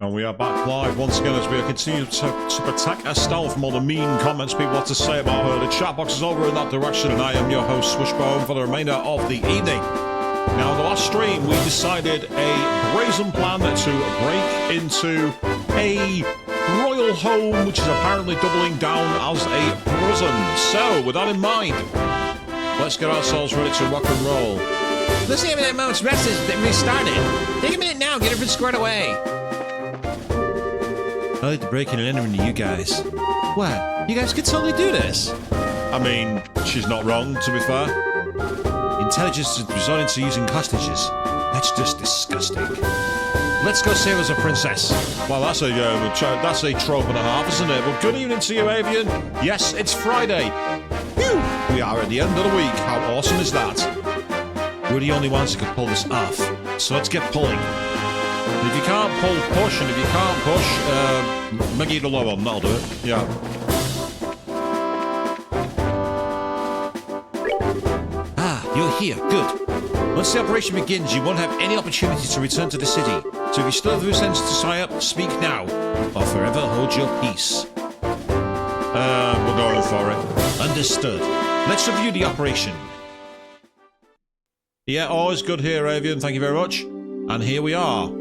And we are back live once again as we continue to protect Estelle from all the mean comments people have to say about her. The chat box is over in that direction, and I am your host, Swishbone, for the remainder of the evening. Now, in the last stream, we decided a brazen plan to break into a royal home, which is apparently doubling down as a prison. So, with that in mind, let's get ourselves ready to rock and roll. Let's see if that moment's rest is restarted. Take a minute now, get everything squared away. I like to break in and enter into you guys. What? You guys could totally do this. I mean, she's not wrong, to be fair. Intelligence is resorting to using hostages. That's just disgusting. Let's go save us a princess. Well, that's a trope and a half, isn't it? Well, good evening to you, Avian. Yes, it's Friday. Phew! We are at the end of the week. How awesome is that? We're the only ones who can pull this off. So let's get pulling. If you can't pull, push, and if you can't push, make it a low one, that'll do it. Yeah. Ah, you're here. Good. Once the operation begins, you won't have any opportunity to return to the city. So if you still have a sense to sign up, speak now, or forever hold your peace. We're going for it. Understood. Let's review the operation. Yeah, always good here, Avian. Thank you very much. And here we are.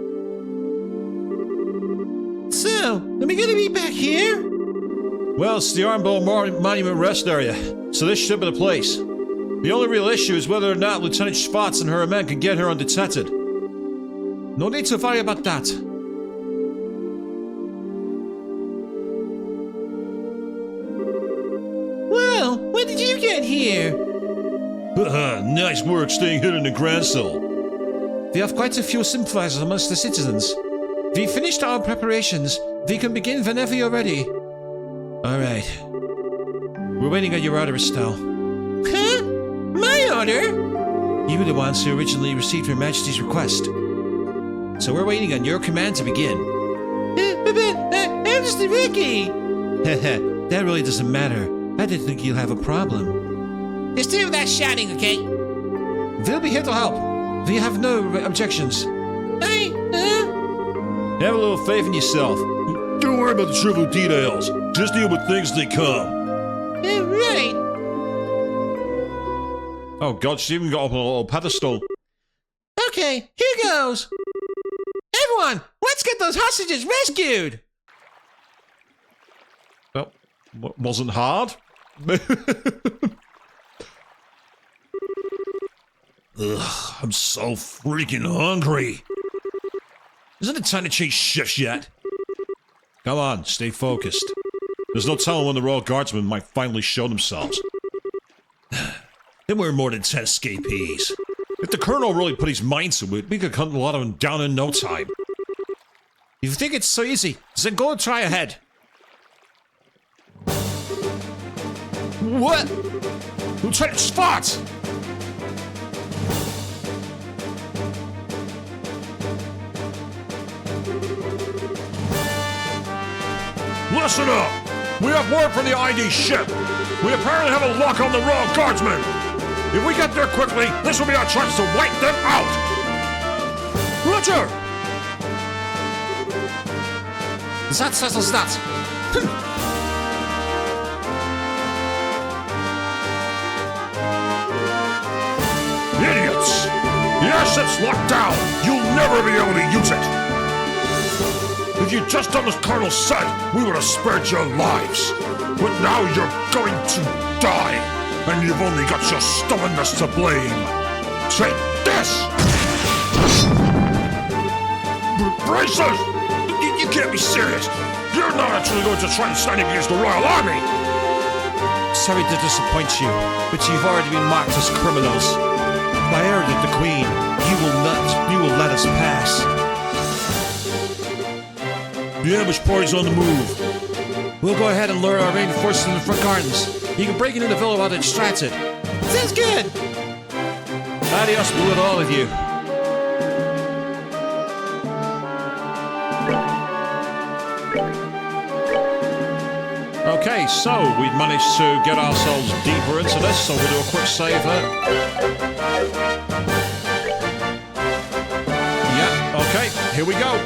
So, are we gonna be back here? Well, it's the Ironbowl Monument Rest Area, so this should be the place. The only real issue is whether or not Lieutenant Schwartz and her men can get here undetected. No need to worry about that. Well, when did you get here? Nice work staying hidden in Grancel. We have quite a few sympathizers amongst the citizens. We finished our preparations. We can begin whenever you're ready. All right. We're waiting on your order, Estelle. Huh? My order? You were the ones who originally received Her Majesty's request. So we're waiting on your command to begin. I'm just a rookie. That really doesn't matter. I didn't think you'll have a problem. Just do that shouting, okay? We'll be here to help. We have no objections. Have a little faith in yourself. Don't worry about the trivial details. Just deal with things as they come. Right. Oh god, she even got up on a little pedestal. Okay, here goes. Everyone, let's get those hostages rescued. Well, wasn't hard. Ugh, I'm so freaking hungry. Isn't it time to change shifts yet? Come on, stay focused. There's no telling when the Royal Guardsmen might finally show themselves. Then we're more than 10 escapees. If the Colonel really put his mind to it, we could hunt a lot of them down in no time. If you think it's so easy, then go and try ahead. What? Lieutenant Schwartz! Listen up! We have word from the ID ship. We apparently have a lock on the Royal Guardsmen. If we get there quickly, this will be our chance to wipe them out. Roger! That settles that. Idiots! The airship's locked down. You'll never be able to use it. If you'd just done as Colonel said, we would have spared your lives. But now you're going to die, and you've only got your stubbornness to blame. Take this! Braces! You can't be serious. You're not actually going to try and stand against the Royal Army. Sorry to disappoint you, but you've already been marked as criminals. By order of the Queen, you will let us pass. The ambush party's on the move. We'll go ahead and lure our reinforcements in the front gardens. You can break into the villa while they're distracted. Sounds good! Adios, be with all of you. Okay, so we've managed to get ourselves deeper into this, so we'll do a quick save here. Yeah, okay, here we go.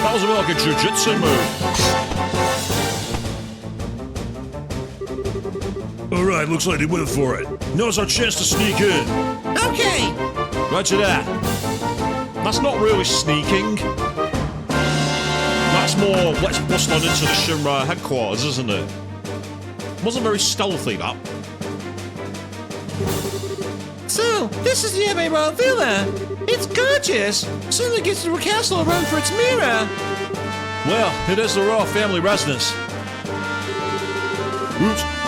That was a bit like a jiu-jitsu move. Alright, looks like they went for it. Now's our chance to sneak in. Okay. Roger that. That's not really sneaking. That's more, let's bust on into the Shinra headquarters, isn't it? Wasn't very stealthy, that. So, this is the Emerald Villa. It's gorgeous. Certainly gives the castle a run for its mirror. Well, it is the royal family residence.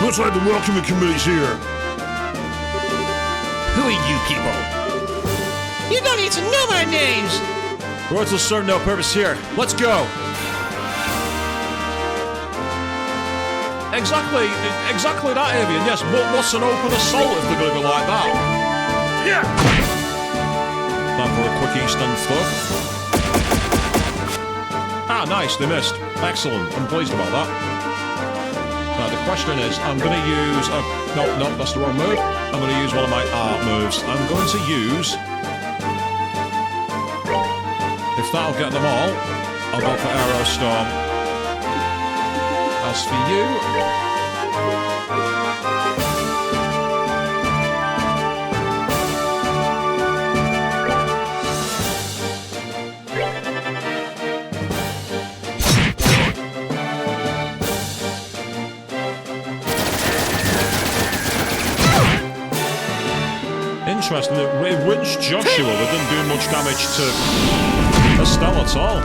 Looks like the welcoming committee's here. Who are you people? You don't need to know our names. Royals will serve no purpose here. Let's go. Exactly that, Avian. Yes, what's an open assault if they're going to be like that? Yeah. Time for a quick Eastern thug. Ah, nice. They missed. Excellent. I'm pleased about that. Now, the question is, I'm going to use... no, that's the wrong move. I'm going to use one of my art moves. I'm going to use... If that'll get them all, I'll go for Arrow Storm. As for you... Interesting, it rinsed Joshua, but didn't do much damage to Estelle at all.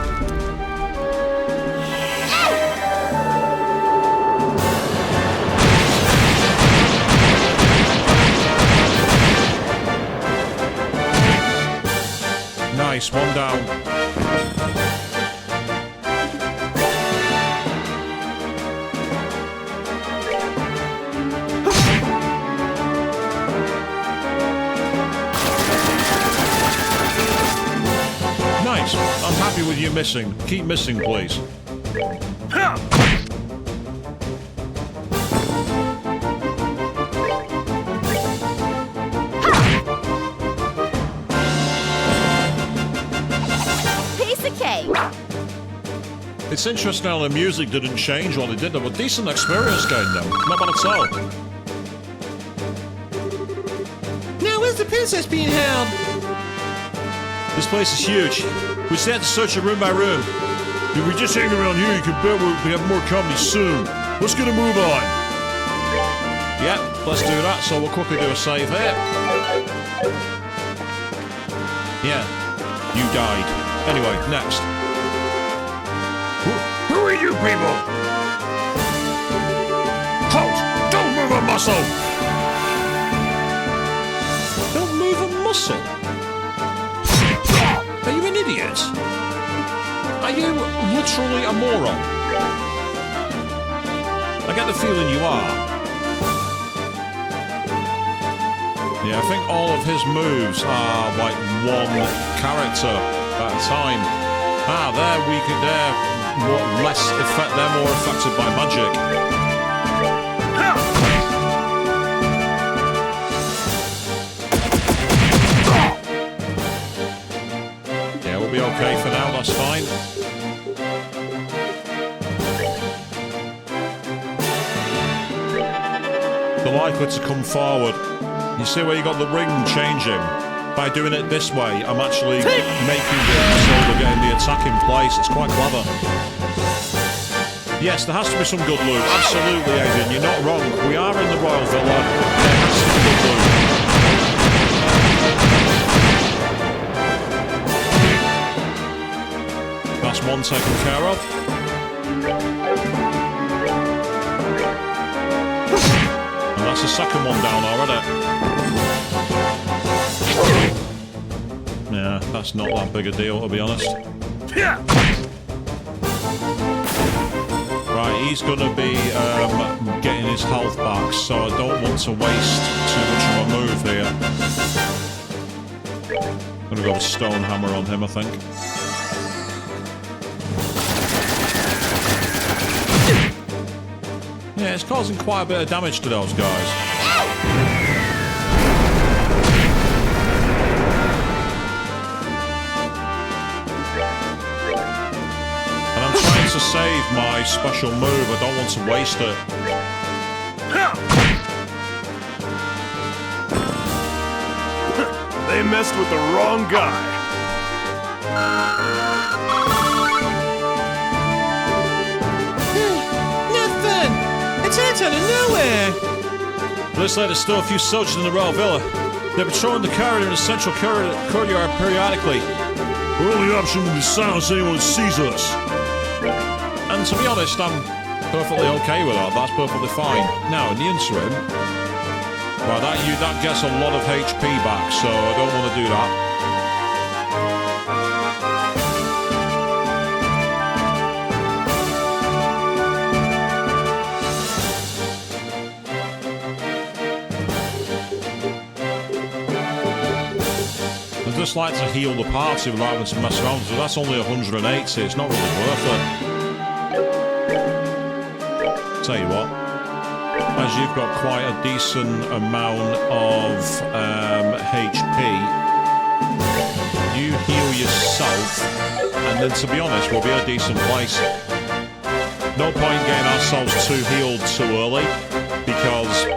Nice, one down. Nice. I'm happy with you missing. Keep missing, please. It's interesting how the music didn't change while they did have a decent experience game though. Not bad at all. Now where's the princess being held? This place is huge. We still have to search it room by room. If we just hang around here, you can bet we'll have more comedy soon. Let's get a move on. Yep, let's do that. So we'll quickly do a save here. Yeah, you died. Anyway, next. Who are you people? Halt! Don't move a muscle! Don't move a muscle? Are you an idiot? Are you literally a moron? I get the feeling you are. Yeah, I think all of his moves are like one character at a time. Ah, they're weaker, they're less effect, they're more affected by magic. Yeah, we'll be okay for now, that's fine. They're likely to come forward. You see where you got the ring changing? By doing it this way, I'm actually making it so we're getting the attack in place. It's quite clever. Yes, there has to be some good loot. Absolutely, Aiden, you're not wrong. We are in the Royal Villa. There has to be good loot. That's one taken care of. And that's the second one down already. Yeah, that's not that big a deal, to be honest. Right, he's going to be getting his health back, so I don't want to waste too much of a move here. I'm going to go with Stone Hammer on him, I think. Yeah, it's causing quite a bit of damage to those guys. my special move. I don't want to waste it. They messed with the wrong guy. Nothing! It's out of nowhere! This led us still a few soldiers in the royal villa. They're patrolling the corridor in the central courtyard periodically. Our only option will be silence anyone who sees us. And to be honest, I'm perfectly okay with that. That's perfectly fine. Now, in the interim, well, that gets a lot of HP back, so I don't want to do that. I'd just like to heal the party without having to mess around, so that's only 180, it's not really worth it. Tell you what, as you've got quite a decent amount of HP, you heal yourself, and then to be honest, we'll be a decent place. No point getting ourselves too healed too early, because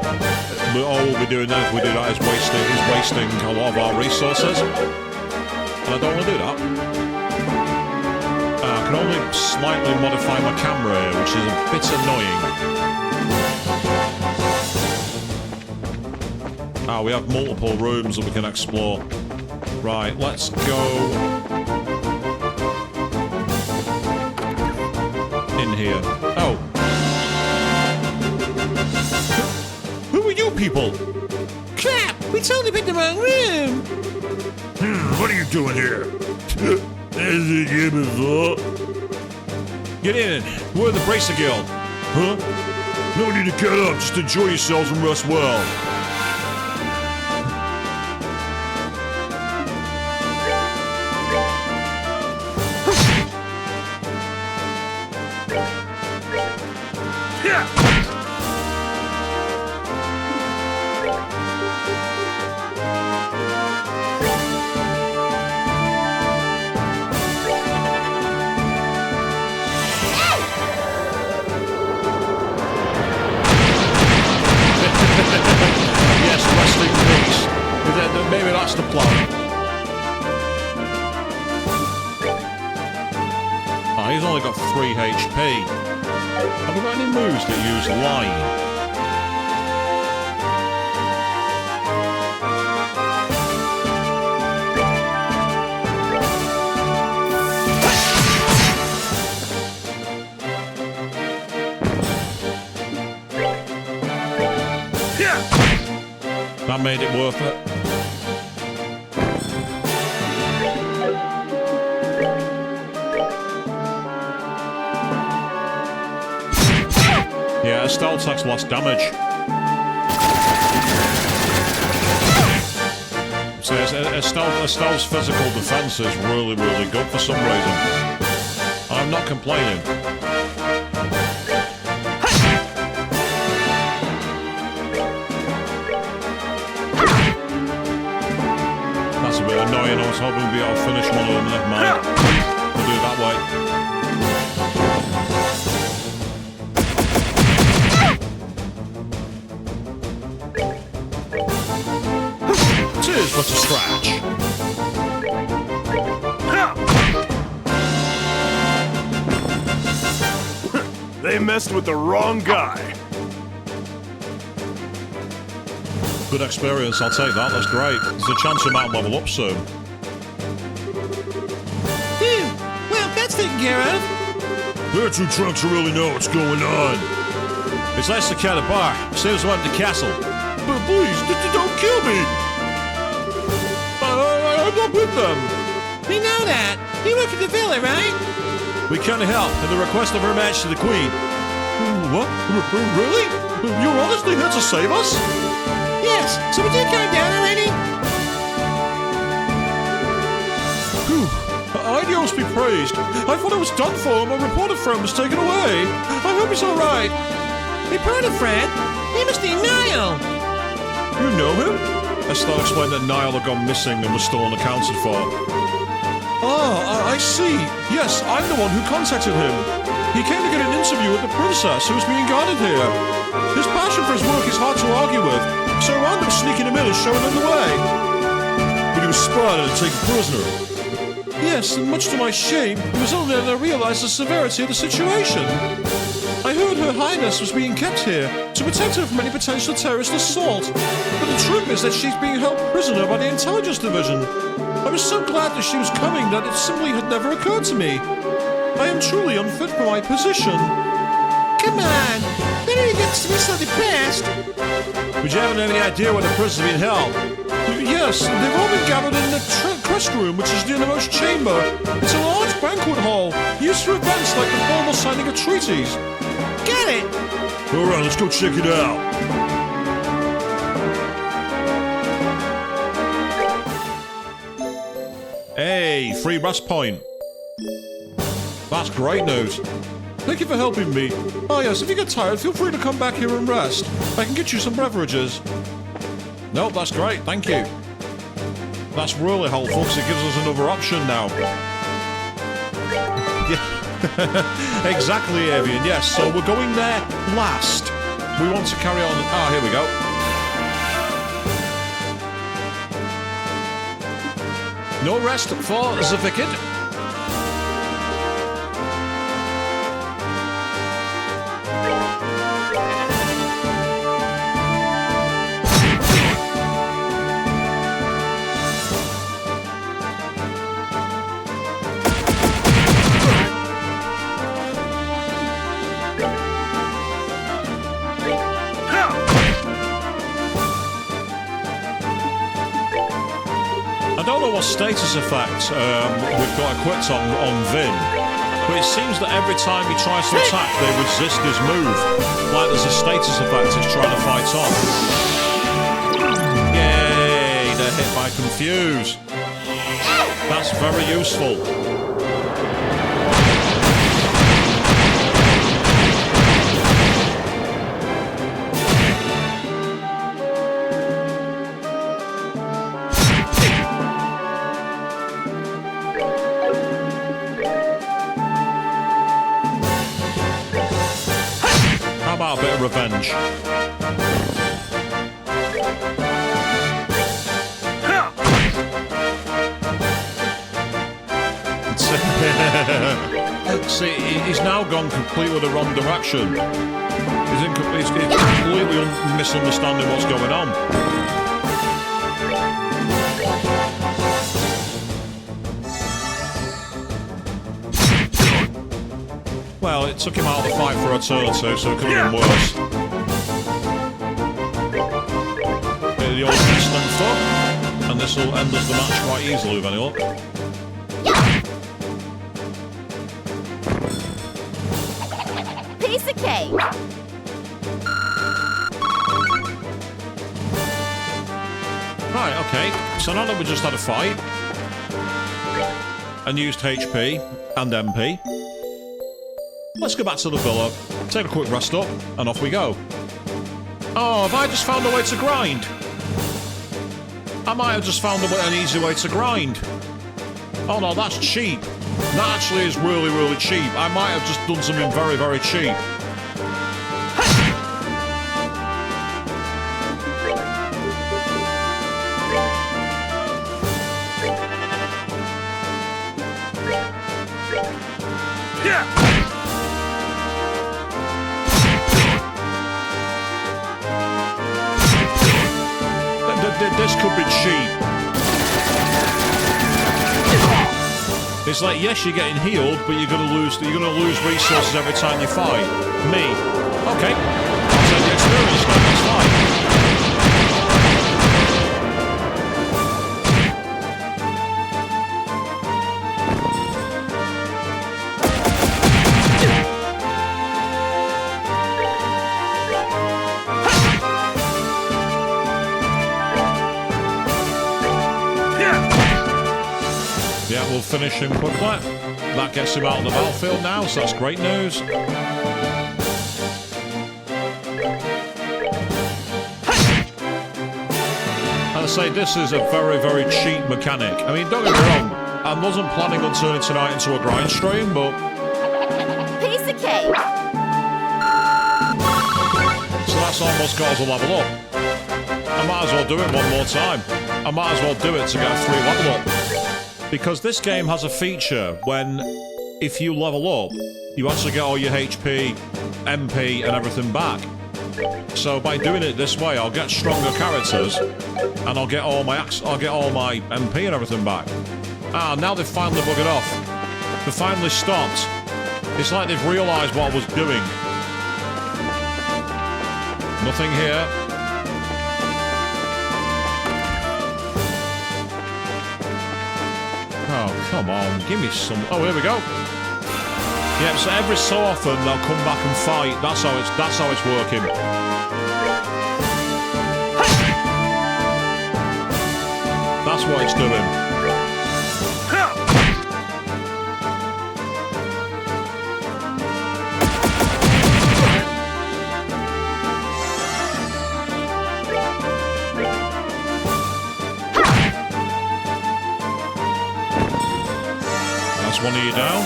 all we'll be doing then if we do that is wasting a lot of our resources. And I don't want to do that. I can only slightly modify my camera here, which is a bit annoying. We have multiple rooms that we can explore. Right, let's go in here. Oh. Who are you people? Crap! We totally picked the wrong room! What are you doing here? Has it here before? Get in. We're the Bracer Guild. Huh? No need to get up. Just enjoy yourselves and rest well. Yes, rest in peace. Maybe that's the plan. He's only got 3 HP. Have we got any moves that use line? That made it worth it. Yeah, Estelle takes less damage. So Estelle's physical defense is really, really good for some reason. I'm not complaining. That's a bit annoying. I was hoping we'd be able to finish one of them. Never mind. We'll do it that way. Cheers, but a scratch. They messed with the wrong guy. Good experience, I'll take that, that's great. There's a chance we might level up soon. Phew! Well, that's taken care of. There are 2 trunks who really know what's going on. It's nice to cat a bar. Saves one at the castle. But please, don't kill me! I'm not with them. We know that. You work at the villa, right? We can't help at the request of Her Majesty the Queen. What? Really? You're honestly here to save us? Yes. So would you calm down already? Phew. Ideals be praised. I thought it was done for. My reporter friend was taken away. I hope he's alright. Reporter friend? He must be Niall. You know him? Estelle explained that Niall had gone missing and was still unaccounted for. Ah, I see. Yes, I'm the one who contacted him. He came to get an interview with the princess who was being guarded here. His passion for his work is hard to argue with, so I wound up sneaking him in and showing him the way. But he was spotted and taken prisoner. Yes, and much to my shame, it was only then I realized the severity of the situation. I heard Her Highness was being kept here to protect her from any potential terrorist assault, but the truth is that she's being held prisoner by the Intelligence Division. I was so glad that she was coming that it simply had never occurred to me. I am truly unfit for my position. Come on, better to get to be so depressed. Would you have any idea where the prisoners are being held? Yes, they've all been gathered in the quest room, which is the innermost chamber. It's a large banquet hall, used for events like the formal signing of treaties. Get it? Alright, let's go check it out. Hey, free rest point. That's great news. Thank you for helping me. Oh yes, if you get tired, feel free to come back here and rest. I can get you some beverages. No, that's great, thank you. That's really helpful because it gives us another option now. Yeah, exactly, Avian. Yes, so we're going there last. We want to carry on. Ah, here we go. No rest for the wicked. I don't know what status effect we've got equipped on Vin, but it seems that every time he tries to attack, they resist his move. Like there's a status effect he's trying to fight on. Yay, they're hit by Confuse. That's very useful. A bit of revenge. See, he's now gone completely the wrong direction. He's completely misunderstanding what's going on. Well, it took him out of the fight for eternity, so it could have been worse. Bit of the old instant stuff, and this will end us the match quite easily with any luck. Piece of cake. Right, okay. So now that we just had a fight, and used HP and MP, let's go back to the villa, take a quick rest up, and off we go. Oh, have I just found a way to grind? I might have just found an easy way to grind. Oh no, that's cheap. That actually is really, really cheap. I might have just done something very, very cheap. This could be cheap. It's like, yes, you're getting healed, but you're gonna lose resources every time you fight. Me. Okay. I'll take the experience now, that's fine. Yeah, we'll finish him quickly. That gets him out of the battlefield now, so that's great news. I'd say this is a very, very cheap mechanic. I mean, don't get me wrong, I wasn't planning on turning tonight into a grind stream, but Piece of of cake. So that's almost got us a level up. I might as well do it one more time. I might as well do it to get a 3 level up. Because this game has a feature when, if you level up, you actually get all your HP, MP, and everything back. So by doing it this way, I'll get stronger characters, and I'll get all my MP and everything back. Ah, now they've finally buggered off. They finally stopped. It's like they've realised what I was doing. Nothing here. Oh, come on, give me some. Oh, here we go. Yeah, so every so often they'll come back and fight. That's how it's working. That's what it's doing. That's one of you down.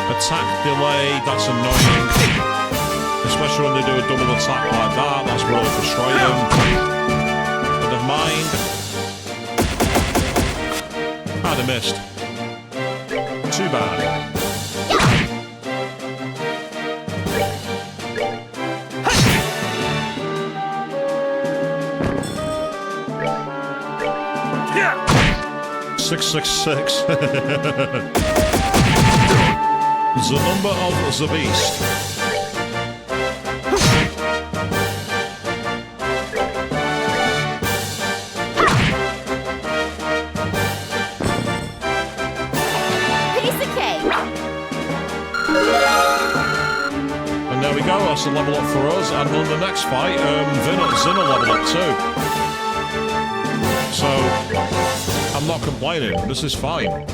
Attack delay, that's annoying. Especially when they do a double attack like that, that's really frustrating. But never mind. Ah, they missed. Too bad. Yeah. 666. The number of the beast. Piece of cake. And there we go, that's a level up for us. And on the next fight, Zin will level up too. So, I'm not complaining. This is fine.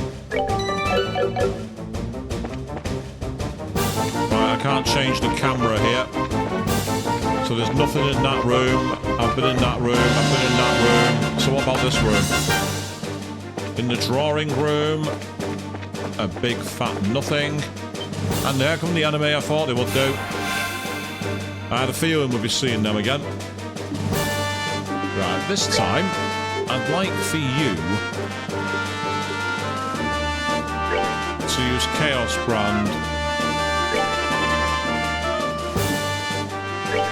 I can't change the camera here. So there's nothing in that room. I've been in that room. I've been in that room. So what about this room? In the drawing room, a big fat nothing. And there come the enemy I thought they would do. I had a feeling we'd be seeing them again. Right, this time, I'd like for you to use Chaos Brand.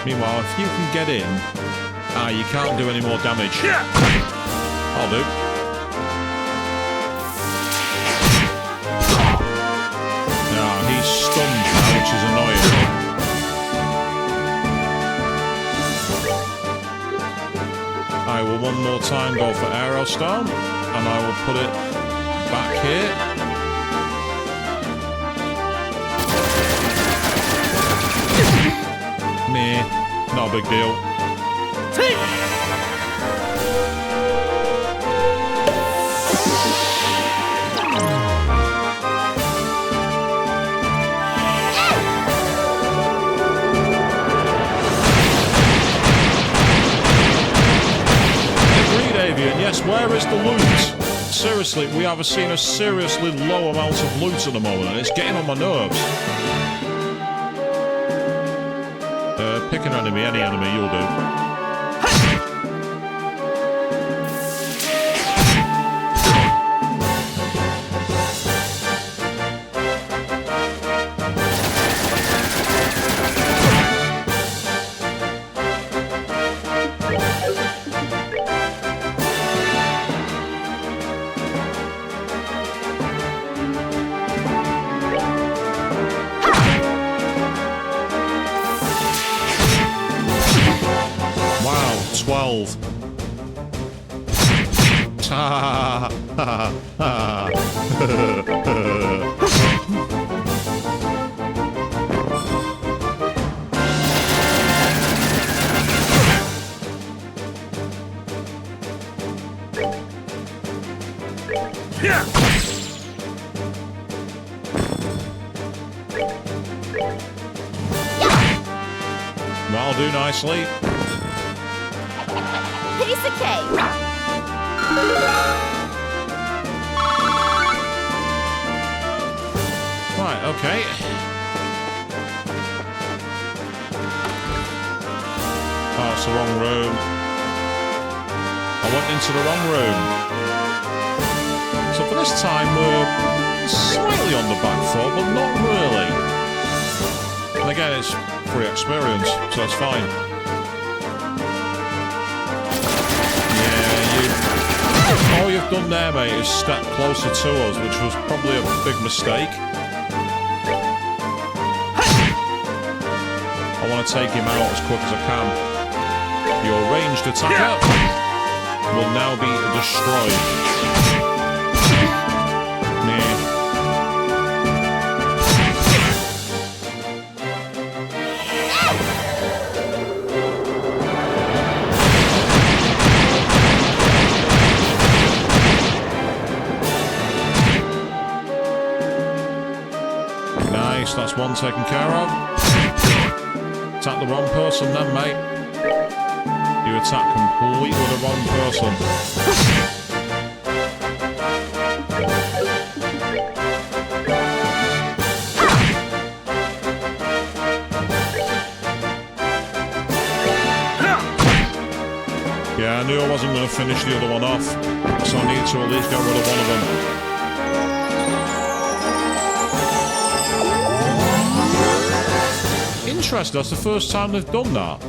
Meanwhile, if you can get in... Ah, you can't do any more damage. I'll do. Ah, he's stunned now, which is annoying. I will one more time go for Aerostone, and I will put it back here. Meh, not a big deal. Agreed, Avian. Yes, where is the loot? Seriously, we have seen a seriously low amount of loot at the moment, and it's getting on my nerves. Pick an enemy, any enemy, you'll do. Wow, 12. Ha ha ha. That'll do nicely. Piece of cake. okay. Oh, it's the wrong room. I went into the wrong room. So for this time, we're slightly on the back foot, but not really. And again, it's free experience, so it's fine. Yeah, all you've done there, mate, is step closer to us, which was probably a big mistake. I want to take him out as quick as I can. Your ranged attacker will now be destroyed. Nice, that's one taken care of. Attack the wrong person then, mate. You attack completely the wrong person. Yeah, I knew I wasn't going to finish the other one off, so I needed to at least get rid of one of them. Interesting, that's the first time they've done that.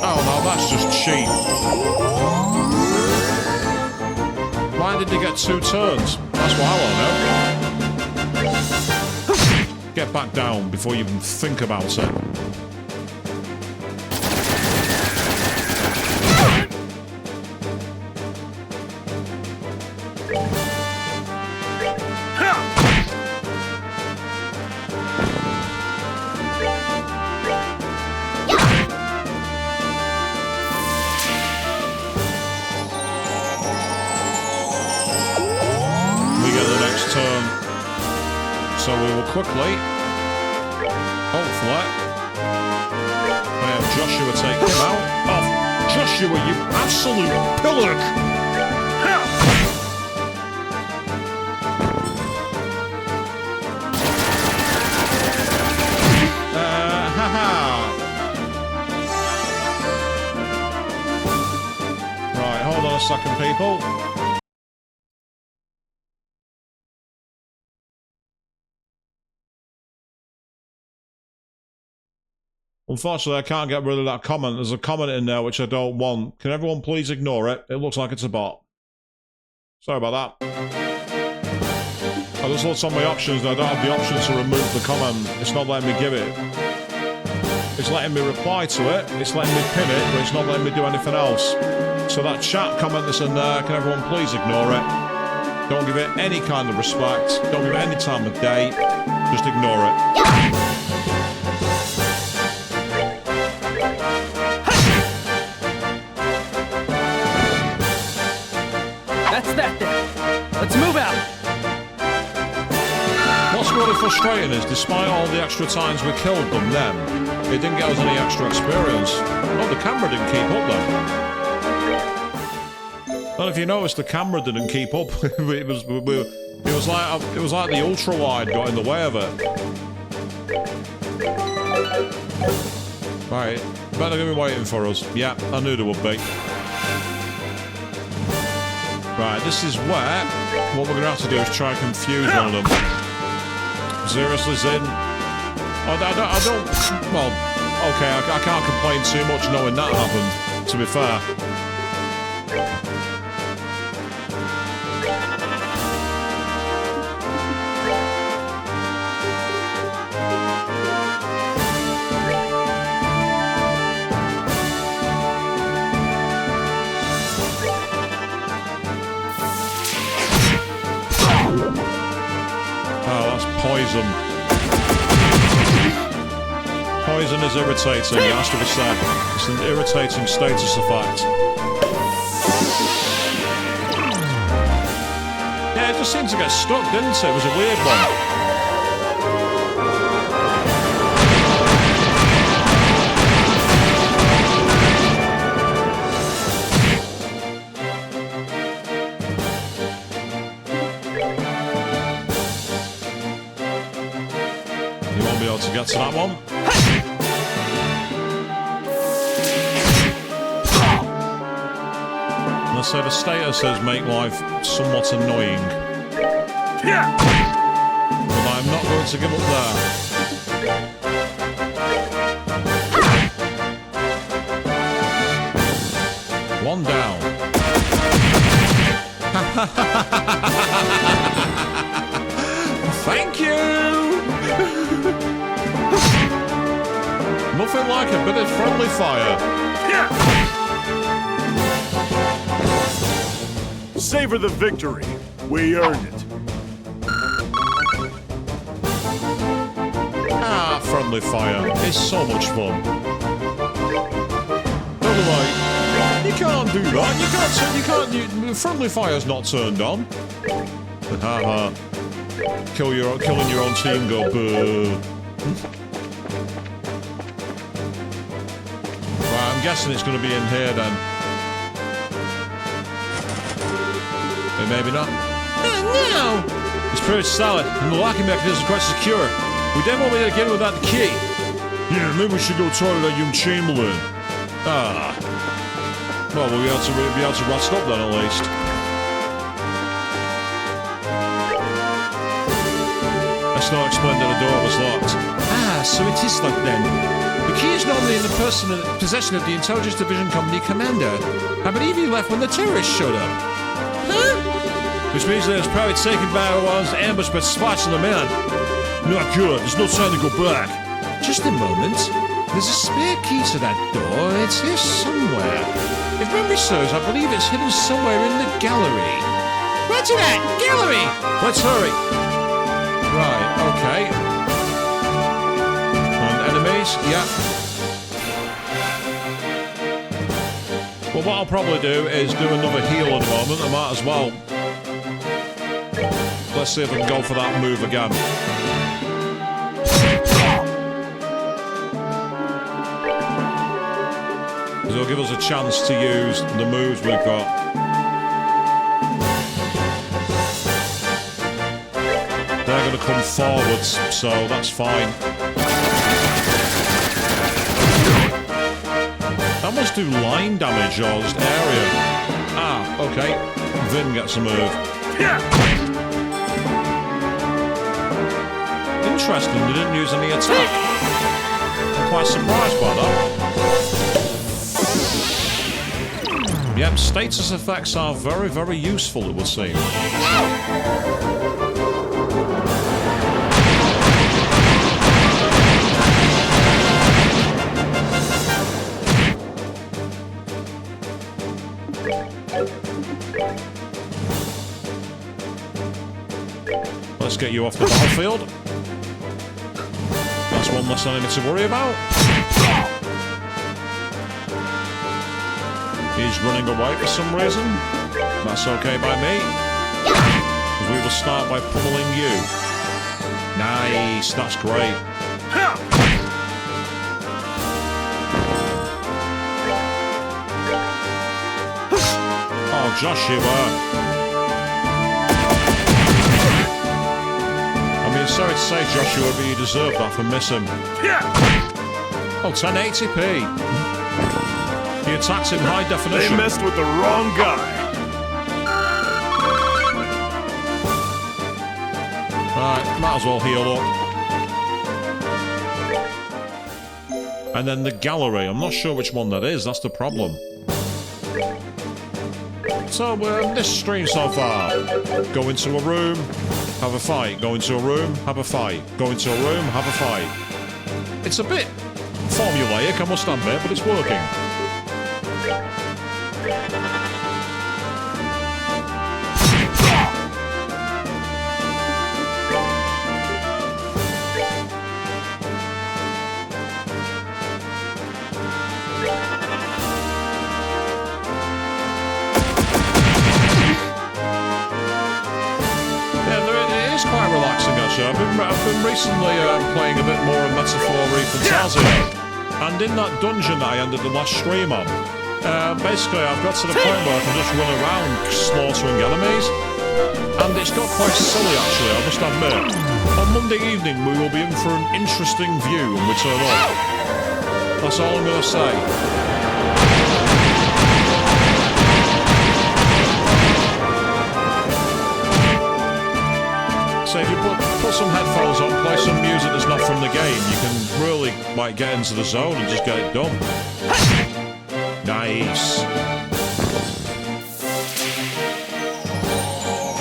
Oh no, that's just cheap. Why did they get 2 turns? That's what I want to know. Get back down before you even think about it. So we will quickly, hopefully, have Joshua take him out. Oh, Joshua, you absolute pillock! Haha. Right, hold on a second, people. Unfortunately, I can't get rid of that comment. There's a comment in there which I don't want. Can everyone please ignore it? It looks like it's a bot. Sorry about that. I just looked on my options and I don't have the option to remove the comment. It's not letting me give it. It's letting me reply to it. It's letting me pin it, but it's not letting me do anything else. So that chat comment that's in there, can everyone please ignore it? Don't give it any kind of respect. Don't give it any time of day. Just ignore it. That's that then. Let's move out. What's really frustrating is, despite all the extra times we killed them then, it didn't get us any extra experience. Oh, the camera didn't keep up then. And if you notice, the camera didn't keep up. it was like the ultra wide got in the way of it. Right, better gonna be waiting for us. Yeah, I knew there would be. Right, this is where what we're going to have to do is try and confuse one of them. Seriously, Zin? I don't... Well, okay, I can't complain too much knowing that happened, to be fair. Poison. Poison is irritating, it has to be said. It's an irritating status effect. Yeah, it just seemed to get stuck, didn't it? It was a weird one. back to that one. Let's say the statuses make life somewhat annoying. Yeah. But I'm not going to give up there. One down. Thank you! Nothing like a bit of friendly fire. Yeah. Savor the victory. We earned it. Ah, friendly fire. It's so much fun. By the way, you can't do that. Friendly fire's not turned on. Haha. Killing your own team, go boo. Right, I'm guessing it's going to be in here then. Maybe not. No! It's pretty solid, and the locking mechanism is quite secure. We definitely won't be able to get in without the key. Yeah, maybe we should go talk to that young Chamberlain. Ah. Well, we'll be able to rust up then at least. Estelle explained that the door was locked. Ah, so it is locked then. The key is normally in the possession of the Intelligence Division Company Commander. I believe he left when the terrorists showed up. Huh? Which means that it's probably taken by the ones ambushed by spots in the man. Not good. There's no time to go back. Just a moment. There's a spare key to that door. It's here somewhere. If memory serves, I believe it's hidden somewhere in the gallery. Roger that! Gallery! Let's hurry. Right, okay. And enemies, yeah. Well, what I'll probably do is do another heal in a moment. I might as well. Let's see if I can go for that move again. Because it'll give us a chance to use the moves we've got. They're going to come forwards, so that's fine. That must do line damage or just area. Ah, okay. Vin gets a move. Interesting, they didn't use any attack. I'm quite surprised by that. Yep, status effects are very, very useful, it would seem. Let's get you off the battlefield. That's one less enemy to worry about. He's running away for some reason. That's okay by me. Because we will start by pummeling you. Nice, that's great. Oh, Joshua. Sorry to say, Joshua, but you deserve that for missing. Oh, 1080p. He attacks in high definition. They messed with the wrong guy. Right, might as well heal up. And then the gallery. I'm not sure which one that is. That's the problem. So, this stream so far. Go into a room. Have a fight. Go into a room, have a fight. Go into a room, have a fight. It's a bit formulaic, I must admit, but it's working. I've been recently playing a bit more of Metaphor Fantasia, and in that dungeon that I ended the last stream on, basically I've got to the point where I can just run around slaughtering enemies, And it's got quite silly, actually, I must admit. On Monday evening, we will be in for an interesting view when we turn up. That's all I'm going to say. So if you put some headphones on, play some music that's not from the game, you can really like get into the zone and just get it done. Nice.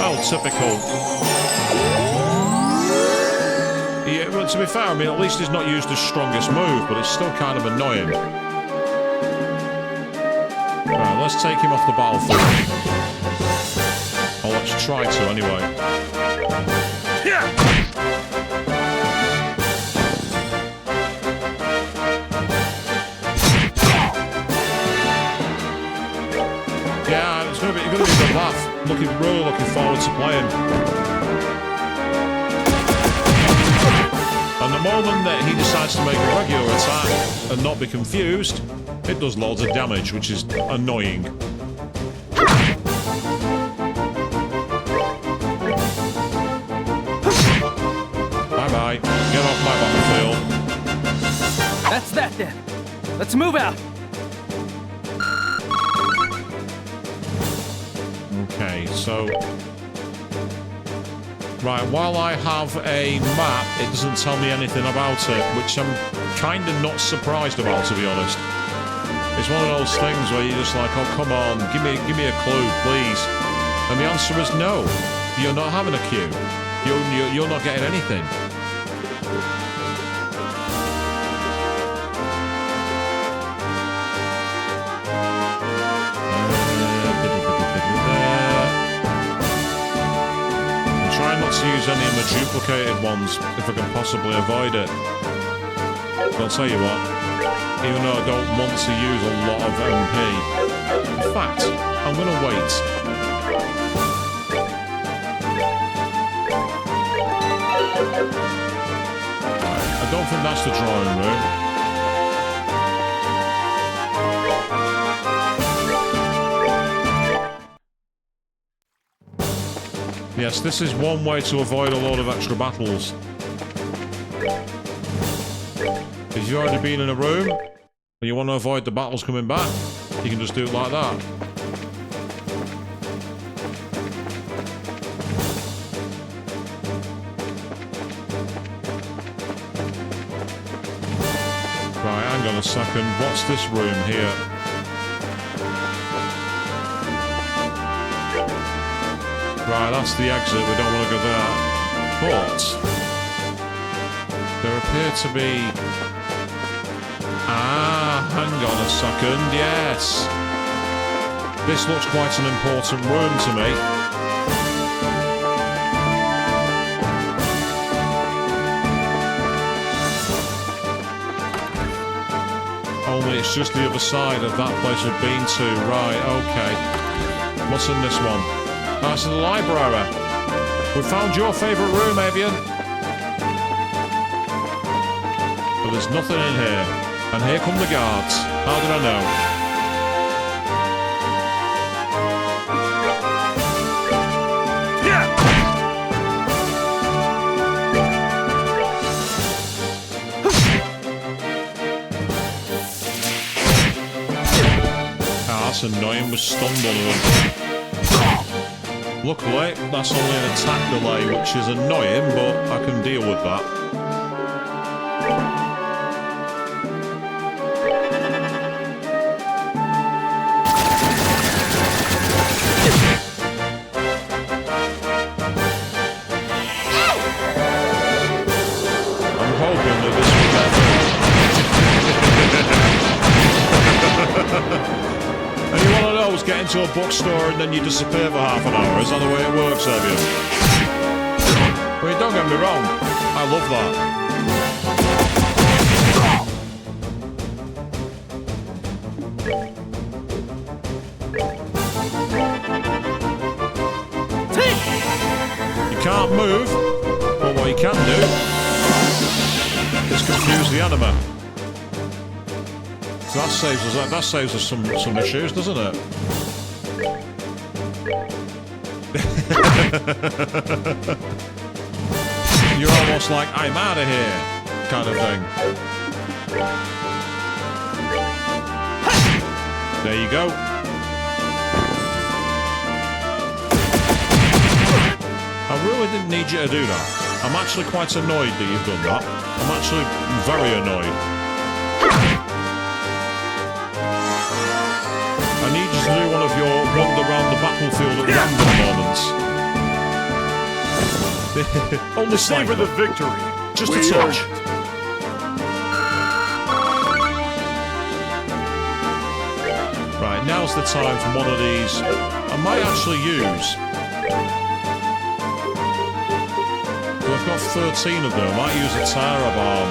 Oh, typical. Yeah, well, to be fair, I mean, at least he's not used his strongest move, but it's still kind of annoying. Right, let's take him off the battlefield. Or let's try to, anyway. Yeah, it's gonna be a good laugh. Really looking forward to playing. And the moment that he decides to make a regular attack and not be confused, it does loads of damage, which is annoying. Bye-bye. Get off my battlefield. That's that then. Let's move out. Okay, so... Right, while I have a map, it doesn't tell me anything about it, which I'm kind of not surprised about, to be honest. It's one of those things where you're just like, oh, come on, give me a clue, please. And the answer is no. You're not having a clue. You're not getting anything. To use any of the duplicated ones if I can possibly avoid it. But I'll tell you what, even though I don't want to use a lot of MP, in fact, I'm going to wait. I don't think that's the drawing room. Yes, this is one way to avoid a load of extra battles. If you've already been in a room and you want to avoid the battles coming back, you can just do it like that. Right, hang on a second. What's this room here? Right, that's the exit, we don't want to go there. But there appear to be... Ah, hang on a second, yes. This looks quite an important room to me. Only it's just the other side of that place we've been to. Right, okay. What's in this one? That's the library. We found your favourite room, Avian. But there's nothing in here. And here come the guards. How did I know? Yeah! Ah, that's annoying. We're stunned on them. Luckily, that's only an attack delay, which is annoying, but I can deal with that. I'm hoping that this will get And you want to know, get into a bookstore and then you disappear for half an hour. Is that the way it works, Avian? I mean, don't get me wrong. I love that. You can't move, but what you can do is confuse the enemy. So that saves us some issues, doesn't it? You're almost like, I'm out of here, kind of thing. There you go. I really didn't need you to do that. I'm actually quite annoyed that you've done that. I'm actually very annoyed. I need you to do one of your wander around the battlefield at random moments. Only Savor the victory. Just a touch. Right, now's the time for one of these. I might actually use. I've got 13 of them. I might use a Tara bomb.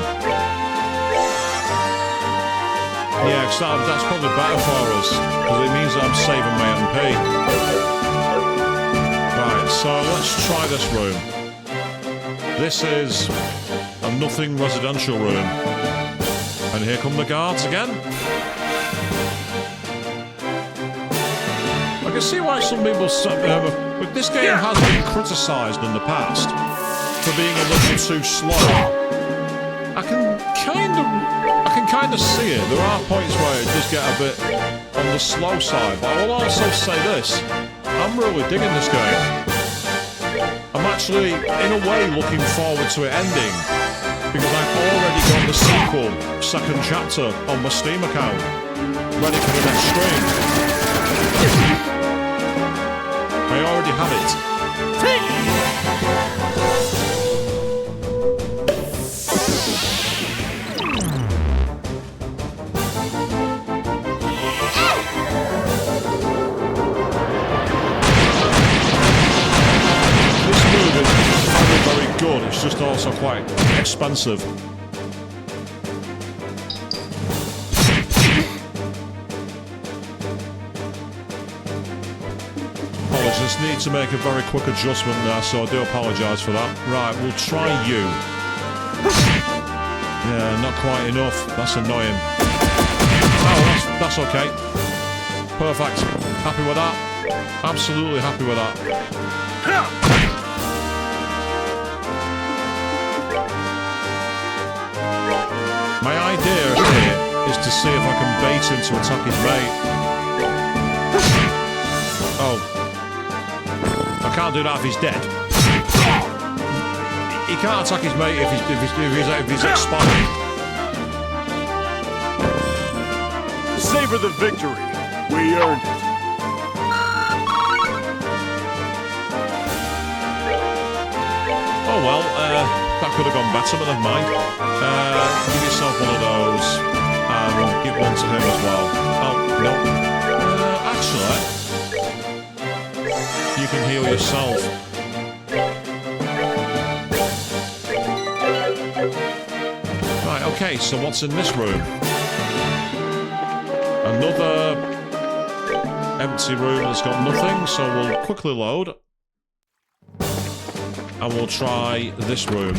Yeah, cause that's probably better for us, because it means that I'm saving my MP. Right, so let's try this room. This is a nothing residential room. And here come the guards again. I can see why some people... but this game has been criticised in the past for being a little too slow. I can kind of see it. There are points where it does get a bit on the slow side, but I will also say this. I'm really digging this game. I'm actually, in a way, looking forward to it ending, because I've already got the sequel, second chapter, on my Steam account, ready for the next stream. I already have it. Very good, it's just also quite expensive. Apologies, need to make a very quick adjustment there, so I do apologise for that. Right, we'll try you. Yeah, not quite enough, that's annoying. Oh, that's okay. Perfect, happy with that. Absolutely happy with that. My idea here is to see if I can bait him to attack his mate. Oh. I can't do that if he's dead. He can't attack his mate if he's expired. Savor the victory. We earned it. Oh well, that could have gone better, but never mind. Give yourself one of those, and give one to him as well. Oh, no. Actually, you can heal yourself. Right, okay, so what's in this room? Another empty room that's got nothing, so we'll quickly load. And we'll try this room.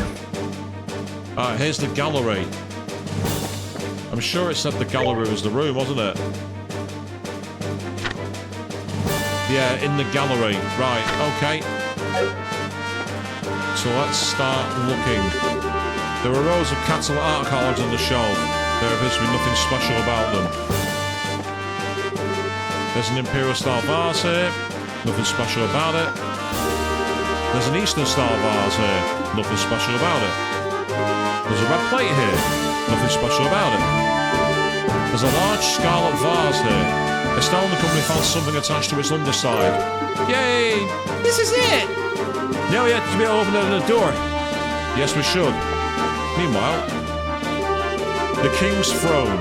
Alright, here's the gallery. I'm sure it said the gallery was the room, wasn't it? Yeah, in the gallery. Right, okay. So let's start looking. There are rows of cattle art cards on the shelf. There appears to be nothing special about them. There's an Imperial style vase here. Nothing special about it. There's an Eastern style vase here. Nothing special about it. There's a red plate here. Nothing special about it. There's a large scarlet vase here. Estelle and the company found something attached to its underside. Yay! This is it! Now we have to be able to open the door. Yes, we should. Meanwhile, the King's Throne.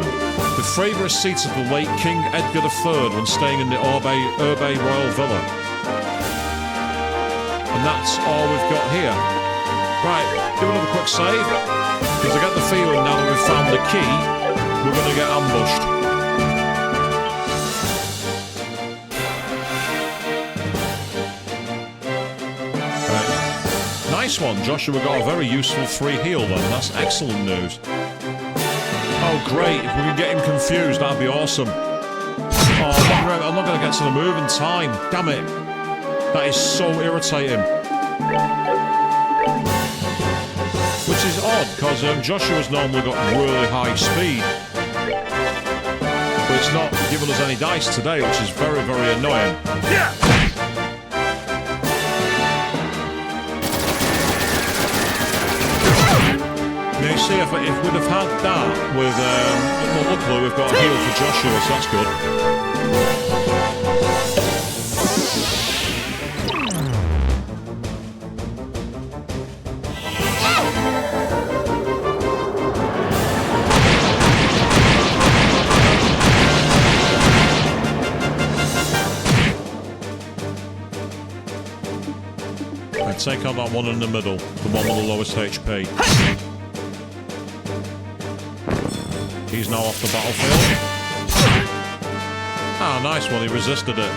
The favourite seat of the late King Edgar III when staying in the Urbe Royal Villa. And that's all we've got here. Right, do another quick save. Because I get the feeling now that we've found the key, we're going to get ambushed. Right. Nice one, Joshua got a very useful free heal then. That's excellent news. Oh great, if we can get him confused, that'd be awesome. Oh, I'm not going to get to the move in time. Damn it. That is so irritating. Which is odd, because Joshua's normally got really high speed. But it's not giving us any dice today, which is very, very annoying. Yeah! Now you see, if we'd have had that with, well, luckily we've got a heal for Joshua, so that's good. And take on that one in the middle, the one with the lowest HP. He's now off the battlefield. Ah, nice one. He resisted it.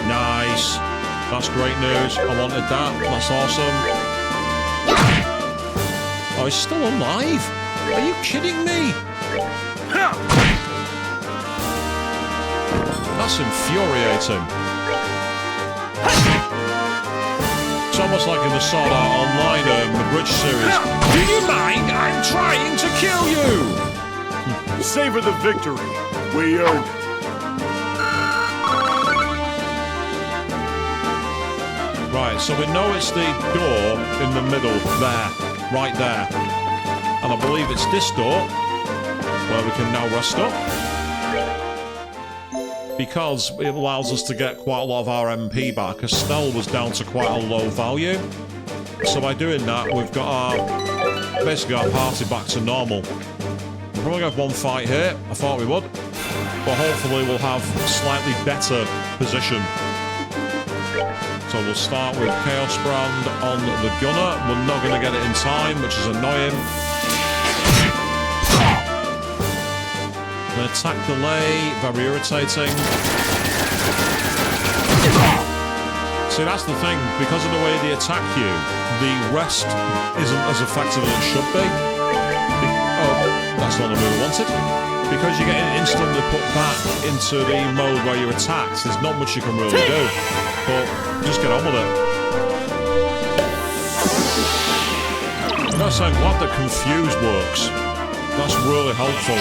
Nice. That's great news. I wanted that. That's awesome. Oh, he's still alive? Are you kidding me? That's infuriating. It's almost like in the Sword Art Online, the Bridge series. Do you mind? I'm trying to kill you! Savor the victory. We earned it. Right, so we know it's the door in the middle, there, right there. And I believe it's this door, where we can now rest up. Because it allows us to get quite a lot of our MP back. Estelle was down to quite a low value. So by doing that, we've got our, basically our party back to normal. We'll probably have one fight here, I thought we would. But hopefully we'll have a slightly better position. So we'll start with Chaos Brand on the gunner. We're not going to get it in time, which is annoying. An attack delay, very irritating. See, that's the thing. Because of the way they attack you, the rest isn't as effective as it should be. Oh, that's not the move I wanted. Because you're getting instantly put back into the mode where you're attacked, there's not much you can really do. But just get on with it. I'm not saying glad that Confuse works. That's really helpful.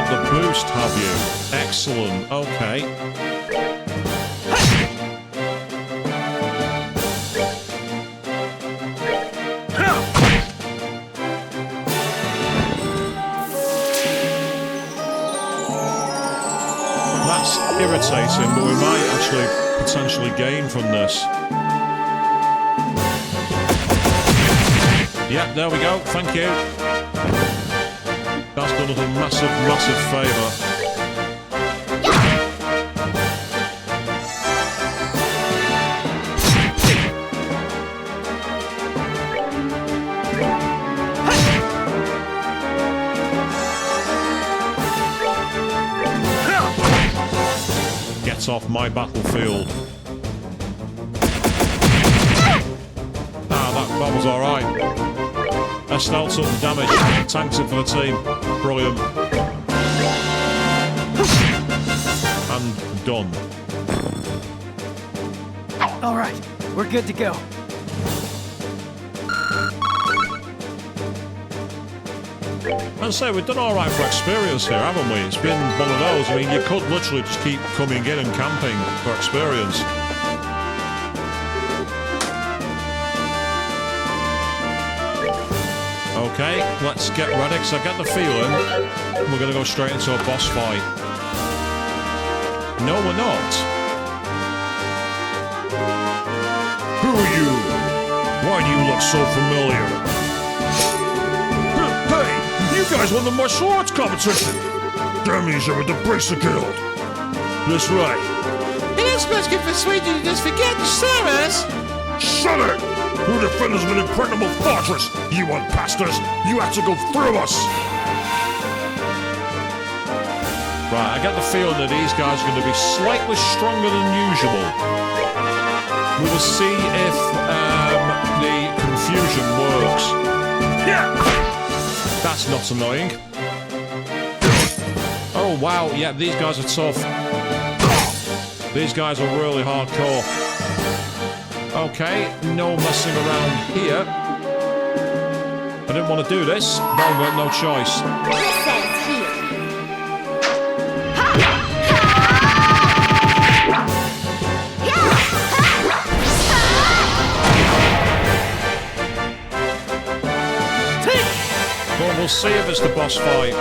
The boost, have you? Excellent, okay. That's irritating, but we might actually potentially gain from this. Yep, there we go, thank you. That's done us a massive, massive favour. Get off my battlefield. Ah, that was alright. Estelle took the damage, tanked it for the team. Brilliant. And done. All right, we're good to go. I'd say we've done alright for experience here, haven't we? It's been one of those. I mean, you could literally just keep coming in and camping for experience. Okay, let's get ready, because I get the feeling we're going to go straight into a boss fight. No, we're not. Who are you? Why do you look so familiar? Hey, you guys won the martial arts competition! That means you're with the Protecc Guild. That's right. You're not supposed to persuade you to just forget the service. Shut it! We're defenders of an impregnable fortress! You imposters! You have to go through us! Right, I get the feeling that these guys are going to be slightly stronger than usual. We will see if the confusion works. Yeah. That's not annoying. Oh, wow. Yeah, these guys are tough. These guys are really hardcore. Okay, no messing around here. I didn't want to do this, but I've got no choice. This ends here. Well, we'll see if it's the boss fight.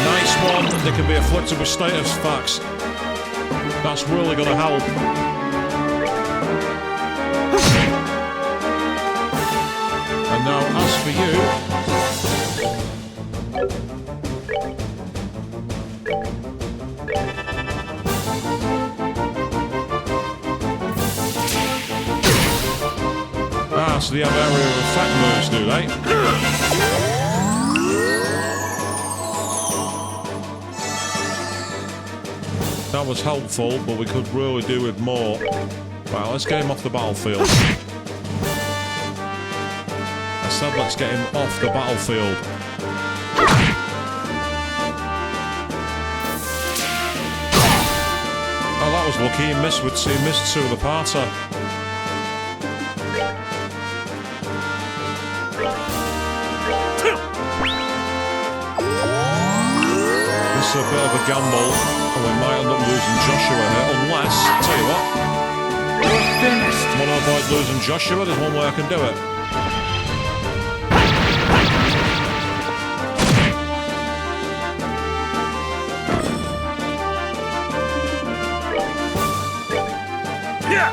Nice one. They can be afflicted with status facts. That's really going to help. And now, as for you... Ah, so they have area of effect moves, do they? That was helpful, but we could really do with more. Right, let's get him off the battlefield. I said let's get him off the battlefield. Oh, that was lucky. He missed two of the parter. This is a bit of a gamble, and we might end up losing Joshua here, unless, tell you what, We're finished. want to avoid losing Joshua, there's one way I can do it. Yeah.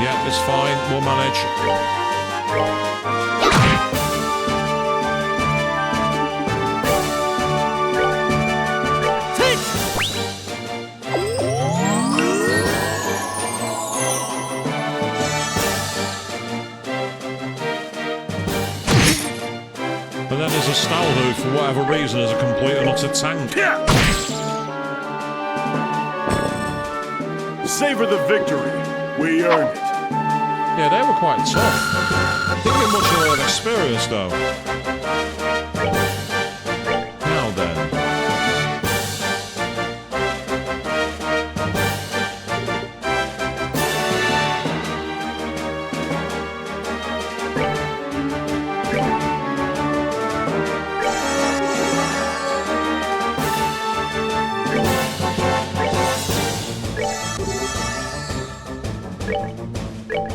Yeah, it's fine, we'll manage. But then there's Estelle who, for whatever reason, is a complete and utter tank. Yeah. Savor the victory. We earned it. Yeah, they were quite tough. Didn't get much of an experience, though. Now then.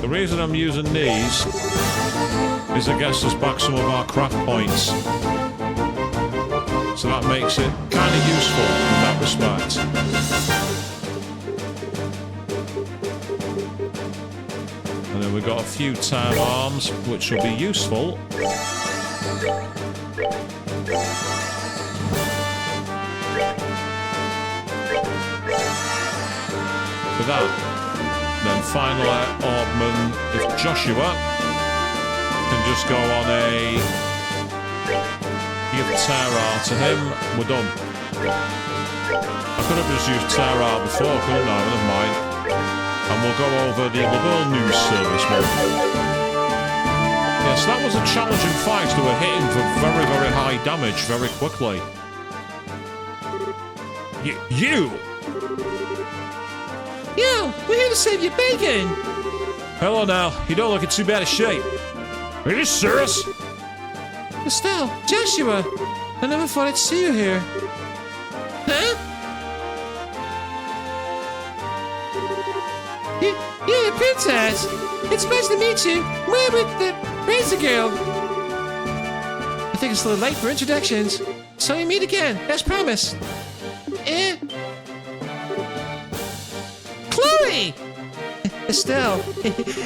The reason I'm using these is it gets us back some of our craft points. So that makes it kind of useful in that respect. And then we've got a few time arms, which will be useful. For that. Then finally, Ortman, if Joshua can just go on a give Terra to him, we're done. I could have just used Terra before, couldn't I? Never mind. And we'll go over the Labelle News Service one. Yes, that was a challenging fight. They were hitting for very, very high damage very quickly. You! Yo, we're here to save your bacon. Hello now. You don't look in too bad a shape. Are you serious? Estelle, Joshua, I never thought I'd see you here. Huh? You're the princess. It's nice to meet you. We're with the Razor Girl. I think it's a little late for introductions, so we meet again, as promised. Chloe! Estelle,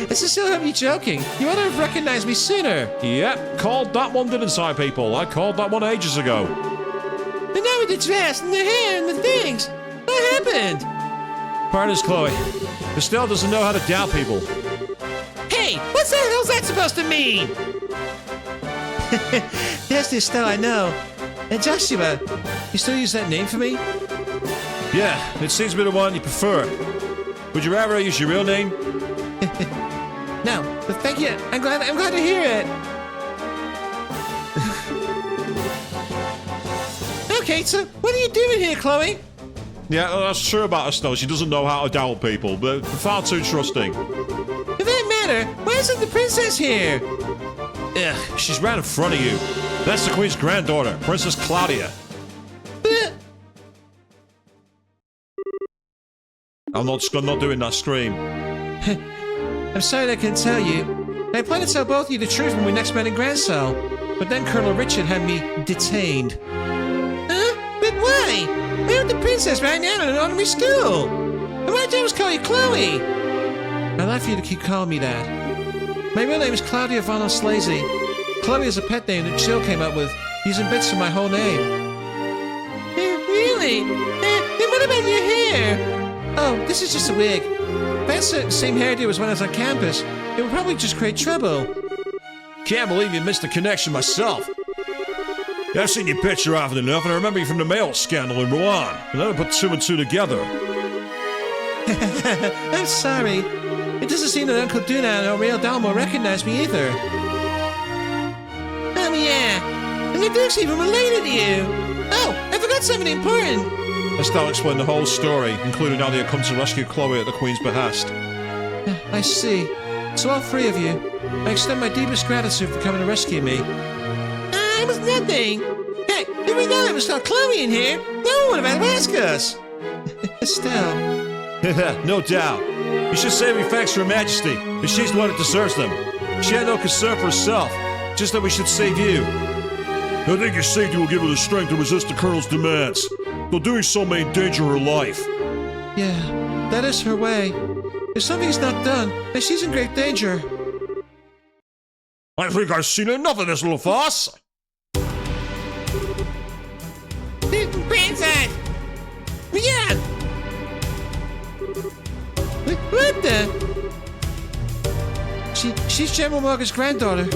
this is still have you joking. You ought to have recognized me sooner. Yep, called that one, didn't I, people? I called that one ages ago. And now with the dress and the hair and the things. What happened? Pardon us, Chloe. Estelle doesn't know how to doubt people. Hey, Hey, what the hell's that supposed to mean? Yes, the Estelle I know. And Joshua, you still use that name for me? Yeah, it seems to be the one you prefer. Would you rather I use your real name? No, but thank you. I'm glad to hear it. Okay, so what are you doing here, Chloe? Yeah, that's true about Estelle. She doesn't know how to doubt people, but far too trusting. If that matter, why isn't the princess here? Ugh, she's right in front of you. That's the Queen's granddaughter, Princess Claudia. I'm not doing that scream. I'm sorry I can tell you. I planned to tell both of you the truth when we next met in Grancel, but then Colonel Richard had me detained. Huh? But why? We're with the princess right now in an ordinary school. And why did I always call you Chloe? I'd like for you to keep calling me that. My real name is Claudia von Oslazy. Chloe is a pet name that Jill came up with, using bits from my whole name. Really? Then what about your hair? Oh, this is just a wig. If I had the same hairdo as when I was on campus, it would probably just create trouble. Can't believe you missed the connection myself. Yeah, I've seen your picture often enough, and I remember you from the mail scandal in Rouen. And then I put two and two together. I'm sorry. It doesn't seem that Uncle Duna or Real Dalmo recognize me either. Oh yeah, and the Duke's even related to you. Oh, I forgot something important. Estelle explained the whole story, including how they had come to rescue Chloe at the Queen's behest. I see. So all three of you, I extend my deepest gratitude for coming to rescue me. It was nothing. Hey, if we know there was no Chloe in here, no one would have asked us. Estelle. No doubt. You should say we thanks to Her Majesty, if she's the one that deserves them. She had no concern for herself, just that we should save you. I think your safety will give her the strength to resist the Colonel's demands, though doing so may endanger her life. Yeah, that is her way. If something's not done, then she's in great danger. I think I've seen enough of this little farce. Princess! Yeah! What the? She's General Morgan's granddaughter.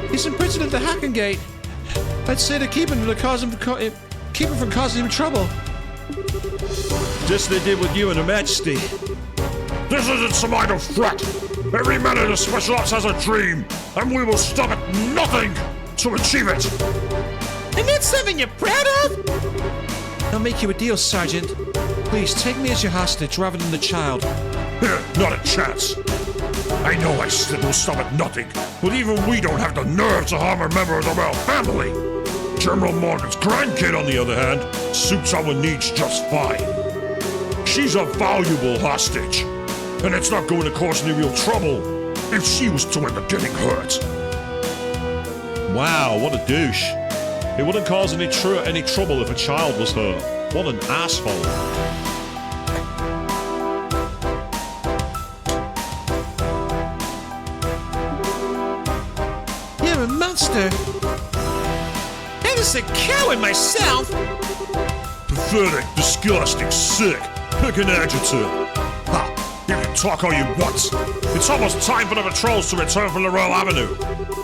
He's imprisoned at the Hackengate. I'd say to keep him to cause him keep him from causing him trouble. Just as they did with you and Her Majesty. This isn't some idle threat. Every man in the Special Ops has a dream, and we will stop at nothing to achieve it. And that's something you're proud of? I'll make you a deal, Sergeant. Please take me as your hostage rather than the child. Not a chance. I know I said we'll stop at nothing, but even we don't have the nerve to harm a member of the royal family. General Morgan's grandkid, on the other hand, suits our needs just fine. She's a valuable hostage, and it's not going to cause any real trouble if she was to end up getting hurt. Wow, what a douche. It wouldn't cause any trouble if a child was her. What an asshole. You're a monster. I was a coward myself. Pathetic, disgusting, sick. Pick an adjective. Ha! You can talk all you want. It's almost time for the patrols to return from the Royal Avenue.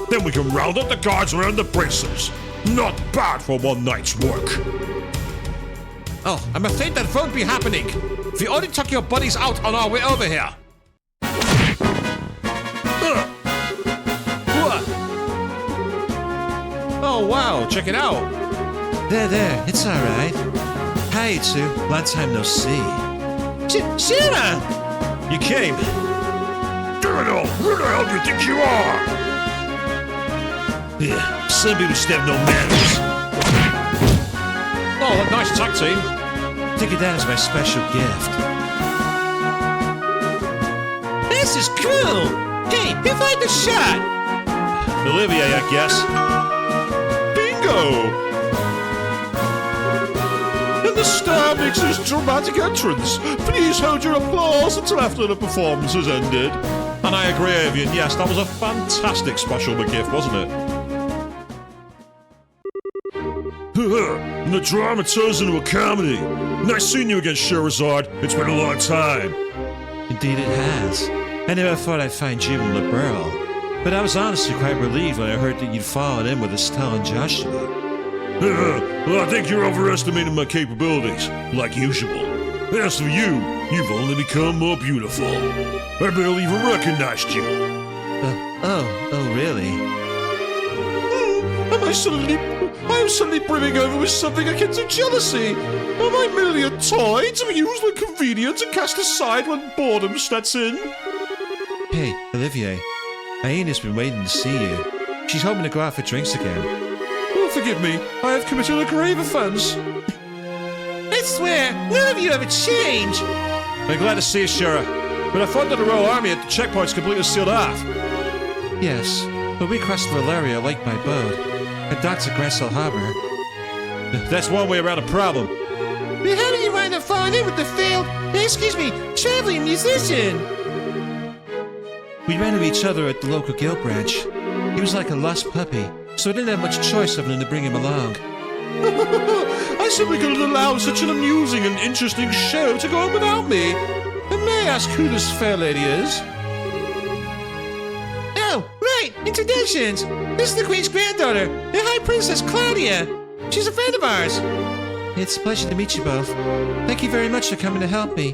Then we can round up the guards around the bracers. Not bad for one night's work. Oh, I'm afraid that won't be happening. We only took your buddies out on our way over here. What? Oh, wow, check it out. There, it's alright. Hi, you two. Long time no see. Shira! You came. Colonel, who the hell do you think you are? Yeah, some people just have no manners. Oh, what nice tag team. Take it down as my special gift. This is cool! Hey, who fired the shot? Olivier, I guess. Bingo! And the star makes his dramatic entrance. Please hold your applause until after the performance has ended. And I agree, Avian. Yes, that was a fantastic special gift, wasn't it? And the drama turns into a comedy. Nice seeing you again, Sherazade. It's been a long time. Indeed it has. I never thought I'd find you in Liberal, but I was honestly quite relieved when I heard that you'd fallen in with Estelle and Joshua. Well, I think you're overestimating my capabilities, like usual. As for you, you've only become more beautiful. I barely even recognized you. Oh, really? Am I suddenly brimming over with something akin to jealousy? Am I merely a toy to be used when convenient and cast aside when boredom sets in? Hey, Olivier. Aina's been waiting to see you. She's hoping to go out for drinks again. Oh, forgive me, I have committed a grave offence. I swear, none of you ever change. I'm glad to see you, Sheriff, but I thought that the Royal Army at the checkpoint's completely sealed off. Yes, but we crossed Valeria Lake by boat and docked at Grancel Harbor. That's one way around the problem. But how did you wind up falling in with the failed, traveling musician? We ran into each other at the local guild branch. He was like a lost puppy, so I didn't have much choice other than to bring him along. I simply couldn't allow such an amusing and interesting show to go on without me. And may I ask who this fair lady is? Oh, right, introductions. This is the Queen's granddaughter, the High Princess Claudia. She's a friend of ours. It's a pleasure to meet you both. Thank you very much for coming to help me.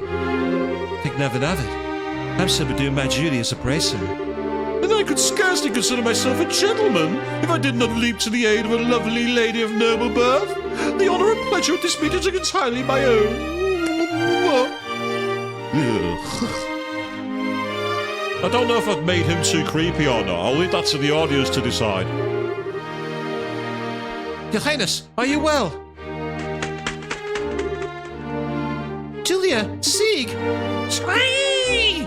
Think nothing of it. I'm simply doing my duty as a bracer. And I could scarcely consider myself a gentleman if I did not leap to the aid of a lovely lady of noble birth. The honor and pleasure of this meeting is entirely my own. I don't know if I've made him too creepy or not. I'll leave that to the audience to decide. Your Highness, are you well? Julia, Sieg. Scree!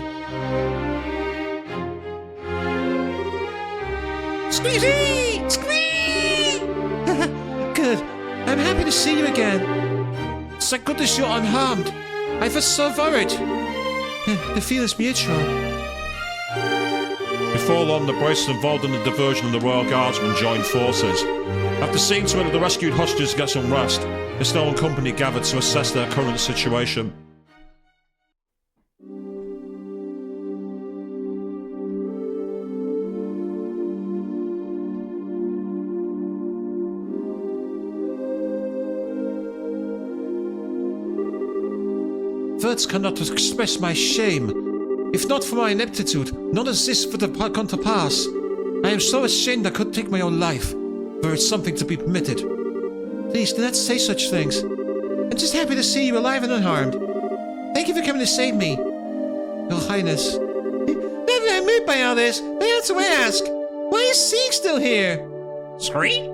Squeezy! Squee! Good. I'm happy to see you again. Thank goodness you're unharmed. I was so worried. The feel is mutual. Before long, the braces involved in the diversion of the Royal Guardsmen joined forces. After seeing to it that the rescued hostages get some rest, Estelle and company gathered to assess their current situation. Words cannot express my shame. If not for my ineptitude, none of this would have come to pass. I am so ashamed I could take my own life, were it something to be permitted. Please, do not say such things. I'm just happy to see you alive and unharmed. Thank you for coming to save me. Your Highness. Now that I'm moved by all this, I have to ask, why is Sieg still here? Sorry?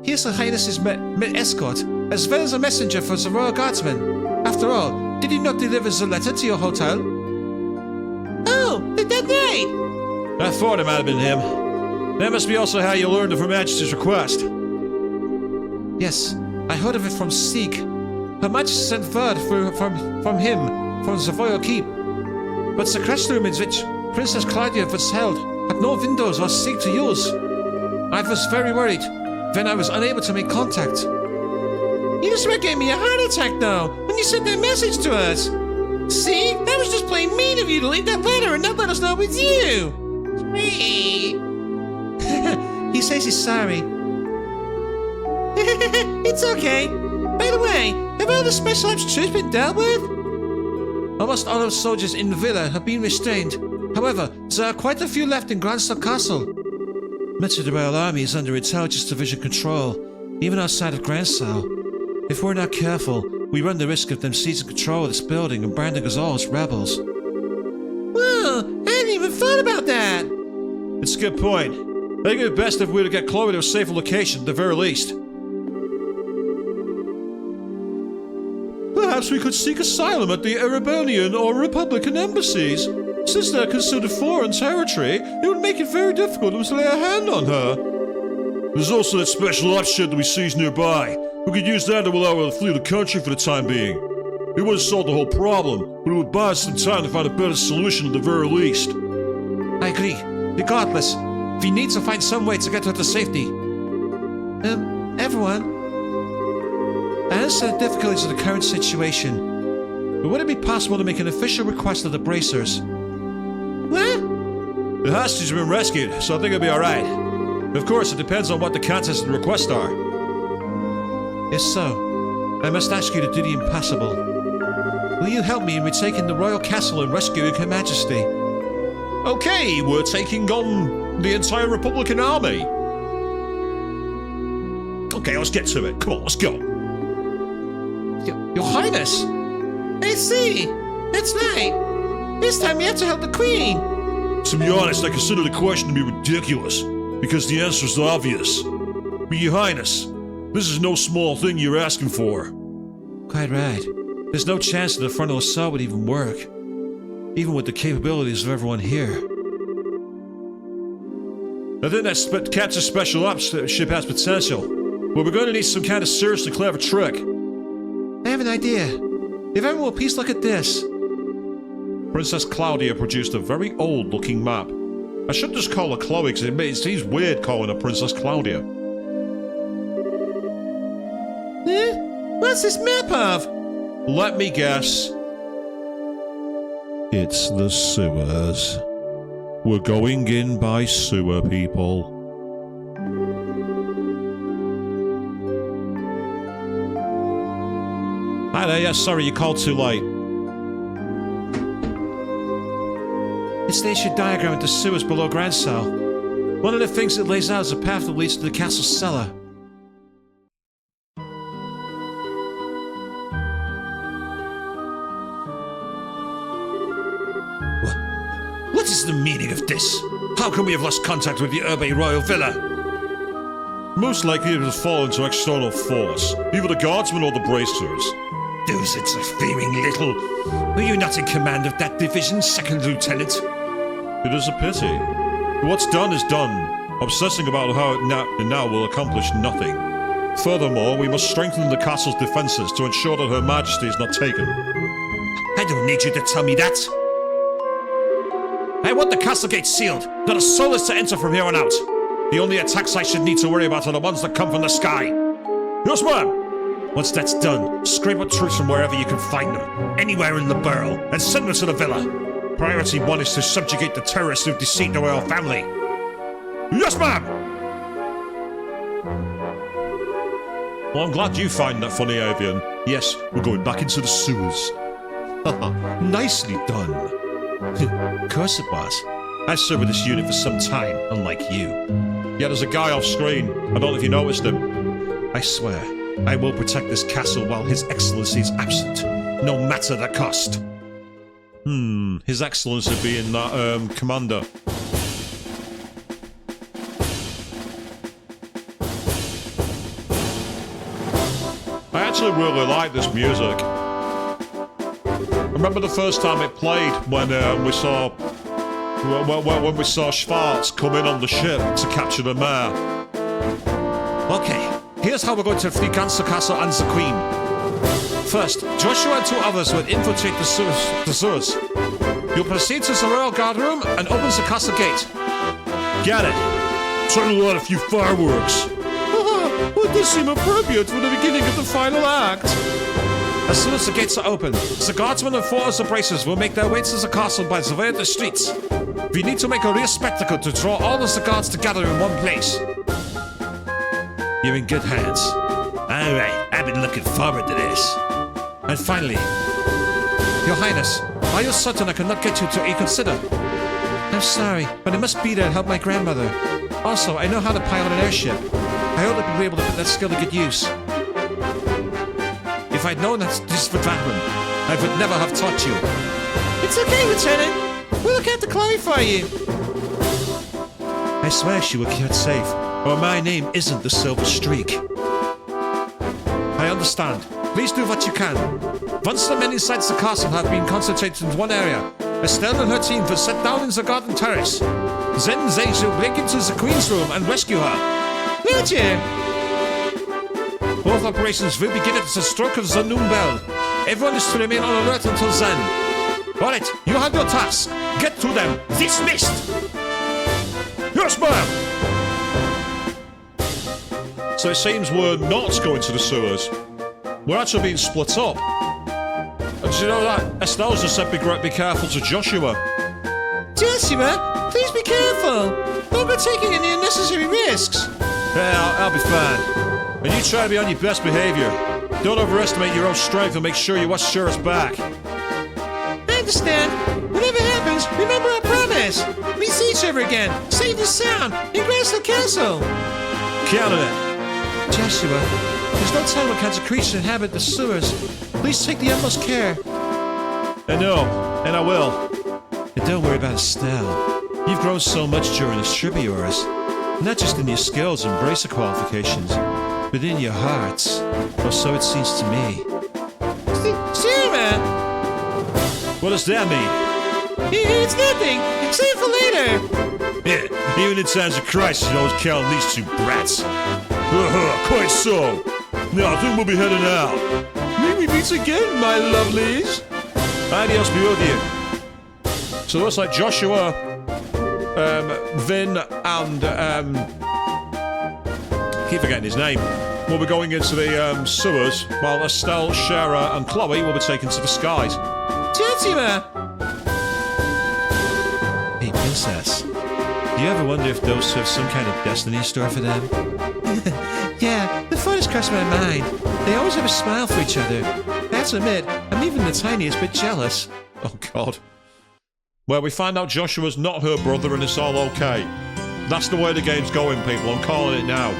Here's Her Highness's escort, as well as a messenger for the Royal Guardsmen. After all, did you not deliver the letter to your hotel? Oh, that night! I thought it might have been him. That must be also how you learned of Her Majesty's request. Yes, I heard of it from Sieg. Her Majesty sent word from him, from the royal keep. But the classroom in which Princess Claudia was held had no windows or Sieg to use. I was very worried when I was unable to make contact. You just about gave me a heart attack, though, when you sent that message to us. See? That was just plain mean of you to leave that letter and not let us know it was you. Sweet. He says he's sorry. It's okay. By the way, have all the Special Ops troops been dealt with? Almost all of the soldiers in the villa have been restrained. However, there are quite a few left in Grancel Castle. Much of the Royal Army is under Intelligence Division control, even outside of Grancel. If we're not careful, we run the risk of them seizing control of this building and branding us all as rebels. Whoa, I hadn't even thought about that. It's a good point. I think it'd be best if we were to get Chloe to a safer location, at the very least. Perhaps we could seek asylum at the Erebonian or Republican embassies. Since they're considered foreign territory, it would make it very difficult to lay a hand on her. There's also that special ops shed that we seized nearby. We could use that to allow her to flee the country for the time being. It wouldn't solve the whole problem, but it would buy us some time to find a better solution at the very least. I agree. Regardless, we need to find some way to get her to safety. Everyone. I understand the difficulties of the current situation, But would it be possible to make an official request of the bracers? What? The hostages have been rescued, so I think it'll be alright. Of course, it depends on what the contents and requests are. If so, I must ask you to do the impossible. Will you help me in retaking the royal castle and rescuing Her Majesty? Okay, we're taking on the entire Republican army. Okay, let's get to it. Come on, let's go. Your Highness! I see. That's right. This time you have to help the Queen. To be honest, I consider the question to be ridiculous, because the answer is obvious. But Your Highness, this is no small thing you're asking for. Quite right. There's no chance that the frontal assault would even work, even with the capabilities of everyone here. I think that Captain Special Ops ship has potential, but we're going to need some kind of seriously clever trick. I have an idea. If everyone will please look at this. Princess Claudia produced a very old-looking map. I should just call her Chloe, because it seems weird calling her Princess Claudia. Huh? What's this map of? Let me guess. It's the sewers. We're going in by sewer, people. Hi there, yeah, sorry, you called too late. It states your diagram of the sewers below Grancel. One of the things it lays out is a path that leads to the castle's cellar. What is the meaning of this? How can we have lost contact with the Urbe Royal Villa? Most likely it has fallen to external force, either the guardsmen or the bracers. Those interfering little... Were you not in command of that division, Second Lieutenant? It is a pity. What's done is done. Obsessing about how it now will accomplish nothing. Furthermore, we must strengthen the castle's defenses to ensure that Her Majesty is not taken. I don't need you to tell me that. I want the castle gate sealed. Not a soul is to enter from here on out. The only attacks I should need to worry about are the ones that come from the sky. Yes, ma'am! Once that's done, scrape up troops from wherever you can find them. Anywhere in the borough, and send them to the villa. Priority 1 is to subjugate the terrorists who've deceived the royal family. Yes, ma'am! Well, I'm glad you find that funny, Avian. Yes, we're going back into the sewers. Haha, nicely done. Of course it was. I've served with this unit for some time, unlike you. Yeah, there's a guy off screen. I don't know if you noticed him. I swear, I will protect this castle while His Excellency is absent, no matter the cost. His Excellency being that, commander. I actually really like this music. I remember the first time it played when we saw Schwartz come in on the ship to capture the mayor. Okay, here's how we're going to free Grancel Castle and the Queen. First, Joshua and 2 others will infiltrate the sewers. You'll proceed to the Royal Guard room and open the castle gate. Get it. Trying to light a few fireworks. Would this seem appropriate for the beginning of the final act? As soon as the gates are open, the guardsmen and 4 of the bracers will make their way to the castle by the way of the streets. We need to make a real spectacle to draw all of the guards together in one place. You're in good hands. Alright, I've been looking forward to this. And finally, Your Highness, are you certain I cannot get you to reconsider? I'm sorry, but I must be there to help my grandmother. Also, I know how to pilot an airship. I hope I'll be able to put that skill to good use. If I'd known that this would happen, I would never have taught you. It's okay, Lieutenant. We'll look after Chloe for you. I swear she will keep it safe, or my name isn't the Silver Streak. I understand. Please do what you can. Once the men inside the castle have been concentrated in one area, Estelle and her team will set down in the garden terrace. Then they shall break into the Queen's room and rescue her. Would you? Both operations will begin at the stroke of the noon bell. Everyone is to remain on alert until then. Alright, you have your task. Get to them. Dismissed! Yes, ma'am! So it seems we're not going to the sewers. We're actually being split up. Did you know that? Estelle's just said be careful to Joshua. Joshua, please be careful. Don't go taking any unnecessary risks. Yeah, I'll be fine. And you try to be on your best behavior. Don't overestimate your own strength and make sure you watch Shura's back. I understand. Whatever happens, remember our promise. We see each other again, safe and sound, in Grancel Castle. Count on it. Joshua, there's no telling what kinds of creatures inhabit the sewers. Please take the utmost care. I know, and I will. And don't worry about Estelle. You've grown so much during this trip of yours. Not just in your skills and bracer qualifications, but in your hearts. Or so it seems to me. Shura! What does that mean? It's nothing. Save it for later. Yeah, even in times of crisis, you always count on these two brats. Quite so. Now, I think we'll be heading out. May we meet again, my lovelies. Adios be with you. So it looks like Joshua, Vin, and, keep forgetting his name, will be going into the sewers, while Estelle, Shara, and Chloe will be taken to the skies. Joshua! Hey, Princess. Do you ever wonder if those two have some kind of destiny in store for them? Yeah, the thought has crossed my mind. They always have a smile for each other. I have to admit, I'm even the tiniest bit jealous. Oh, God. Well, we find out Joshua's not her brother and it's all okay. That's the way the game's going, people. I'm calling it now.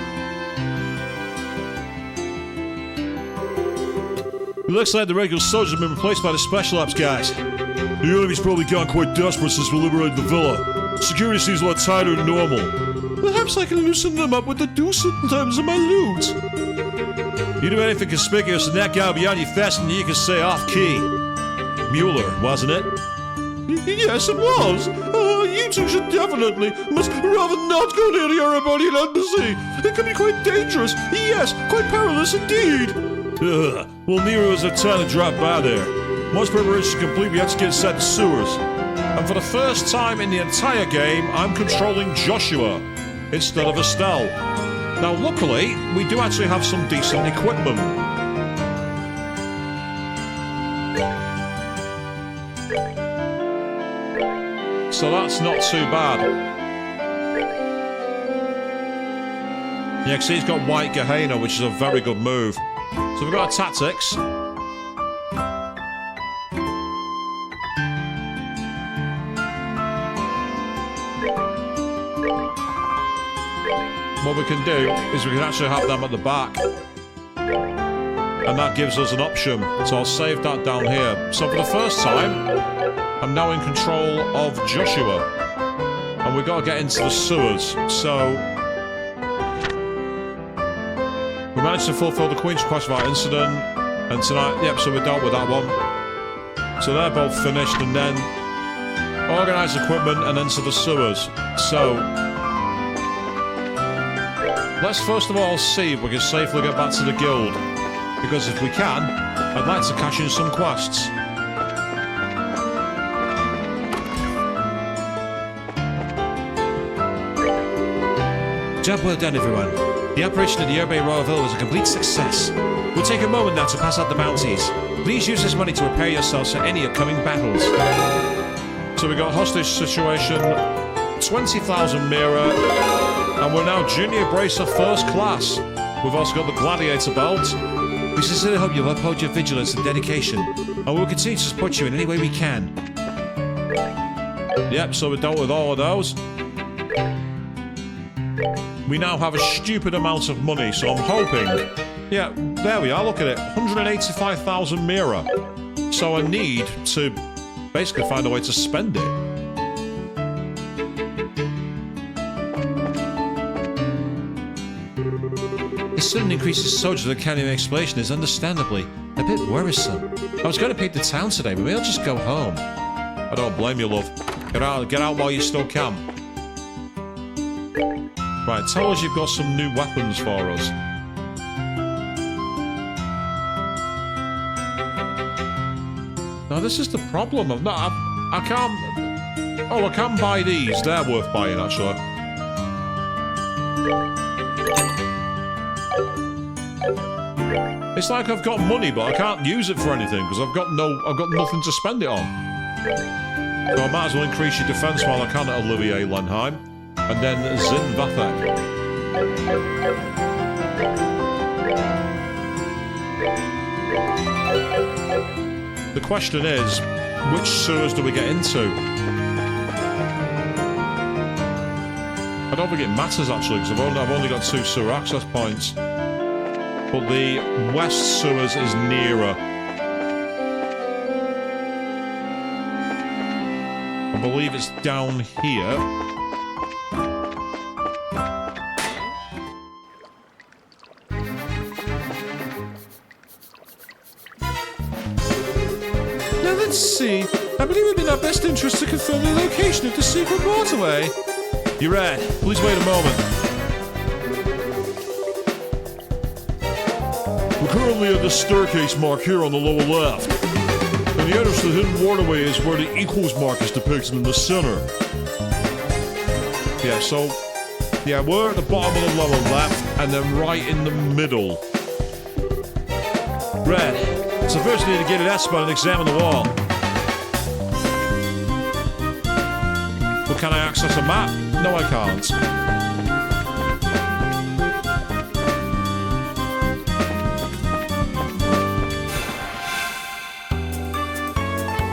It looks like the regular soldiers have been replaced by the special ops guys. The enemy's probably gone quite desperate since we liberated the villa. Security seems a lot tighter than normal. Perhaps I can loosen them up with the deuce in terms of my loot. You do anything conspicuous and that guy beyond you faster than you can say off-key. Mueller, wasn't it? Yes, it was. You two should definitely, must rather not go near the Erebonian embassy. It can be quite dangerous. Yes, quite perilous indeed. Well, Nero was a time to drop by there. Once preparations are complete, we have to get inside the sewers. And for the first time in the entire game, I'm controlling Joshua instead of Estelle. Now, luckily, we do actually have some decent equipment. So that's not too bad. Yeah, because he's got White Gehenna, which is a very good move. So we've got our tactics. What we can do is we can actually have them at the back. And that gives us an option. So I'll save that down here. So for the first time, I'm now in control of Joshua. And we've got to get into the sewers. So we managed to fulfill the Queen's request of our incident. And tonight, yep, so we dealt with that one. So they're both finished. And then organise equipment and enter the sewers. So let's first of all see if we can safely get back to the guild. Because if we can, I'd like to cash in some quests. Job well done, everyone. The operation at the Yerbe Royal Villa was a complete success. We'll take a moment now to pass out the bounties. Please use this money to prepare yourselves for any upcoming battles. So we got hostage situation, 20,000 Mira, and we're now Junior Bracer First Class. We've also got the Gladiator Belt. We sincerely hope you'll uphold your vigilance and dedication, and we'll continue to support you in any way we can. Yep, so we're dealt with all of those. We now have a stupid amount of money, so I'm hoping... Yeah, there we are, look at it. 185,000 Mira. So I need to basically find a way to spend it. The sudden increase in soldiers at the county explanation is understandably a bit worrisome. I was going to paint the town today, but maybe I'll just go home. I don't blame you, love. Get out while you still can. Right, tell us you've got some new weapons for us. Now this is the problem. I can't... Oh, I can buy these. They're worth buying, actually. It's like I've got money, but I can't use it for anything because I've got nothing to spend it on. So I might as well increase your defense while I can at Olivier Lenheim. And then Zin Vathek. The question is, which sewers do we get into? I don't think it matters actually, because I've only got 2 sewer access points. But the west sewers is nearer. I believe it's down here. Now let's see. I believe it would be in our best interest to confirm the location of the secret waterway. You're right. Please wait a moment. We're currently at the staircase mark here on the lower left. And the entrance to the hidden waterway is where the equals mark is depicted in the center. Yeah, so... Yeah, we're at the bottom of the lower left, and then right in the middle. Red. So first we need to get an S-spot and examine the wall. But can I access a map? No, I can't.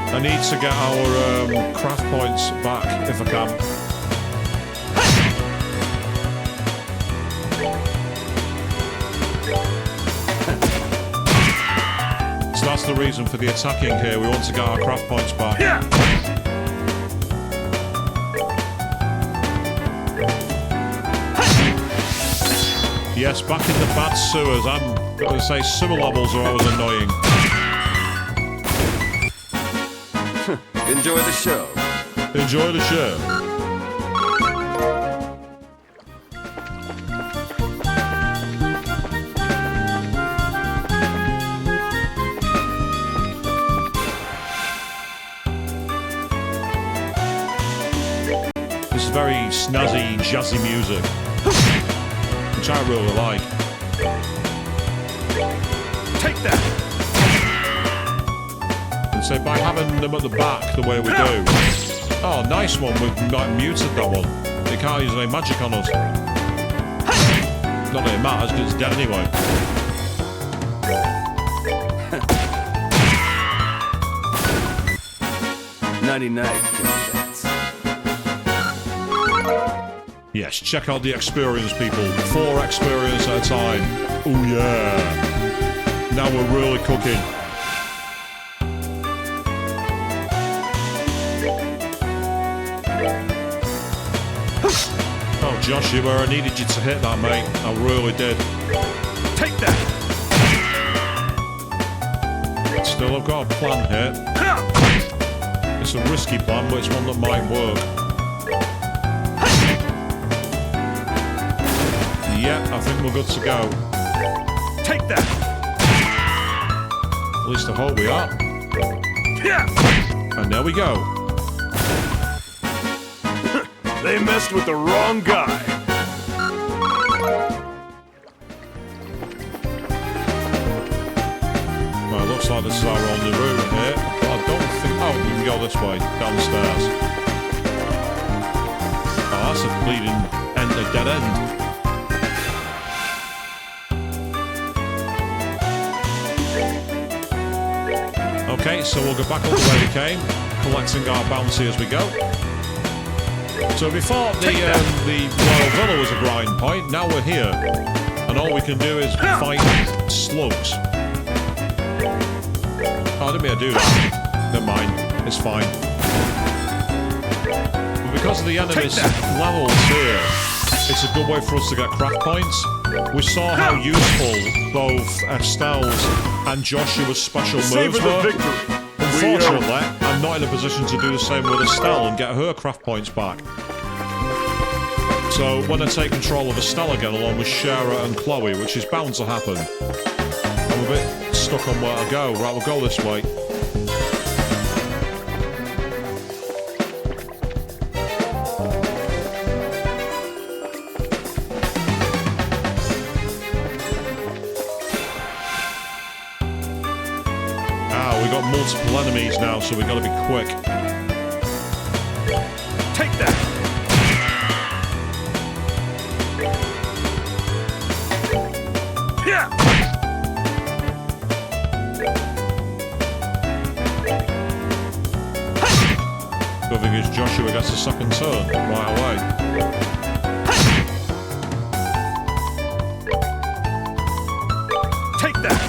I need to get our craft points back, if I can. So that's the reason for the attacking here. We want to get our craft points back. Yes, back in the bad sewers. I'm going to say sewer levels are always annoying. Enjoy the show. Enjoy the show. This is very snazzy, jazzy music, which I really like. Take that! And so by having them at the back the way we do... Oh, nice one. We've like, muted that one. They can't use any magic on us. Not that it matters, because it's dead anyway. Nighty-night. Yes, check out the experience, people. 4 experience at a time. Oh yeah. Now we're really cooking. Oh, Josh, you where I needed you to hit that, mate. I really did. Take that! Still, I've got a plan here. It's a risky plan, but it's one that might work. Yeah, I think we're good to go. Take that! At least I hope we are. Yeah! And there we go. They messed with the wrong guy. Well, it looks like this is our only route here. But I don't think... Oh, we can go this way, downstairs. Oh, that's a bleeding end, a dead end. Okay, so we'll go back up the way we came, collecting our bounty as we go. So we thought the Royal Villa was a grind point, now we're here. And all we can do is fight slugs. Oh, I didn't mean to do that. Never mind, it's fine. But because of the enemy's levels here, it's a good way for us to get craft points. We saw how useful both Estelle's and Joshua's special moves were. Unfortunately, I'm not in a position to do the same with Estelle and get her craft points back. So when I take control of Estelle again, along with Shara and Chloe, which is bound to happen, I'm a bit stuck on where to go. Right, we'll go this way. multiple enemies now, so we've got to be quick. Take that! Yeah! Good thing is Joshua gets a second turn right away. Take that!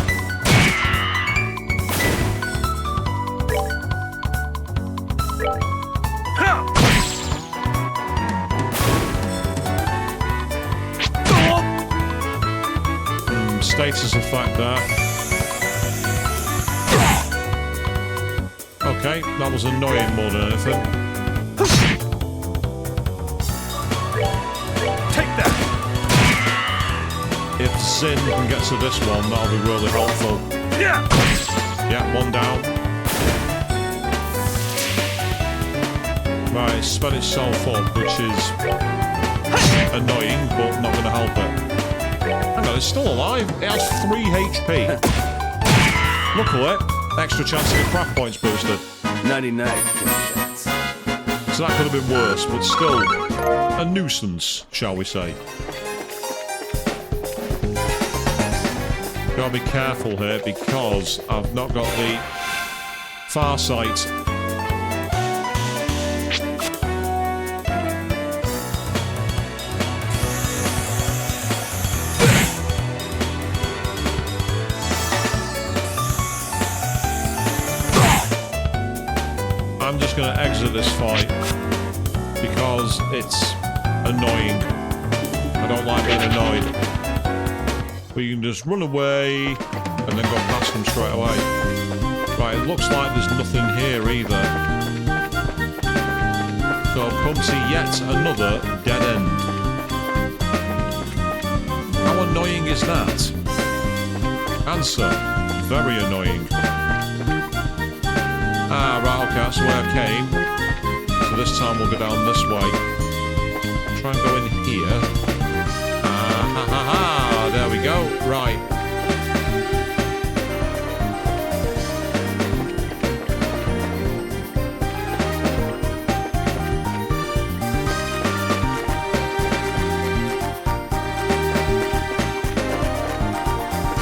Status effect there. Okay, that was annoying more than anything. Take that! If Zin can get to this one, that'll be really helpful. Yeah! Yeah, one down. Right, it's sped itself up, which is annoying, but not going to help it. Hang on, it's still alive. It has 3 HP. Luckily, extra chance to get craft points boosted. 99. So that could have been worse, but still a nuisance, shall we say. Gotta be careful here because I've not got the far sight. I'm just going to exit this fight because it's annoying. I don't like being annoyed. We can just run away and then go past them straight away. Right, it looks like there's nothing here either. So I've come to yet another dead end. How annoying is that? Answer, very annoying. Ah, right, okay, that's where I came. So this time we'll go down this way. Try and go in here. Ah, ha, ha, ha. There we go. Right.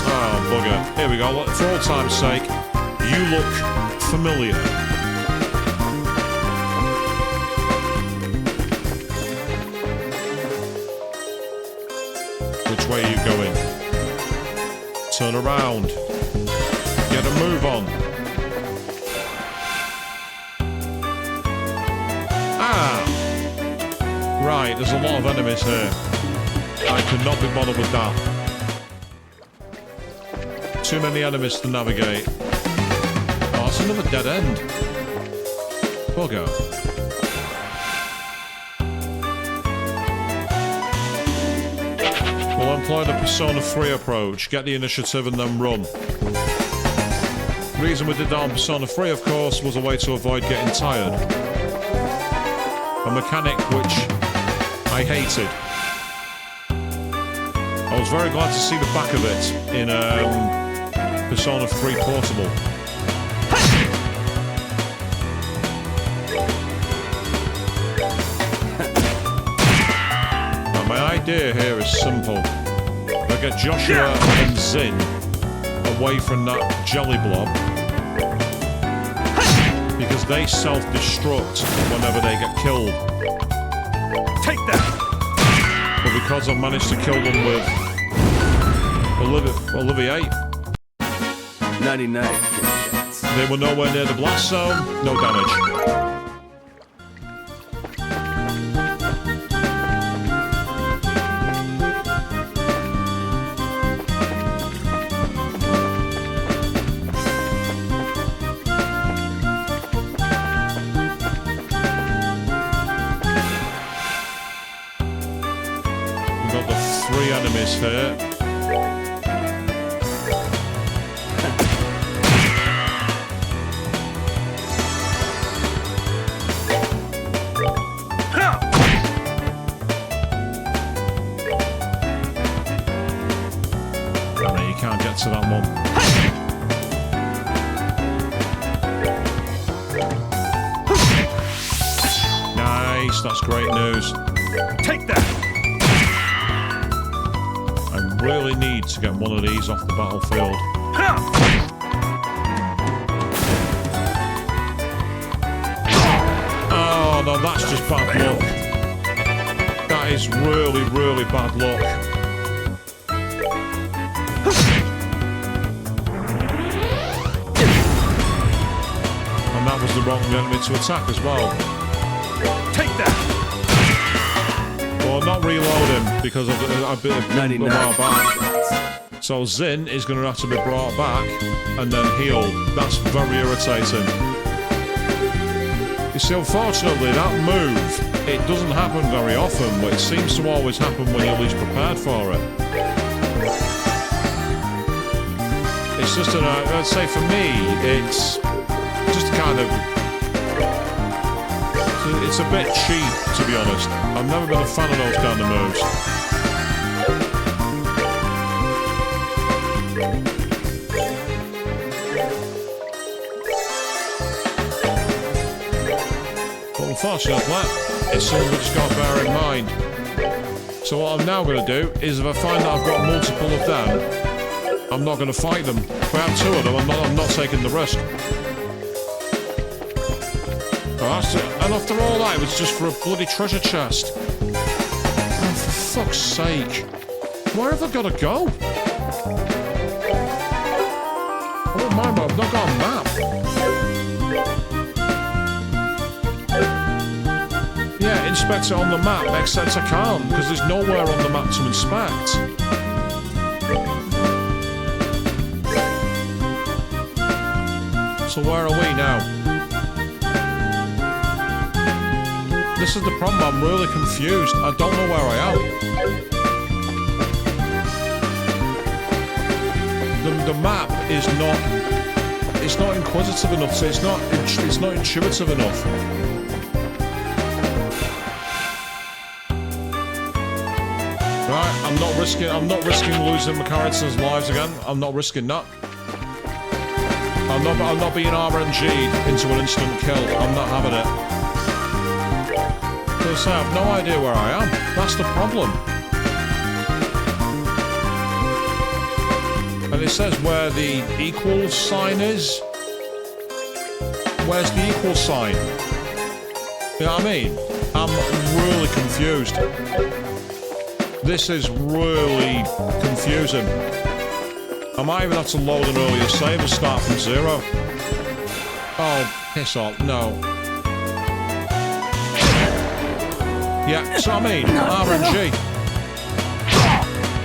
Oh, bugger. Here we go. For all time's sake, you look familiar. Which way are you going? Turn around. Get a move on. Ah! Right, there's a lot of enemies here. I cannot be bothered with that. Too many enemies to navigate. Oh, it's another dead end. Bugger. We'll employ the Persona 3 approach. Get the initiative and then run. The reason we did that on Persona 3, of course, was a way to avoid getting tired. A mechanic which I hated. I was very glad to see the back of it in Persona 3 Portable. Now, my idea here is simple. I get Joshua and Zin away from that jelly blob because they self-destruct whenever they get killed. Take that! But because I've managed to kill them with Olivier, 99. they were nowhere near the blast zone, no damage. We've got the 3 enemies here. To that one. That's great news. Take that! I really need to get one of these off the battlefield. Oh, no, that's just bad luck. That is really, really bad luck. And that was the wrong enemy to attack as well. Take that! Well, not reload him because of a bit of 99. back. So Zin is going to have to be brought back and then healed. That's very irritating. You see, unfortunately, that move, it doesn't happen very often, but it seems to always happen when you're least prepared for it. It's just I'd say for me, it's just kind of, it's a bit cheap, to be honest. I've never been a fan of those kind of moves. But unfortunately, it's something we just got to bear in mind. So what I'm now going to do is if I find that I've got multiple of them, I'm not going to fight them. If I have two of them, I'm not taking the risk. And after all that, it was just for a bloody treasure chest. Oh, for fuck's sake. Where have I got to go? I don't mind, but I've not got a map. Yeah, inspect it on the map. Makes sense I can't, because there's nowhere on the map to inspect. So where are we now? This is the problem, I'm really confused. I don't know where I am. The map is not... It's not inquisitive enough, so it's not intuitive enough. Right, I'm not risking losing my characters' lives again. I'm not risking that. I'm not being RNG'd into an instant kill. I'm not having it. Because I have no idea where I am. That's the problem. And it says where the equal sign is. Where's the equal sign? You know what I mean? I'm really confused. This is really confusing. I might even have to load an earlier save and start from zero. Oh, piss off. No. Yeah, so I mean, RNG.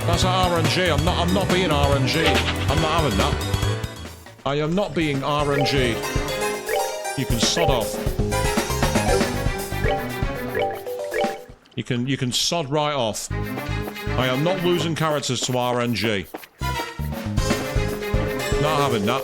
That's RNG. I'm not being RNG. I'm not having that. I am not being RNG. You can sod off. You can sod right off. I am not losing characters to RNG. Not having that.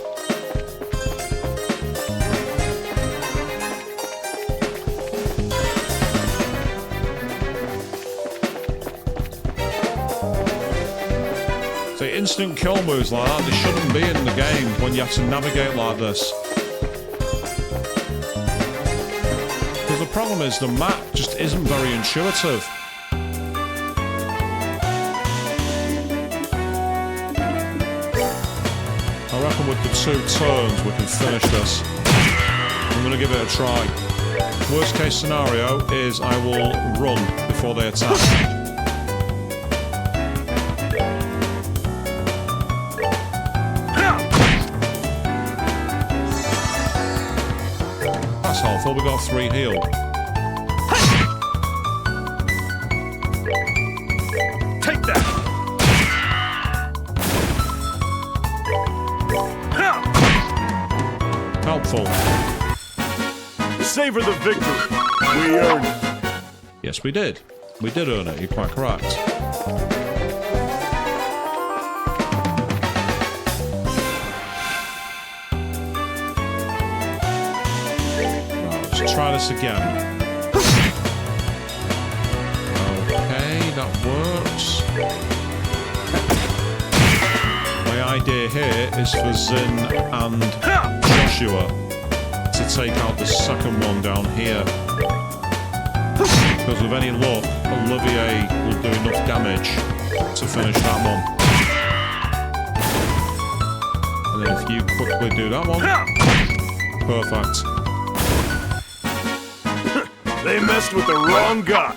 See, instant kill moves like that, they shouldn't be in the game when you have to navigate like this. Because the problem is the map just isn't very intuitive. I reckon with the 2 turns we can finish this. I'm going to give it a try. Worst case scenario is I will run before they attack. That's helpful, we got 3 healed. Take that! Helpful. Savor the victory. We earned it. Yes, we did. We did earn it, you're quite correct. Right, let's try this again. Okay, that works. My idea here is for Zin and Joshua to take out the second one down here. Because with any luck, Olivier will do enough damage to finish that one. And then if you quickly do that one. Perfect. They messed with the wrong guy.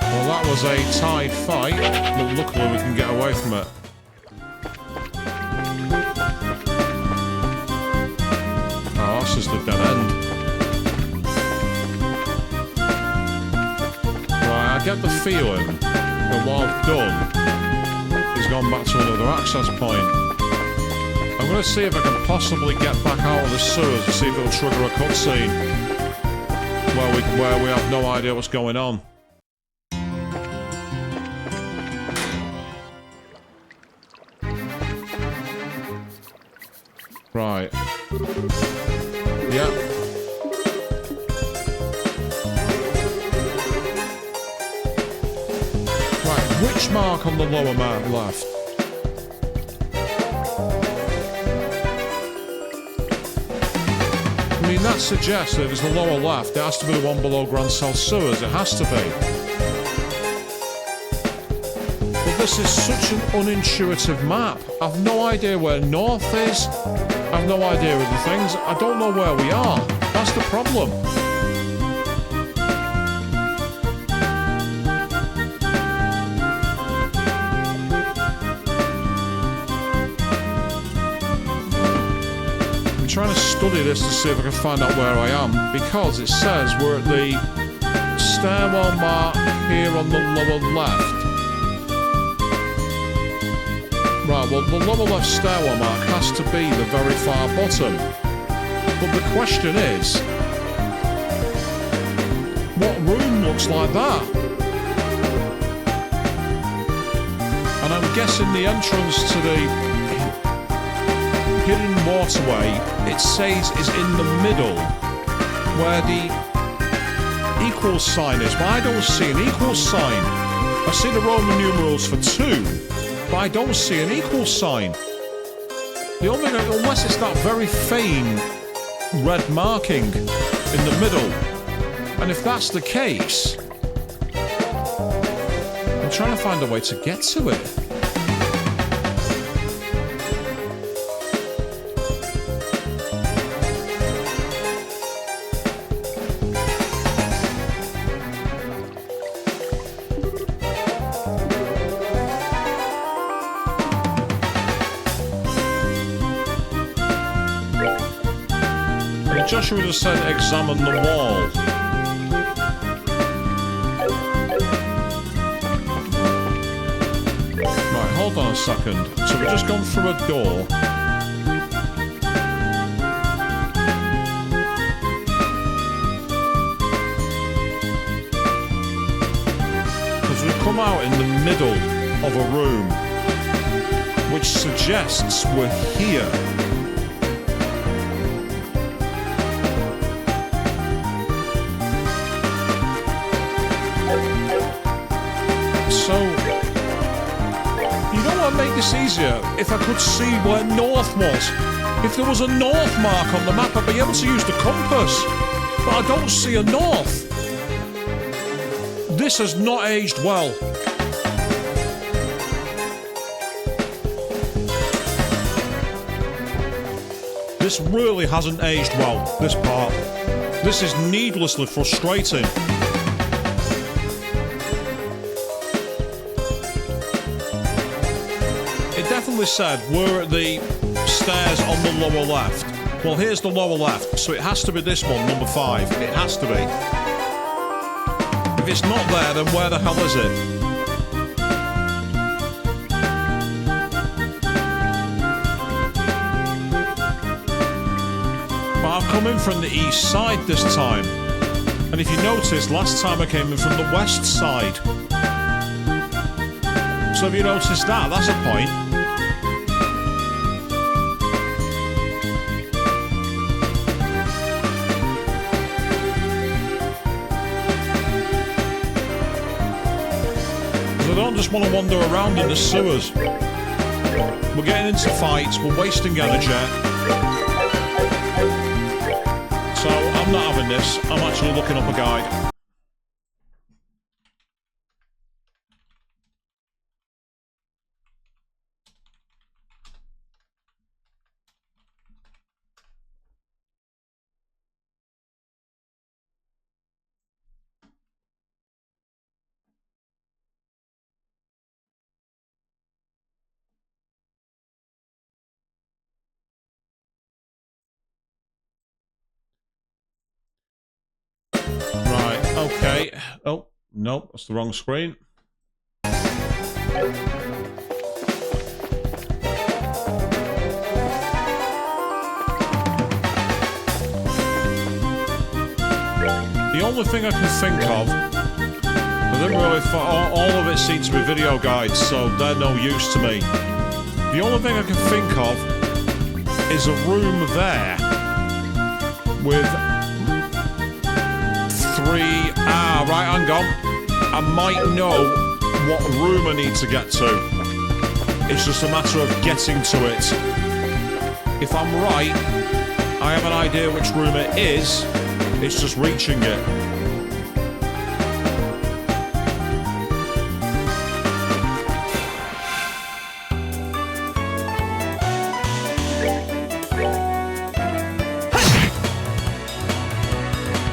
Well, that was a tied fight, but luckily we can get away from it. Oh, that's just a dead end. Right, I get the feeling that what I've done is gone back to another access point. I'm going to see if I can possibly get back out of the sewers to see if it'll trigger a cutscene where we have no idea what's going on. Right. Yep. Right, which mark on the lower map left? I mean, that suggests that if it's the lower left, it has to be the one below Grancel sewers. It has to be. But this is such an unintuitive map. I've no idea where north is. I've no idea of the things. I don't know where we are. That's the problem. I'm trying to study this to see if I can find out where I am, because it says we're at the stairwell mark here on the lower left. Right, well, the lower left stairwell mark has to be the very far bottom. But the question is, what room looks like that? And I'm guessing the entrance to the hidden waterway, it says, is in the middle, where the equal sign is. But I don't see an equal sign. I see the Roman numerals for 2. But I don't see an equal sign. The only thing, unless it's that very faint red marking in the middle. And if that's the case, I'm trying to find a way to get to it. Joshua just said examine the wall. Right, hold on a second. So we've just gone through a door. Because we've come out in the middle of a room, which suggests we're here. So, you know what would make this easier? If I could see where north was. If there was a north mark on the map, I'd be able to use the compass. But I don't see a north. This has not aged well. This really hasn't aged well, this part. This is needlessly frustrating. Said we're at the stairs on the lower left. Well, here's the lower left, so it has to be this one, number 5. It has to be. If it's not there, then where the hell is it? But I've come in from the east side this time. And if you notice, last time I came in from the west side. So have you noticed that? That's a point. I don't just want to wander around in the sewers. We're getting into fights, we're wasting energy. doing this. I'm actually looking up a guide. Right, okay. Oh, nope, that's the wrong screen. The only thing I can think of, I didn't really, all of it seems to be video guides, so they're no use to me. The only thing I can think of is a room there with three. Ah, right, hang on. I might know what room I need to get to. It's just a matter of getting to it. If I'm right, I have an idea which room it is. It's just reaching it.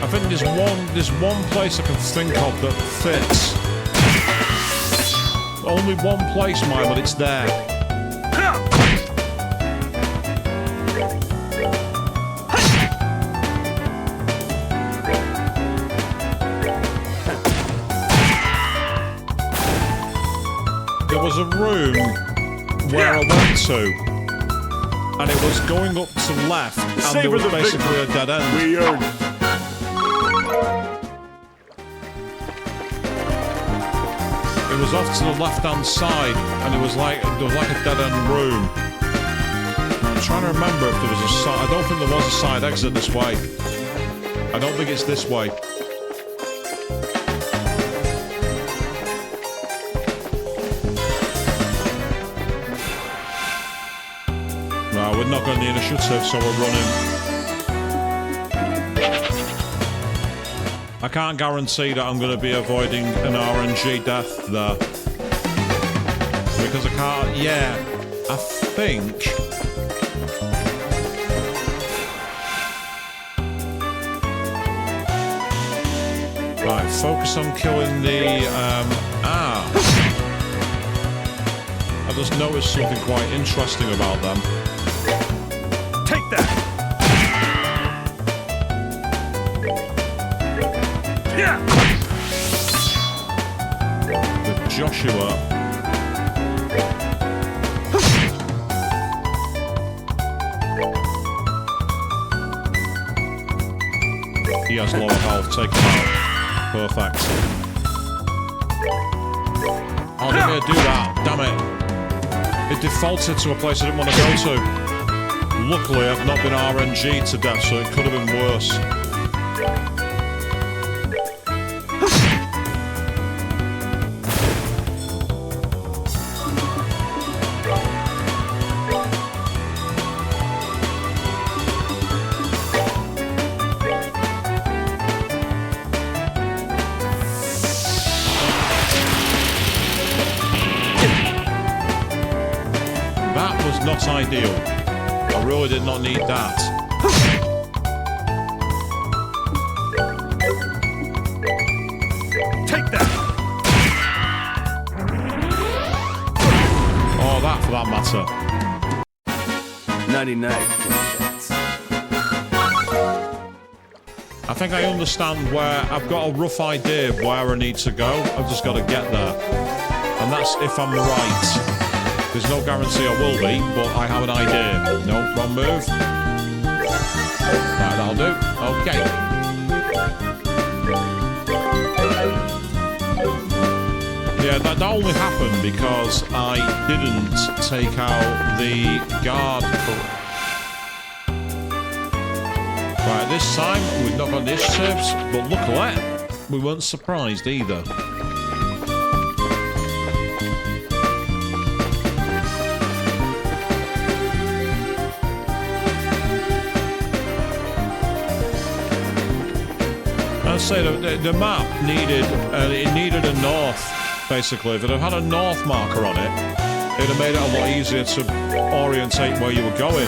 I think there's one place I can think of that fits. Only one place, mine, but it's there. There was a room where I went to, and it was going up to left, and there was basically a dead end. Weird. It was off to the left-hand side, and there was like a dead-end room. I'm trying to remember if there was a side. I don't think there was a side exit this way. I don't think it's this way. Right, we're not got the initiative, so we're running. I can't guarantee that I'm going to be avoiding an RNG death there. Because I can't... Yeah, I think... Right, focus on killing the... I just noticed something quite interesting about them. Take that! Yeah! With Joshua. He has lower health, take him out. Perfect. Oh, I didn't mean to do that, damn it. It defaulted to a place I didn't want to go to. Luckily, I've not been RNG'd to death, so it could have been worse. Not ideal. I really did not need that. Take that! Oh, that for that matter. 99. I think I understand where... I've got a rough idea of where I need to go. I've just got to get there. And that's if I'm right. There's no guarantee I will be, but I have an idea. No, wrong move. Right, that'll do. Okay. Yeah, that only happened because I didn't take out the guard. Right, this time we've not got initiatives, but luckily we weren't surprised either. say the map needed it needed a north. Basically, if it had had a north marker on it, it'd have made it a lot easier to orientate where you were going.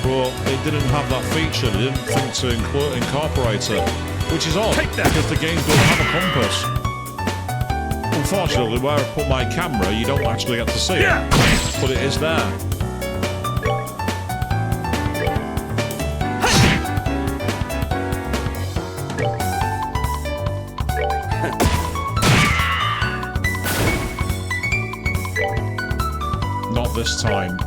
But it didn't have that feature. They didn't think to incorporate it, which is odd because the game doesn't have a compass. Unfortunately, where I put my camera, you don't actually get to see it, but it is there. Not this time.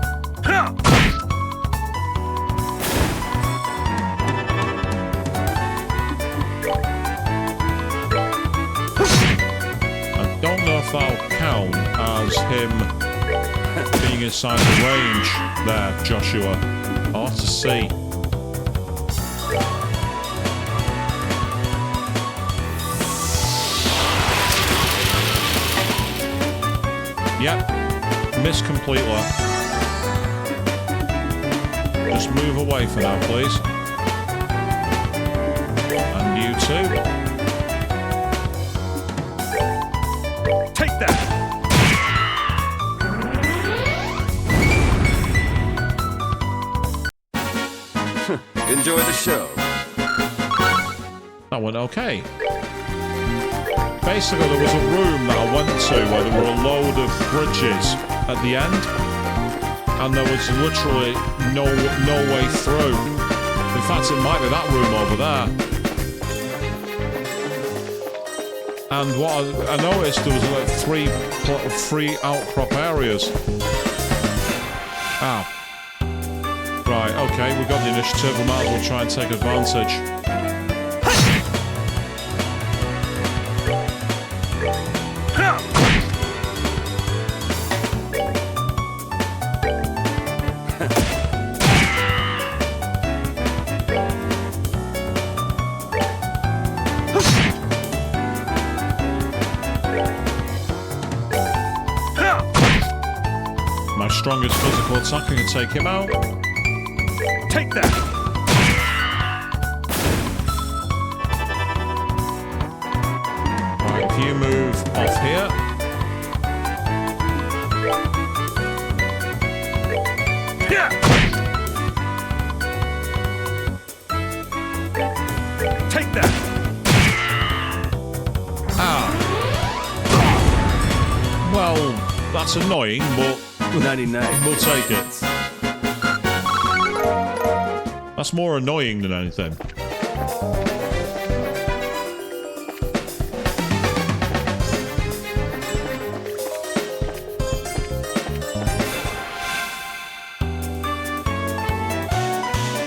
That'll count as him being inside the range there, Joshua. I'll have to see. Yep, missed completely. Just move away for now, please. And you too. Take that! Enjoy the show. That went okay. Basically, there was a room that I went to where there were a load of bridges at the end, and there was literally no way through. In fact, it might be that room over there. And what I noticed, there was like three outcrop areas. Ow. Right, okay, we've got the initiative. We might as well try and take advantage. My strongest physical attacker can take him out. Take that! Right, if you move off here. Yeah! Take that! Ah. Well, that's annoying, but 99. we'll take it. That's more annoying than anything.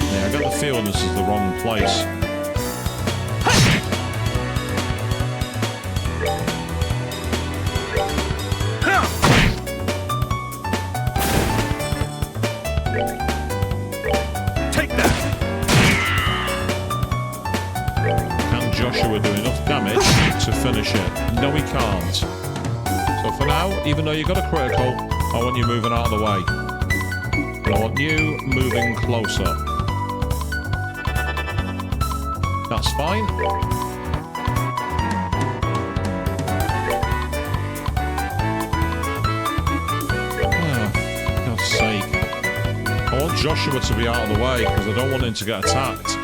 Yeah, I got the feeling this is the wrong place. Joshua do enough damage to finish it? No, he can't. So for now, even though you got a critical, I want you moving out of the way. And I want you moving closer. That's fine. Oh, for God's sake. I want Joshua to be out of the way because I don't want him to get attacked.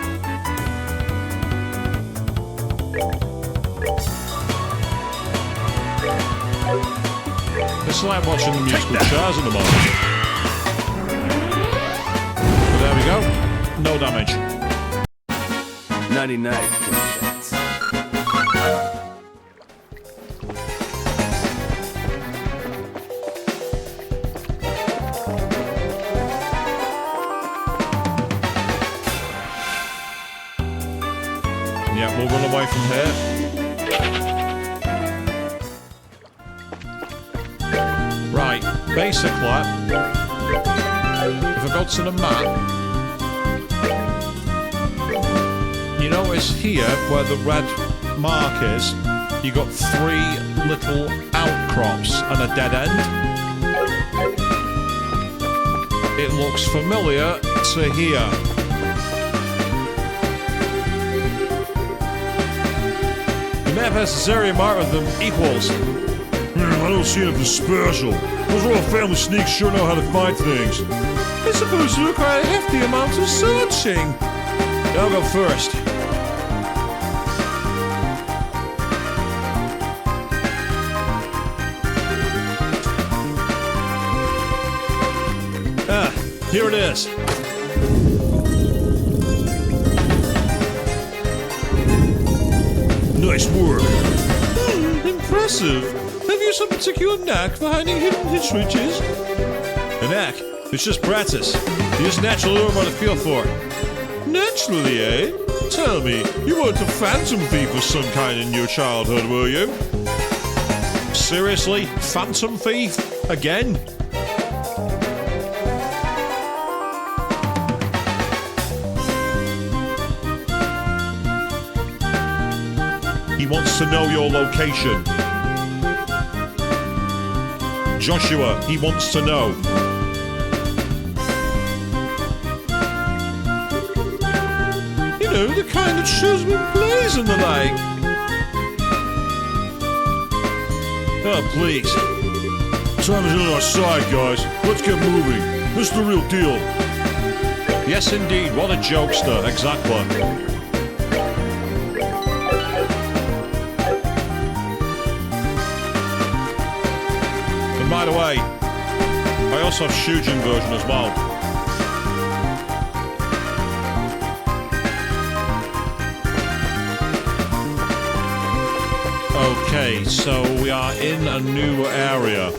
It's like watching the musical chairs at the moment. But there we go. No damage. 99. Yeah, we'll run away from here. Right, basically, if I go to the map, you notice here where the red mark is, you got 3 little outcrops and a dead end. It looks familiar to here. may have necessarily marked them equals. I don't see anything special. Those royal family sneaks sure know how to find things. I suppose you require a hefty amount of searching. I'll go first. Ah, here it is. Nice work. Impressive. Have you some particular knack for hiding hidden riches? An knack? It's just practice. You just naturally learn what I feel for it. Naturally, eh? Tell me, you weren't a phantom thief of some kind in your childhood, were you? Seriously? Phantom thief? Again? He wants to know your location. Joshua, he wants to know. You know, the kind that shows me plays and the like. Oh, please. Time is on our side, guys. Let's get moving. This is the real deal. Yes, indeed. What a jokester. Exactly. And by the way, I also have Shujin version as well. Okay, so we are in a new area.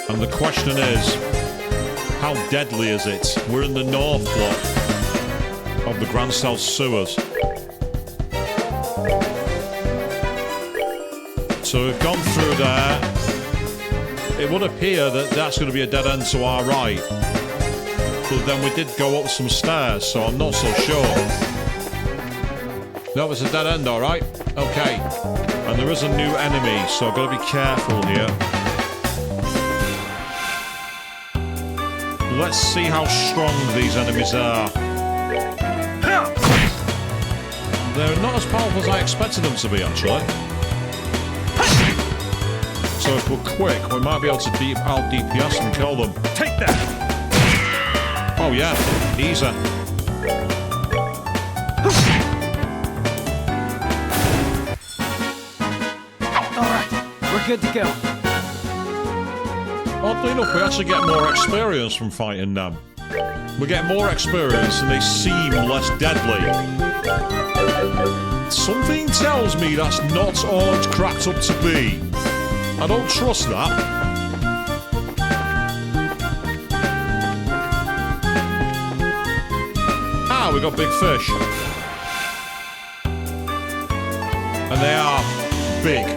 And the question is, how deadly is it? We're in the north block of the Grancel sewers. So we've gone through there. It would appear that that's going to be a dead end to our right. But then we did go up some stairs, so I'm not so sure. No, it's a dead end, alright. Okay. And there is a new enemy, so I've got to be careful here. Let's see how strong these enemies are. They're not as powerful as I expected them to be, actually. So if we're quick, we might be able to out DPS and kill them. Take that! Oh yeah, easy. Alright, we're good to go. Oddly enough, we actually get more experience from fighting them. We get more experience and they seem less deadly. Something tells me that's not all it's cracked up to be. I don't trust that. Ah, we got big fish. And they are big.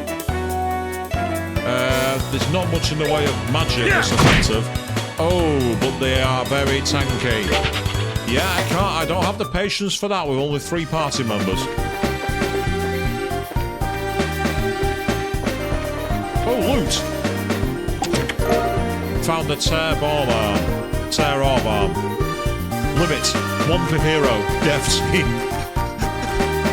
There's not much in the way of magic that's effective. Oh, but they are very tanky. Yeah, I don't have the patience for that with only 3 party members. Oh, loot! Found the tear orb arm. Limit, 1 per hero, dev team.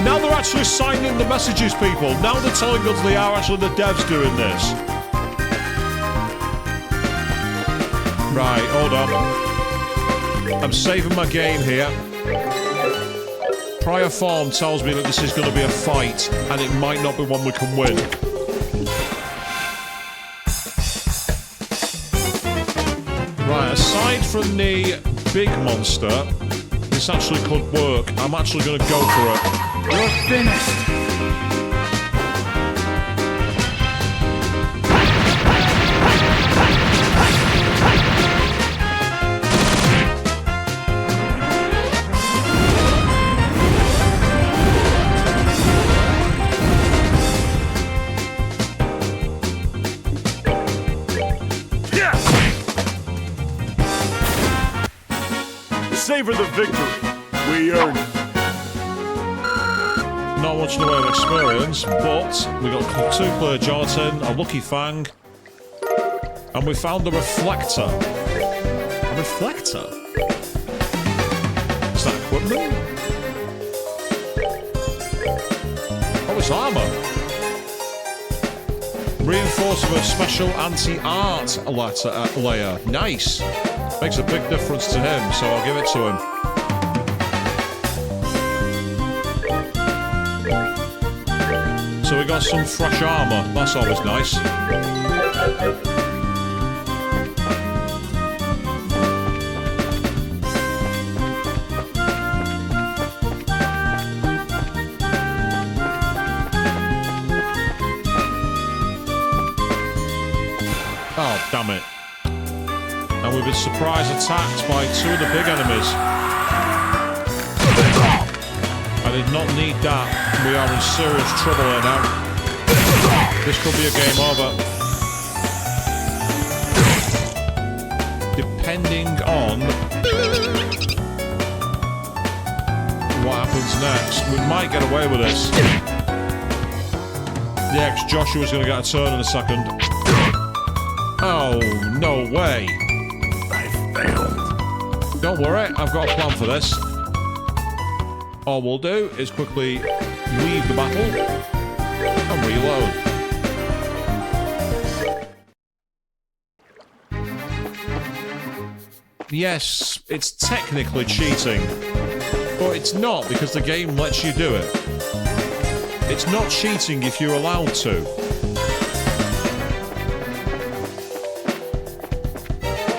Now they're actually signing the messages, people. Now they're telling us they are actually the devs doing this. Right, hold on. I'm saving my game here. Prior form tells me that this is going to be a fight, and it might not be one we can win. Right, aside from the big monster, this actually could work. I'm actually going to go for it. We're finished. Savor the victory. We earned it. Not much in the way of experience, but we got 2-player gelatin, a lucky fang, and we found a reflector. A reflector? Is that equipment? What it's armor. Reinforcement of special anti-art layer. Nice. Makes a big difference to him, so I'll give it to him. So we got some fresh armor. That's always nice. Oh, damn it. And we've been surprise attacked by two of the big enemies. I did not need that. We are in serious trouble here now. This could be a game over. Depending on what happens next, we might get away with this. Yeah, 'cause Joshua's going to get a turn in a second. Oh, no way. I failed. Don't worry, I've got a plan for this. All we'll do is quickly leave the battle and reload. Yes, it's technically cheating, but it's not because the game lets you do it. It's not cheating if you're allowed to.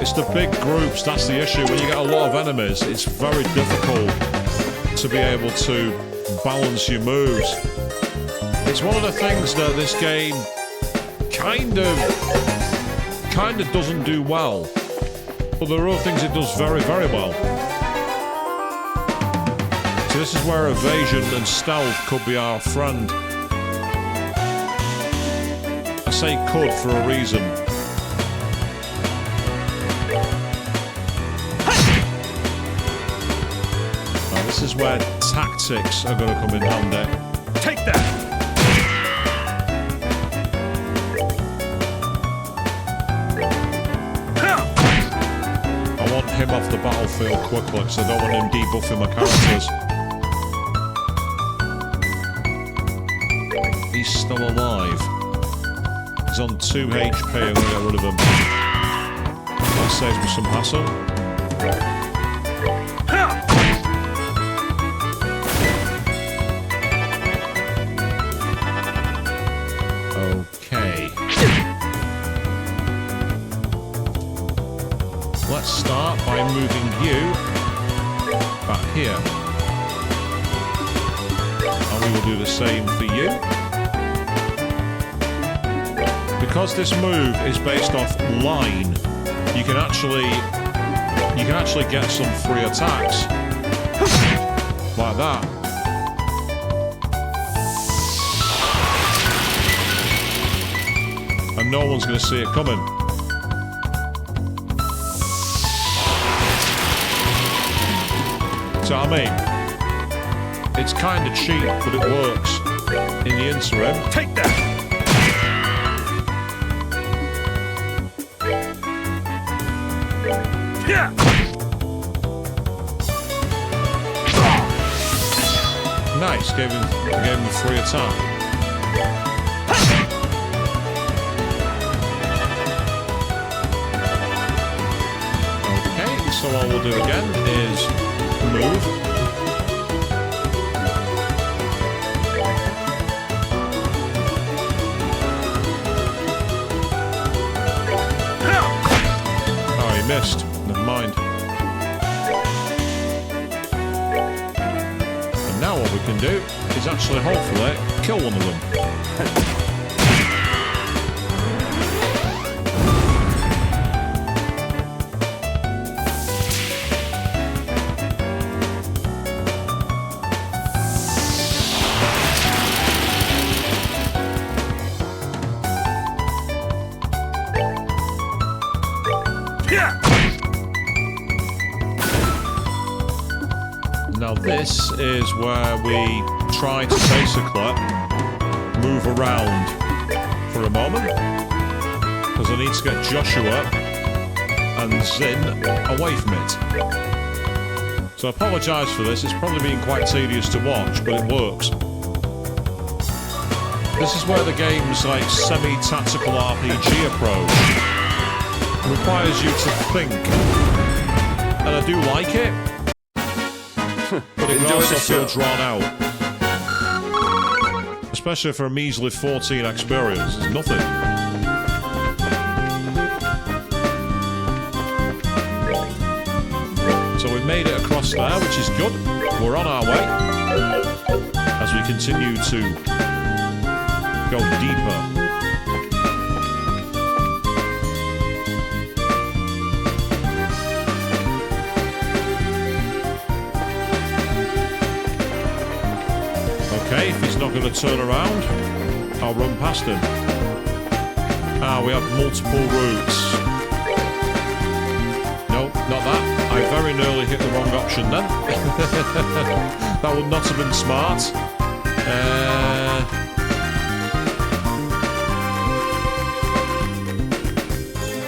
It's the big groups, that's the issue. When you get a lot of enemies, it's very difficult to be able to balance your moves. It's one of the things that this game kind of doesn't do well. But there are other things it does very, very well. So this is where evasion and stealth could be our friend. I say could for a reason. Now this is where tactics are going to come in handy. Take that! I want him off the battlefield quickly because I don't want him debuffing my characters. He's still alive. He's on 2 HP, I'm going to get rid of him. That saves me some hassle. Okay. Let's start by moving you back here. And we will do the same for you. Because this move is based off line, you can actually get some free attacks. Like that. And no one's going to see it coming. So I mean, it's kind of cheap, but it works in the interim. Take that! Yeah! Nice, gave him a free attack. Okay, so all we'll do again is move. Oh, he missed. Never mind. And now what we can do is actually, hopefully, kill one of them. Now this is where we try to basically move around for a moment, because I need to get Joshua and Zin away from it. So I apologise for this, it's probably been quite tedious to watch, but it works. This is where the game's like semi-tactical RPG approach requires you to think. And I do like it. But it can Enjoy also the feel show. drawn out. Especially for a measly 14 experience. It's nothing. So we've made it across there, which is good. We're on our way. As we continue to go deeper. Okay, if he's not going to turn around, I'll run past him. Ah, we have multiple routes. Nope, not that. I very nearly hit the wrong option then. That would not have been smart.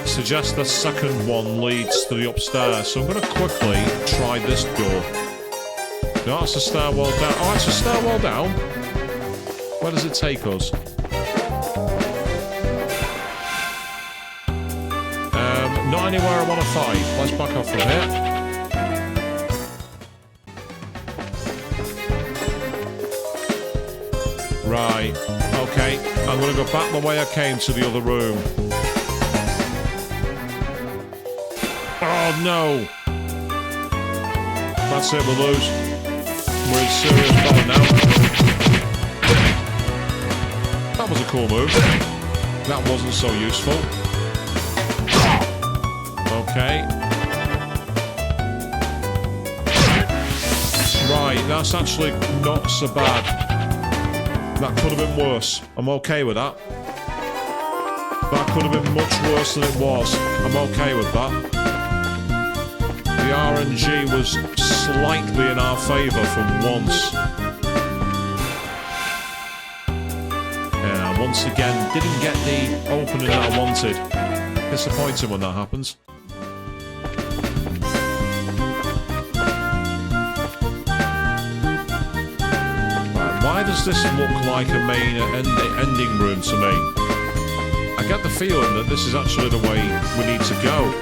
Suggest the second one leads to the upstairs, so I'm going to quickly try this door. No, it's a stairwell down. Oh, it's a stairwell down. Where does it take us? Not anywhere I want to fight. Let's back off from here. Right. Okay. I'm going to go back the way I came to the other room. Oh, no. That's it, we'll lose. We're in serious trouble now. That was a cool move. That wasn't so useful. Okay. Right, that's actually not so bad. That could have been worse. I'm okay with that. That could have been much worse than it was. I'm okay with that. The RNG was slightly in our favour for once. Yeah, once again, didn't get the opening that I wanted. Disappointing when that happens. Right, why does this look like a main ending room to me? I get the feeling that this is actually the way we need to go.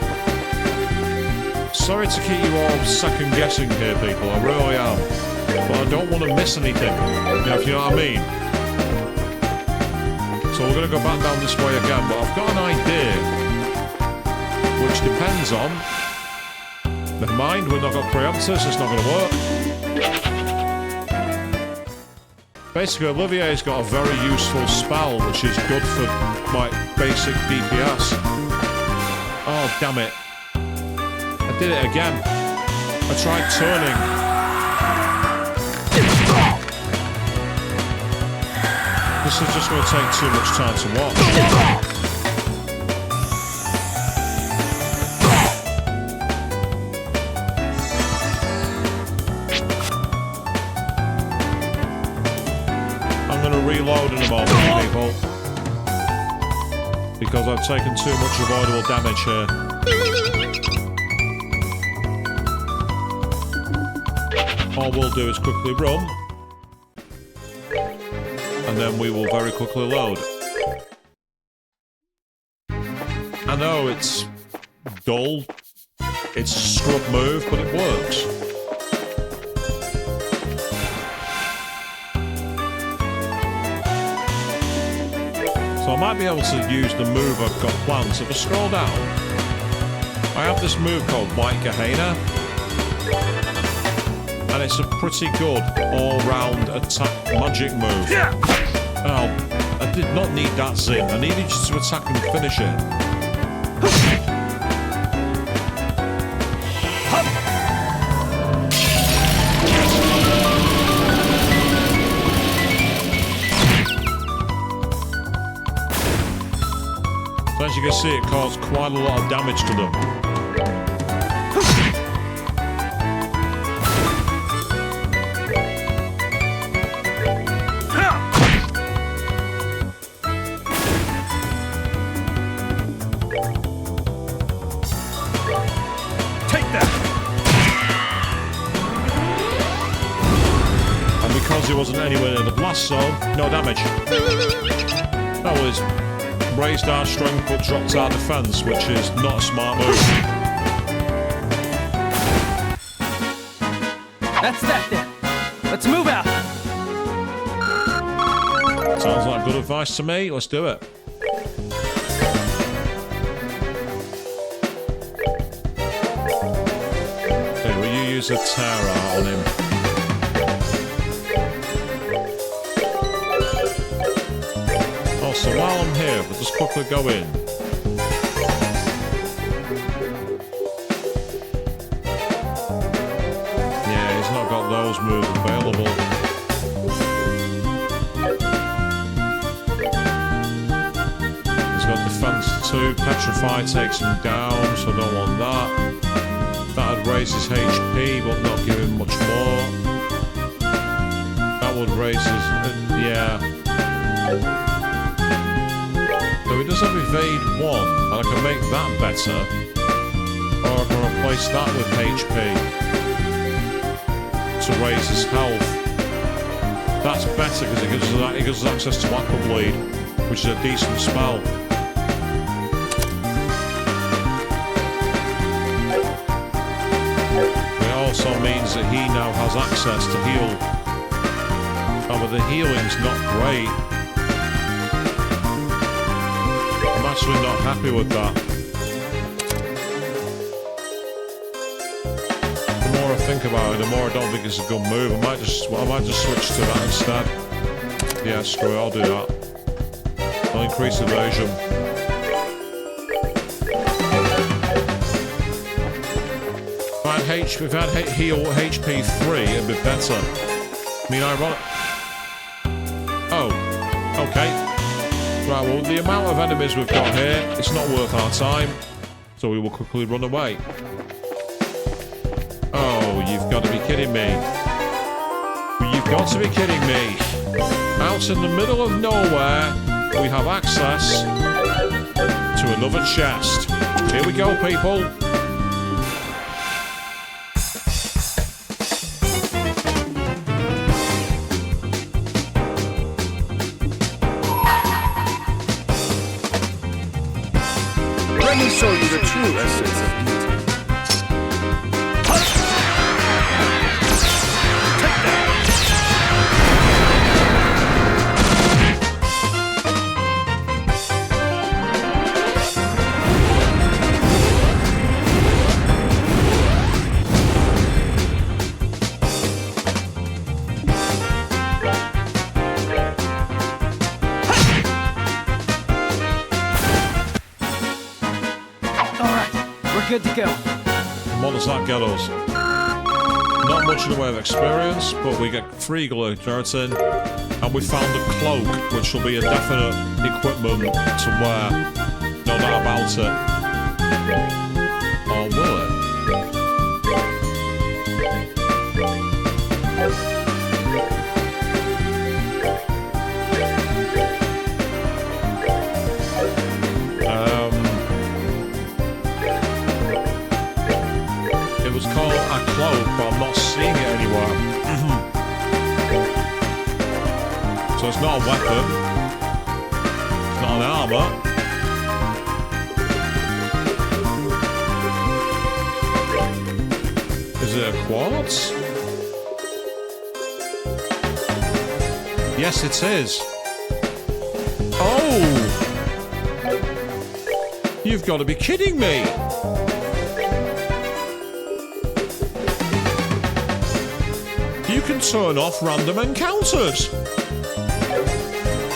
Sorry to keep you all second guessing here, people. I really am. But I don't want to miss anything. If you know what I mean. So we're going to go back down this way again. But I've got an idea. Which depends on... Never mind, we've not got preemptors. It's not going to work. Basically, Olivier's got a very useful spell, which is good for, like, basic DPS. Oh, damn it. I did it again. I tried turning. This is just going to take too much time to watch. I'm going to reload in a moment, people. Because I've taken too much avoidable damage here. All we'll do is quickly run, and then we will very quickly load. I know it's dull, it's a scrub move, but it works. So I might be able to use the move I've got planned. So if I scroll down, I have this move called White Gehenna. And it's a pretty good all-round attack magic move. Yeah. Oh, I did not need that zing. I needed you to attack and finish it. So as you can see, it caused quite a lot of damage to them. He wasn't anywhere near the blast pass, so no damage. That was raised our strength but dropped our defense, which is not a smart move. That's that then. Let's move out. Sounds like good advice to me. Let's do it. Okay, will you use a Terra on him? Also, while I'm here, we'll just quickly go in. Yeah, he's not got those moves available. He's got defense 2, petrify takes him down, so I don't want that. That'd raise his HP, but not give him much more. That would raise his... yeah. So he does have evade 1, and I can make that better. Or I can replace that with HP to raise his health. That's better because it gives us access to Aqua Bleed, which is a decent spell. It also means that he now has access to heal. Oh, but the healing's not great. I'm actually not happy with that. The more I think about it, the more I don't think it's a good move. I might just switch to that instead. Yeah, screw it, I'll do that. I'll increase evasion. If I had heal HP 3, it'd be better. I mean, ironic. Oh, okay. Right, well, the amount of enemies we've got here, it's not worth our time. So we will quickly run away. Oh, you've got to be kidding me. You've got to be kidding me. Out in the middle of nowhere, we have access to another chest. Here we go, people. Let me show you the true essence of beauty. Good to go. What does that get us? Not much in the way of experience, but we get free gelatin, and we found a cloak, which will be a definite equipment to wear. No doubt about it. Or will it? It was called a cloak, but I'm not seeing it anywhere. So it's not a weapon. It's not an armor. Is it a quartz? Yes, it is. Oh! You've got to be kidding me! You can turn off random encounters.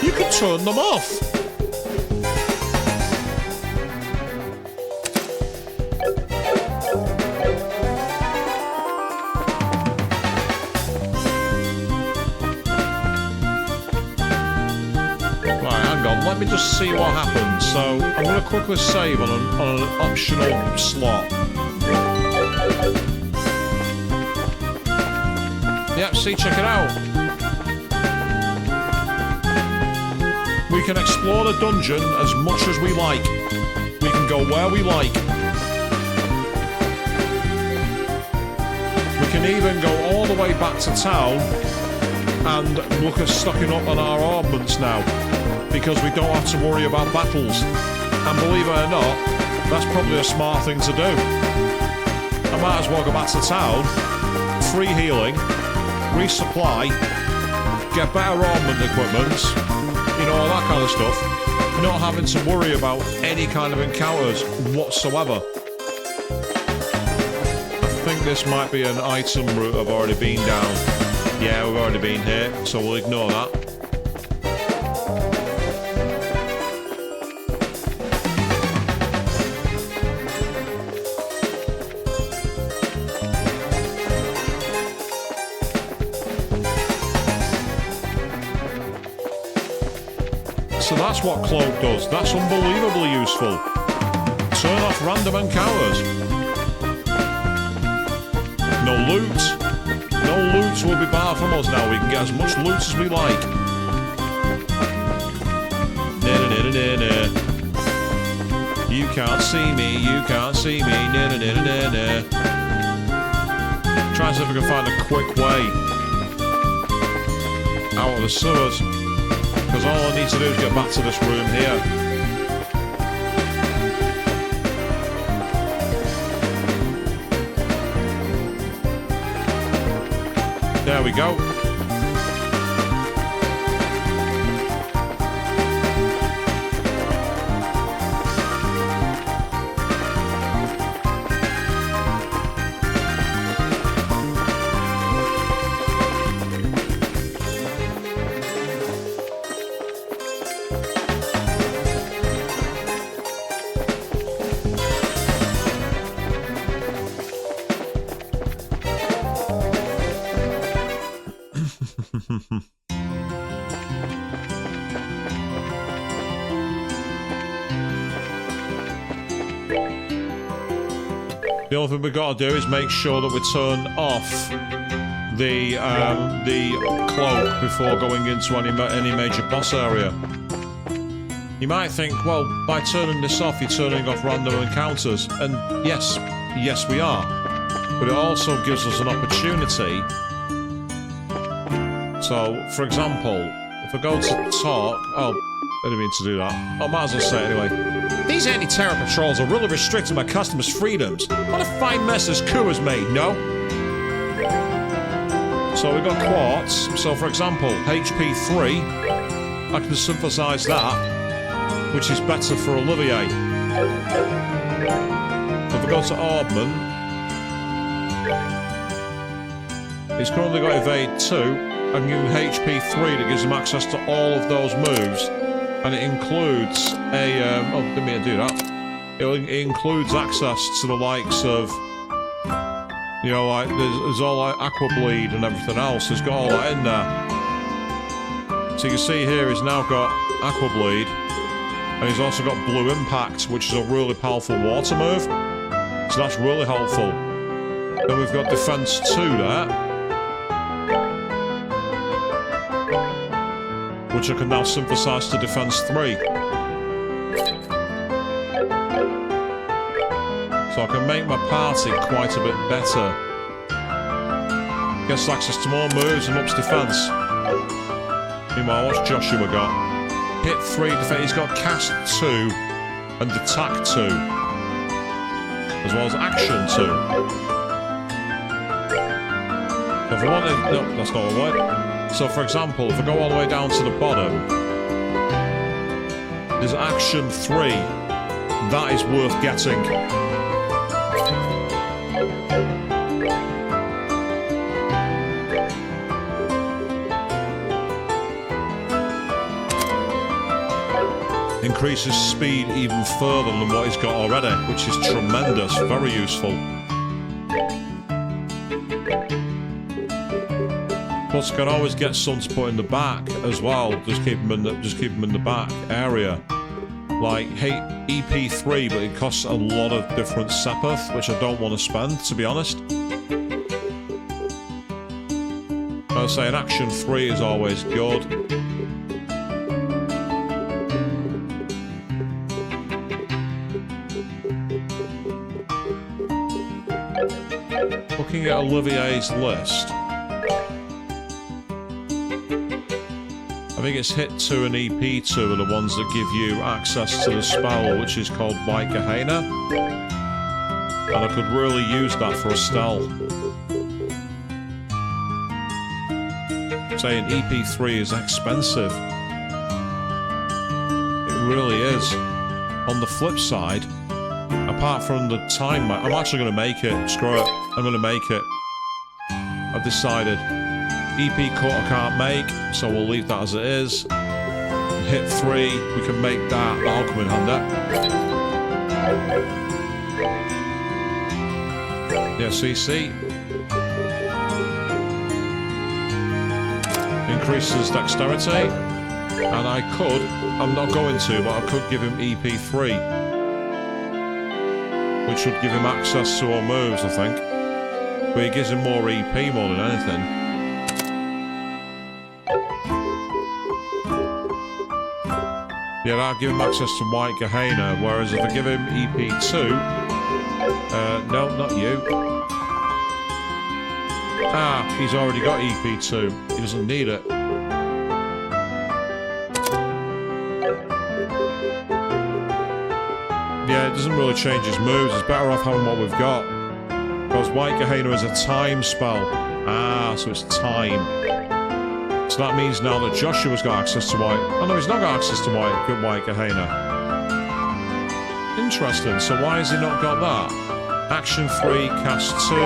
You can turn them off. Right, hang on. Let me just see what happens. So I'm going to quickly save on an optional slot. Yep, see, check it out. We can explore the dungeon as much as we like. We can go where we like. We can even go all the way back to town and look at stocking up on our armaments now, because we don't have to worry about battles. And believe it or not, that's probably a smart thing to do. I might as well go back to town, free healing, resupply, get better armament equipment, you know, all that kind of stuff, not having to worry about any kind of encounters whatsoever. I think this might be an item route I've already been down. Yeah, we've already been here, so we'll ignore that. So that's what Cloak does. That's unbelievably useful. Turn off random encounters. No loot. No loot will be barred from us now. We can get as much loot as we like. You can't see me. You can't see me. Try and see if we can find a quick way out of the sewers. Because all I need to do is get back to this room here. There we go. The only thing we've got to do is make sure that we turn off the cloak before going into any major boss area. You might think, well, by turning this off, you're turning off random encounters, and yes, we are. But it also gives us an opportunity. So, for example, if I go to talk, oh, I didn't mean to do that. I might as well say it anyway. These anti-terror patrols are really restricting my customers' freedoms. What a fine mess this coup has made, no? So we've got quartz. So for example, HP 3, I can synthesize that, which is better for Olivier. If I go to Orbman, he's currently got Evade 2, I can give him HP 3 that gives him access to all of those moves. And it includes a, oh, didn't mean to do that. It includes access to the likes of, you know, like, there's all like Aqua Bleed and everything else. He's got all that in there. So you can see here he's now got Aqua Bleed. And he's also got Blue Impact, which is a really powerful water move. So that's really helpful. Then we've got Defense 2 there, which I can now synthesize to Defense 3. So I can make my party quite a bit better. Gets access to more moves and ups defense. Meanwhile, what's Joshua got? Hit 3, defense. He's got Cast 2 and Attack 2. As well as Action 2. If I wanted... No, that's not all right. So, for example, if I go all the way down to the bottom, there's Action 3. That is worth getting. Increases speed even further than what he's got already, which is tremendous, very useful. Plus, you can always get some to put in the back as well. Just keep them in the back area. Like, hey, EP3, but it costs a lot of different sepith, which I don't want to spend, to be honest. I was saying Action 3 is always good. Looking at Olivier's list. think it's hit 2 and EP2 are the ones that give you access to the spell, which is called White Gehenna. And I could really use that for Estelle. Saying EP3 is expensive. It really is. On the flip side, apart from the time, I'm actually going to make it. Screw it. I'm going to make it. I've decided. EP cut I can't make, so we'll leave that as it is. Hit 3, we can make that. That'll come in handy. Yeah, CC. Increases dexterity. And I could, I'm not going to, but I could give him EP3. Which would give him access to all moves, I think. But it gives him more EP more than anything. Yeah, that'll give him access to White Gehenna, whereas if I give him EP2... no, not you. Ah, he's already got EP2. He doesn't need it. Yeah, it doesn't really change his moves. It's better off having what we've got. Because White Gehenna is a time spell. Ah, so it's time. So that means now that Joshua's got access to White... Oh no, he's not got access to White Gehenna. Interesting. So why has he not got that? Action 3, cast 2...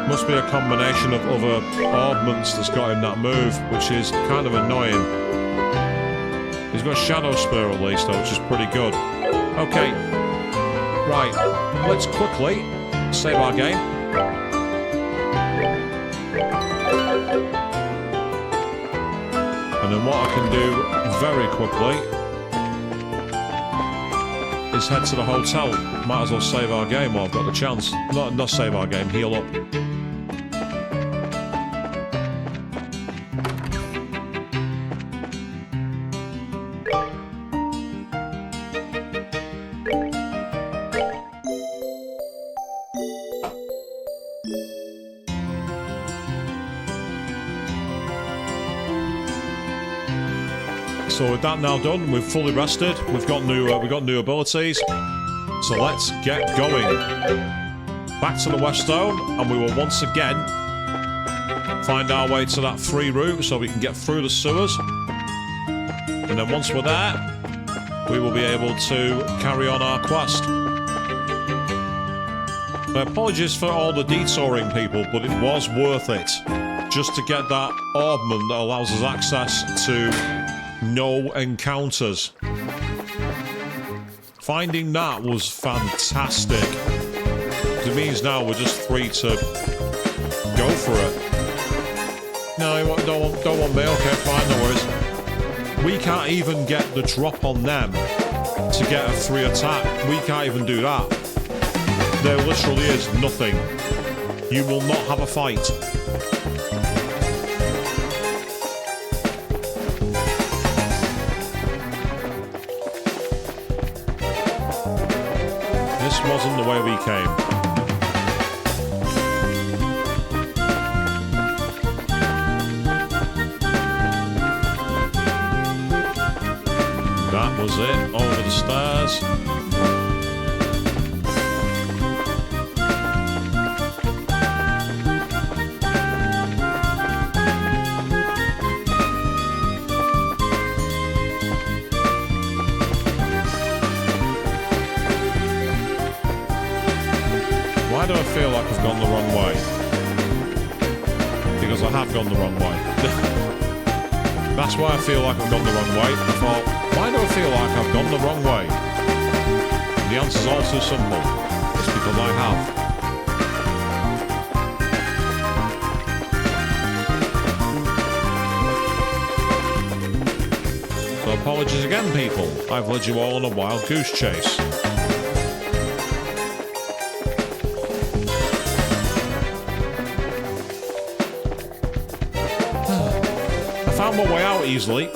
Must be a combination of other orbments that's got him that move, which is kind of annoying. He's got Shadow Spear at least, though, which is pretty good. Okay. Right. Let's quickly save our game. And then what I can do very quickly is head to the hotel. Might as well save our game while I've got the chance. Not save our game, heal up. So with that now done, we've fully rested. We've got new abilities. So let's get going. Back to the West Zone, and we will once again find our way to that free route so we can get through the sewers. And then once we're there, we will be able to carry on our quest. Apologies for all the detouring, people, but it was worth it just to get that orbment that allows us access to no encounters. Finding that was fantastic. It means now we're just free to go for it. No, you don't want me. Okay, fine, no worries. We can't even get the drop on them to get a free attack. We can't even do that. There literally is nothing. You will not have a fight. This wasn't the way we came. That was it, over the stairs. Why do I feel like I've gone the wrong way? Because I have gone the wrong way. That's why I feel like I've gone the wrong way. I thought, why do I feel like I've gone the wrong way? The answer's all too simple. It's because I have. So apologies again, people. I've led you all on a wild goose chase. I found my way out easily.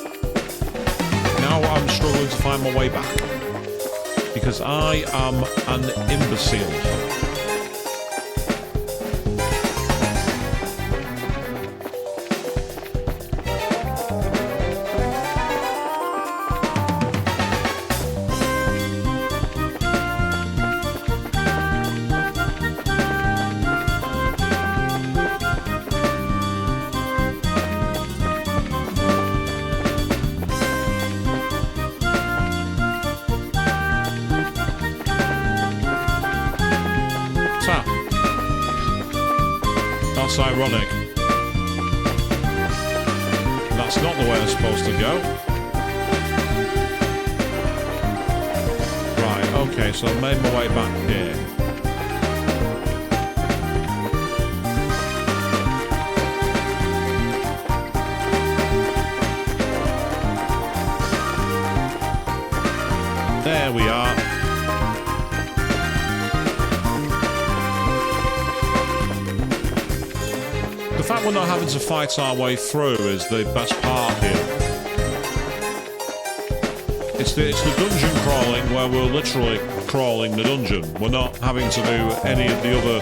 Now I'm struggling to find my way back. Because I am an imbecile. That's ironic. That's not the way I'm supposed to go. Right, okay, so I made my way back here. There we are. The fact we're not having to fight our way through is the best part here. It's the dungeon crawling where we're literally crawling the dungeon. We're not having to do any of the other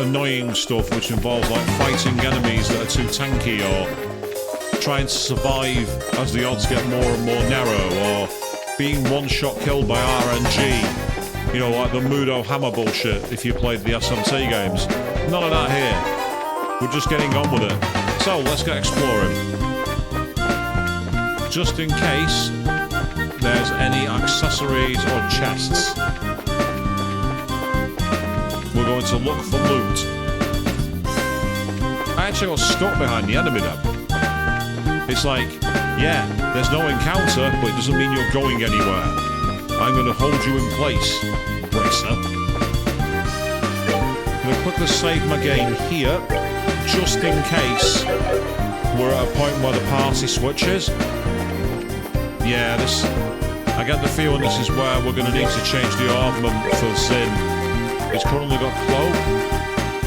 annoying stuff which involves like fighting enemies that are too tanky or trying to survive as the odds get more and more narrow or being one-shot killed by RNG. You know, like the Mudo Hammer bullshit if you played the SMT games. None of that here. We're just getting on with it. So, let's get exploring. Just in case there's any accessories or chests. We're going to look for loot. I actually got stuck behind the enemy then. It's like, yeah, there's no encounter, but it doesn't mean you're going anywhere. I'm going to hold you in place, Bracer. I'm going to quickly save my game here. Just in case we're at a point where the party switches. Yeah, I get the feeling this is where we're going to need to change the armament for Zin. It's currently got Cloak.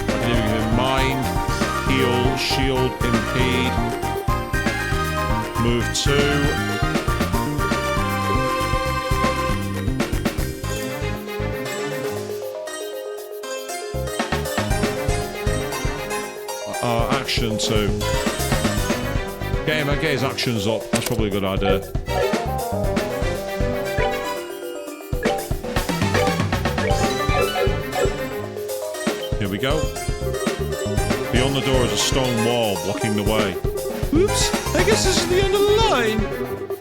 I can give him Mind, Heal, Shield, Impede, Move 2. Action 2. Get his actions up. That's probably a good idea. Here we go. Beyond the door is a stone wall blocking the way. Oops, I guess this is the end of the line.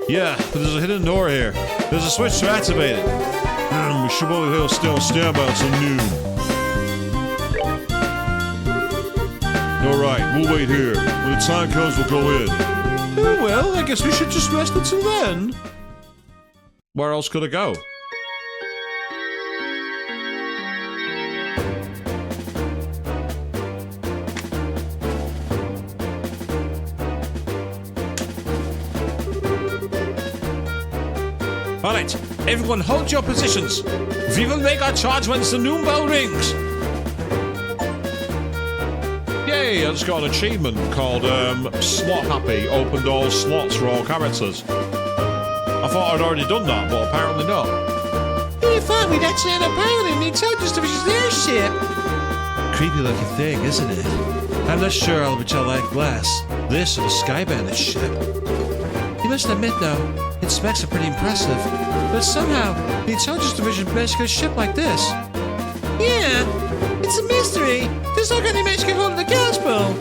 Yeah, but there's a hidden door here. There's a switch to activate it. We should probably still stand by until noon. Alright, we'll wait here. When the time comes, we'll go in. Oh well, I guess we should just rest until then. Where else could I go? Alright, everyone hold your positions. We will make our charge once the noon bell rings. Yay, I just got an achievement called Slot Happy, opened all slots for all characters. I thought I'd already done that, but apparently not. We thought we'd actually had a pilot in the intelligence division's airship. Creepy looking thing, isn't it? I'm not sure I'll tell that glass. This or the Sky Bandit ship. You must admit, though, its specs are pretty impressive. But somehow, the intelligence division managed to get a ship like this. Yeah, it's a mystery. Just how can they manage to get hold of the gospel?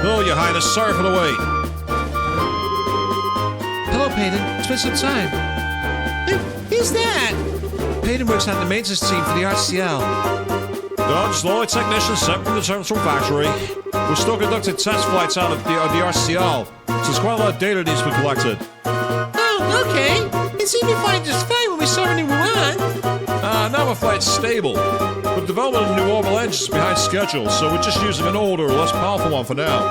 Oh, Your Highness, sorry for the wait. Hello, Peyton. It's been some time. Who's that? Peyton works on the maintenance team for the RCL. Dodge, Lorry technician sent from the Central Factory. We're still conducting test flights out of the RCL, so there's quite a lot of data needs to be collected. Oh, okay. It seemed to fly just fine when we saw it in Wuhan. Now my flight's stable. We're developing a new orbital engine behind schedule, so we're just using an older, less powerful one for now.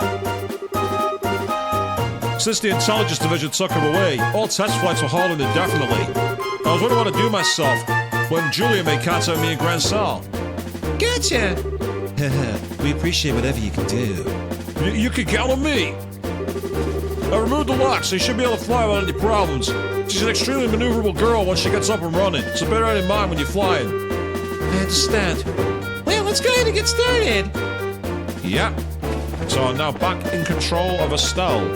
Since the intelligence division took him away, all test flights were halted indefinitely. I was wondering what to do myself when Julia made contact with me in Grancel. Gotcha. We appreciate whatever you can do. You can count on me. I removed the lock, so you should be able to fly without any problems. She's an extremely maneuverable girl once she gets up and running, so bear that in mind when you're flying. I understand. Well, let's go ahead and get started. Yeah. So I'm now back in control of Estelle.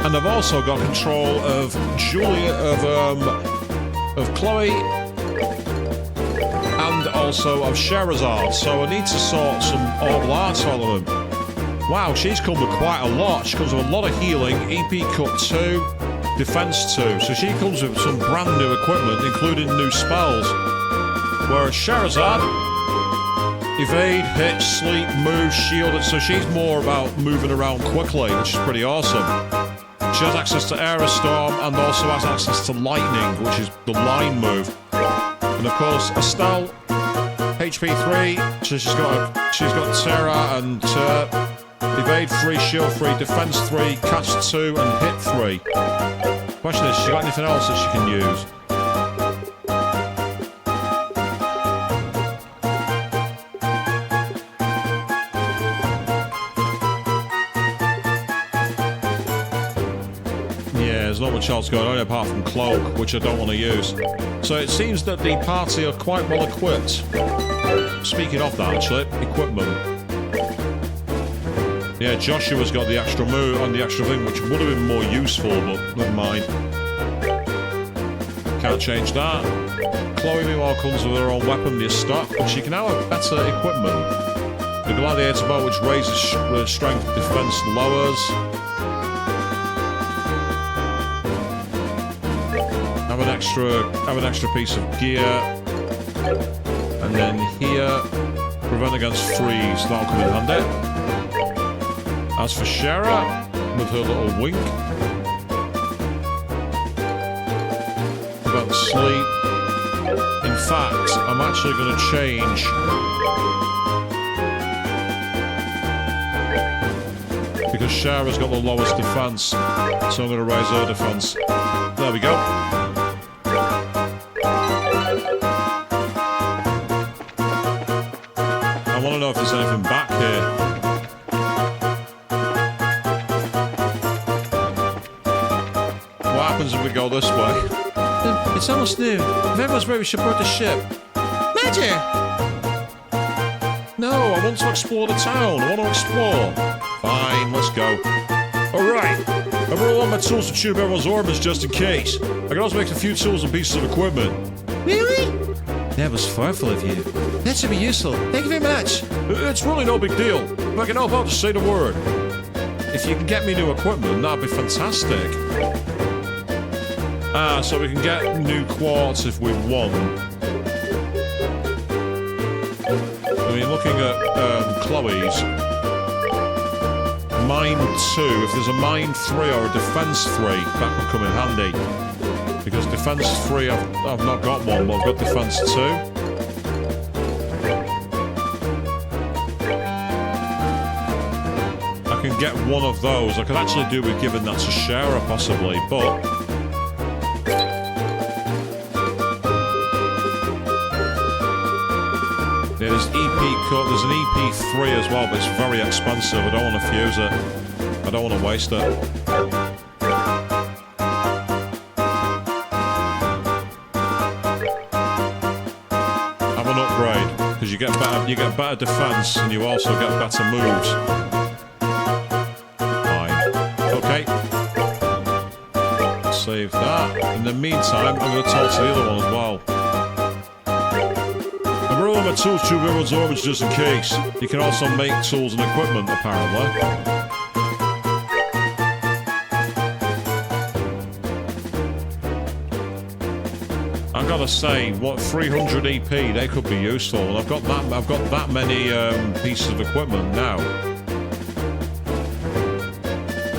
And I've also got control of Julia, of Chloe, and also of Sherazade. So I need to sort some orbital arts out of them. Wow, she's come with quite a lot. She comes with a lot of healing, EP cut 2, defense 2. So she comes with some brand new equipment, including new spells. Whereas Sherazade, evade, hit, sleep, move, shield. So she's more about moving around quickly, which is pretty awesome. She has access to Aerostorm and also has access to Lightning, which is the line move. And of course, Estelle, HP 3, so she's got Terra and evade 3, shield 3, defense 3, cast 2, and hit 3. Question is, she got anything else that she can use? There's not much else going on apart from Cloak, which I don't want to use. So it seems that the party are quite well equipped. Speaking of that, actually, equipment. Yeah, Joshua's got the extra move and the extra thing, which would have been more useful, but never mind. Can't change that. Chloe, meanwhile, comes with her own weapon, the stock, but she can now have better equipment. The Gladiator Bow, which raises strength, defense lowers. Have an extra piece of gear, and then here, prevent against freeze. That'll come in handy. As for Shara, with her little wink, prevent sleep. In fact, I'm actually going to change. Because Shara's got the lowest defense, so I'm going to raise her defense. There we go. I want to know if there's anything back here. What happens if we go this way? It's almost noon. If everyone's ready, we should board the ship. Roger. No, I want to explore the town. I want to explore. Fine, let's go. Alright. I brought all my tools to tune up everyone's orbits just in case. I can also make a few tools and pieces of equipment. Really? That was thoughtful of you. That should be useful. Thank you very much. It's really no big deal. If I can help out, just say the word. If you can get me new equipment, that'd be fantastic. So we can get new quartz if we want. I mean, looking at Chloe's. Mine 2, if there's a mine 3 or a defense 3, that could come in handy. Because defense 3, I've not got one, but I've got defense 2. I can get one of those. I could actually do with giving that to Shara, possibly, but... Yeah, there's EP cut, there's an EP3 as well, but it's very expensive. I don't want to fuse it. I don't want to waste it. Have an upgrade, because you get better defense and you also get better moves. Fine. Okay. Save that. In the meantime, I'm going to talk to the other one as well. I brought all my tools to everyone's orbits just in case. You can also make tools and equipment, apparently. I've got to say, what 300 EP, they could be useful, and I've got that many pieces of equipment now.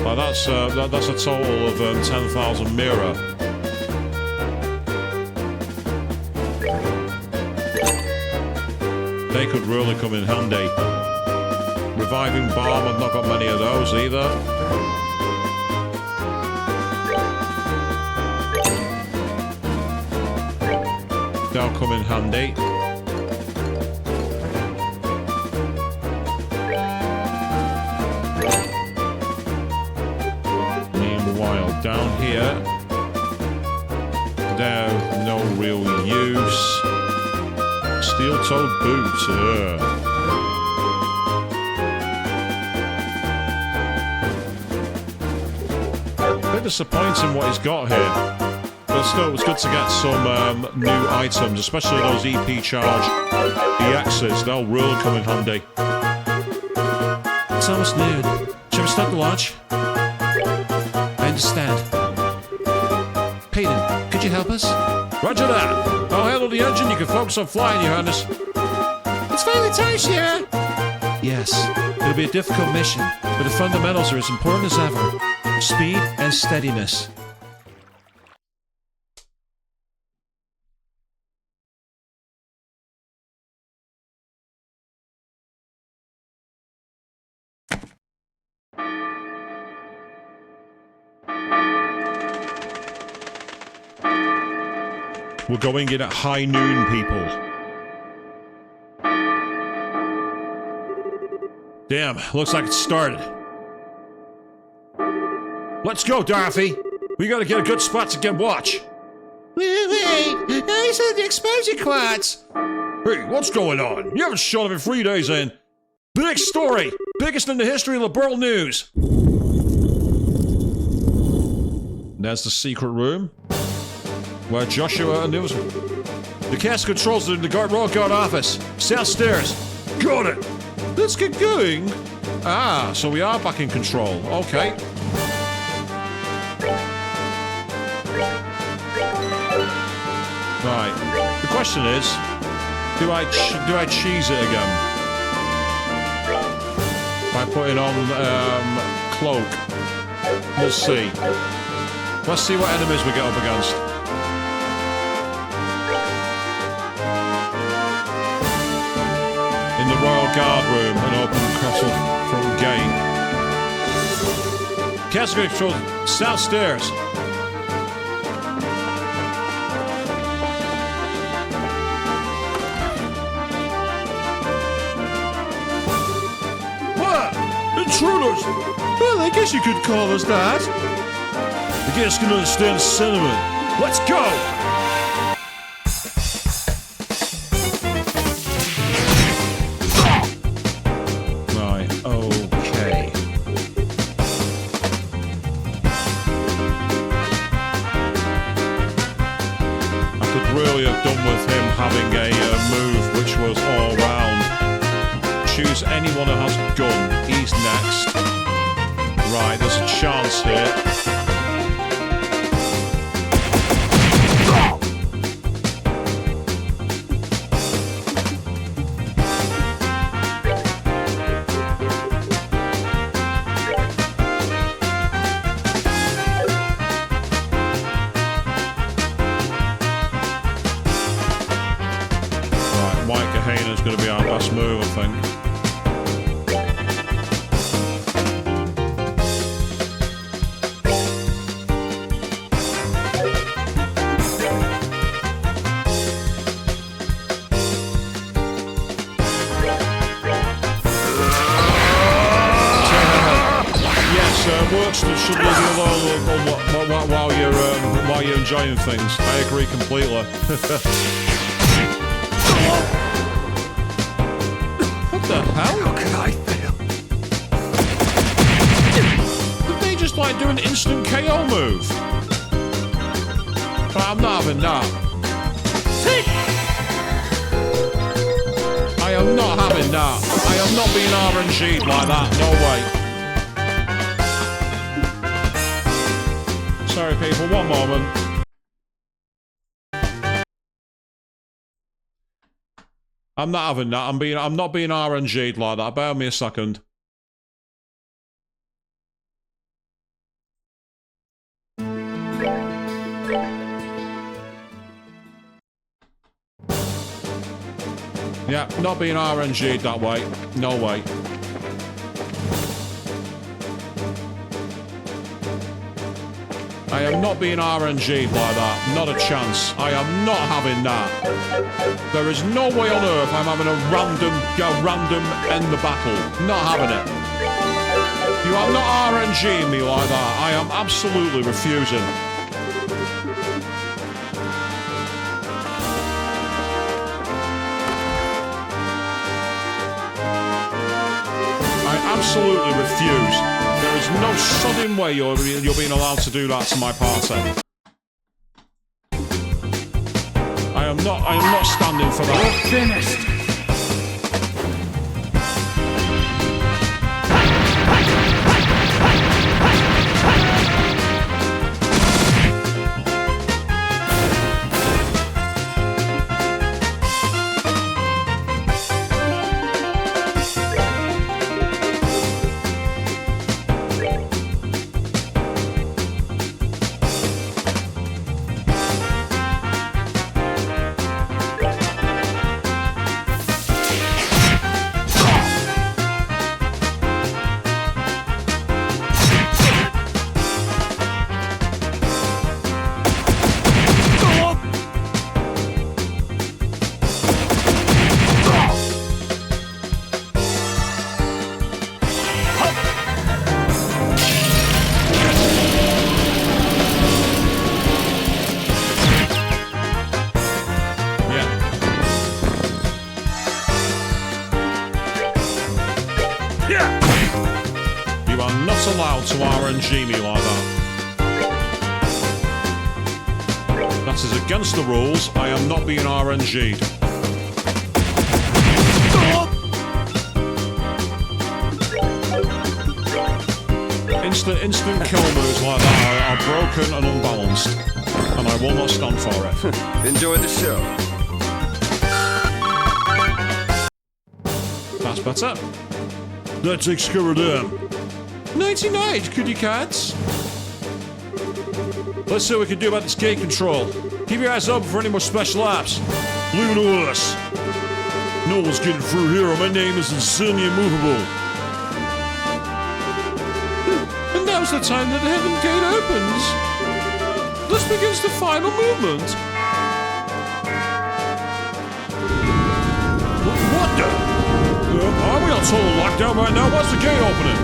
Like that's a total of 10,000 Mira. They could really come in handy. Reviving Balm, I've not got many of those either. They'll come in handy. in the wild. Down here. There, no real use. Steel-toed boots. A bit disappointing what he's got here. But still, it's good to get some new items, especially those EP charge EXs. They'll really come in handy. It's almost noon. Shall we start the launch? I understand. Peyton, could you help us? Roger that. I'll handle the engine. You can focus on flying, Your Highness. It's finally time, Shira. Yes, it'll be a difficult mission, but the fundamentals are as important as ever. Speed and steadiness. We're going in at high noon, people. Damn, looks like it started. Let's go, Dorothy. We gotta get a good spot to get watch. Wait, I said the exposure quads. Hey, what's going on? You haven't shown up in 3 days, and big story, biggest in the history of the Burl News. There's the secret room. Where Joshua and the cast controls are in the Royal Guard office. South stairs. Got it! Let's get going. Ah, so we are back in control. Okay. Right. The question is, do I cheese it again? By putting on cloak. We'll see. Let's see what enemies we get up against. In the Royal Guard room, an open castle front gate. Castle control south stairs. What? Intruders! Well, I guess you could call us that. The guests can understand sentiment. Let's go! Having a move which was all round. Choose anyone who has a gun. He's next. Right, there's a chance here. Is going to be our best move, I think. Yes, works should leave you alone while you're enjoying things. I agree completely. What the hell? How could I fail? Did they just like do an instant KO move? I'm not having that. I am not having that. I am not being RNG'd like that. No way. Sorry, people. One moment. I'm not having that. I'm not being RNG'd like that. Bear me a second. Yeah, not being RNG'd that way. No way. I am not being RNG'd like that. Not a chance. I am not having that. There is no way on earth I'm having a random end the battle. Not having it. You are not RNGing me like that. I am absolutely refusing. I absolutely refuse. There is no sodding way you're being allowed to do that to my party. I am not standing for that. We're finished. You are not allowed to RNG me like that. That is against the rules. I am not being RNG'd. Instant kill moves like that are broken and unbalanced. And I will not stand for it. Enjoy the show. That's better. That takes care of them. 99, kitty cats. Let's see what we can do about this gate control. Keep your eyes open for any more special apps. Leave it to us. No one's getting through here. My name is Insanely Immovable. And now's the time that the heaven gate opens. Thus begins the final movement. What the? Are we on total lockdown right now? What's the gate opening?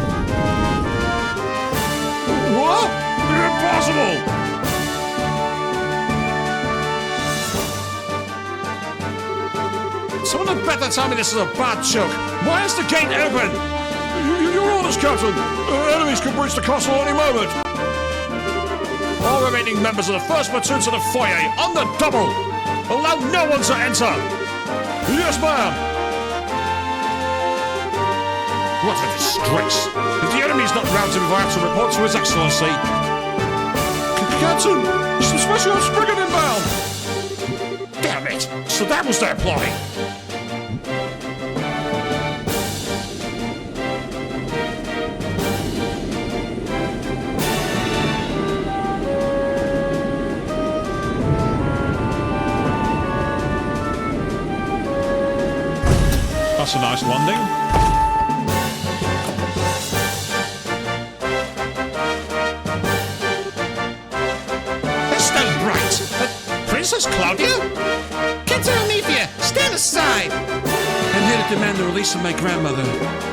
What? Impossible! Someone had better tell me this is a bad joke. Why is the gate open? Your orders, Captain. Enemies could breach the castle any moment. All remaining members of the first platoon to the foyer on the double. Allow no one to enter. Yes, ma'am. What a disgrace. If the enemy's not round to have to report to His Excellency. Captain, some special ops frigate inbound. Damn it. So that was their ploy. That's a nice landing. Estelle Bright! Princess Claudia? Get down, Nephia! Stand aside! I'm here to demand the release of my grandmother.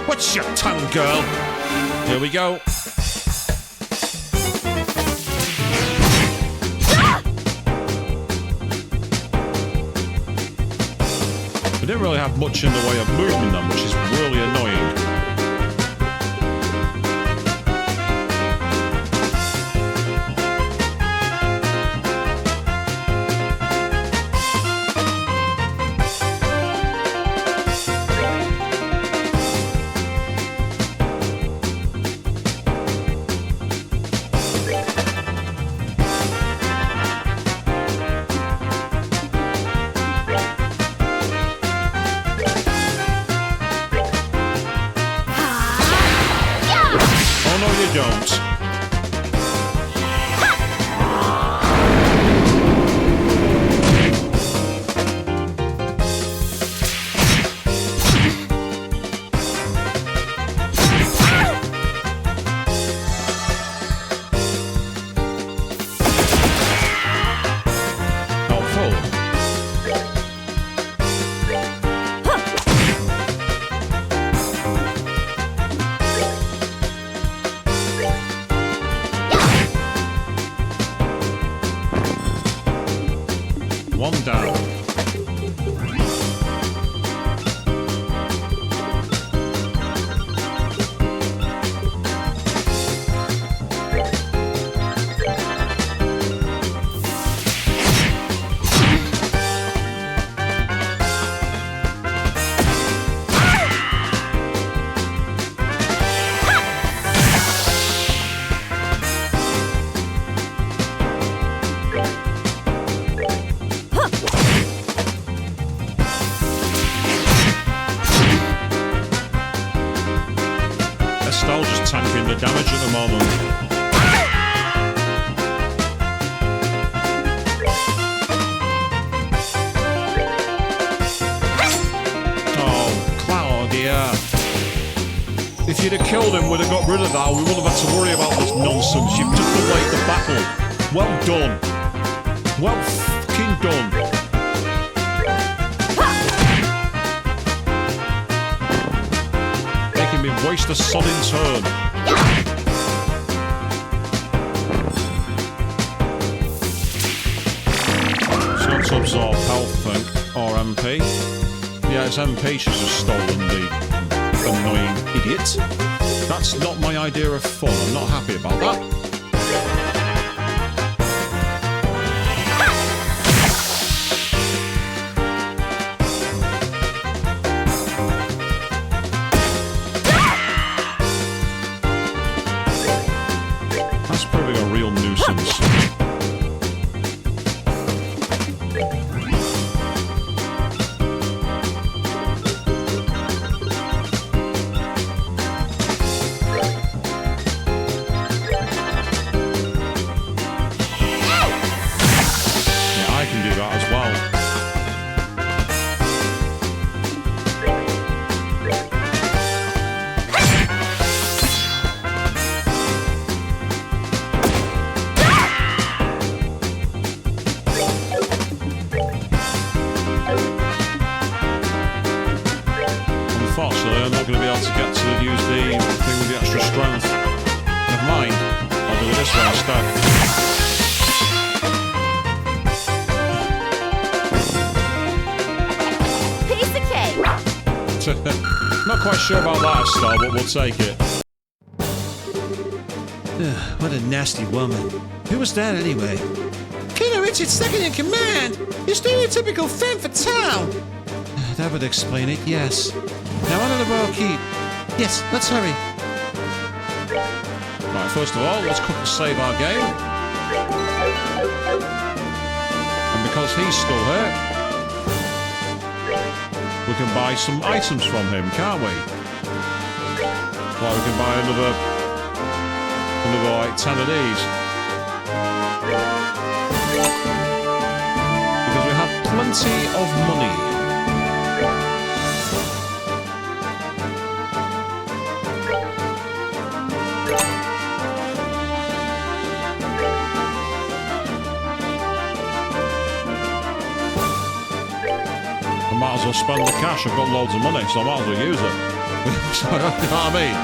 What's your tongue, girl? Here we go. We didn't really have much in the way of movement then, which is really annoying. Oh no, you don't. Helpful. One down. Estelle just tanking the damage at the moment. Oh, Claudia. If you'd have killed him, we'd have got rid of that. We wouldn't have had to worry about this nonsense. You've just delayed the battle. Well done. Well fucking done. Making me waste a sodding turn. She's got to absorb health thing. Or MP. Yeah, it's MP she's just stolen, the annoying idiot. That's not my idea of fun. I'm not happy about that. That's proving a real nuisance. Unfortunately, I'm not going to be able to get to use the thing with the extra strength. Never mind. I'll do it this way instead. Piece of cake. Not quite sure about that, Estelle, but we'll take it. What a nasty woman. Who was that anyway? King Richard's second in command. Your stereotypical femme fatale. That would explain it, yes. Now on to the royal keep. Yes, let's hurry. Right, first of all, let's quickly save our game. And because he's still here, we can buy some items from him, can't we? Well, we can buy another like 10 of these. Because we have plenty of money. I might as well spend the cash. I've got loads of money, so I might as well use it. So, you know what I mean?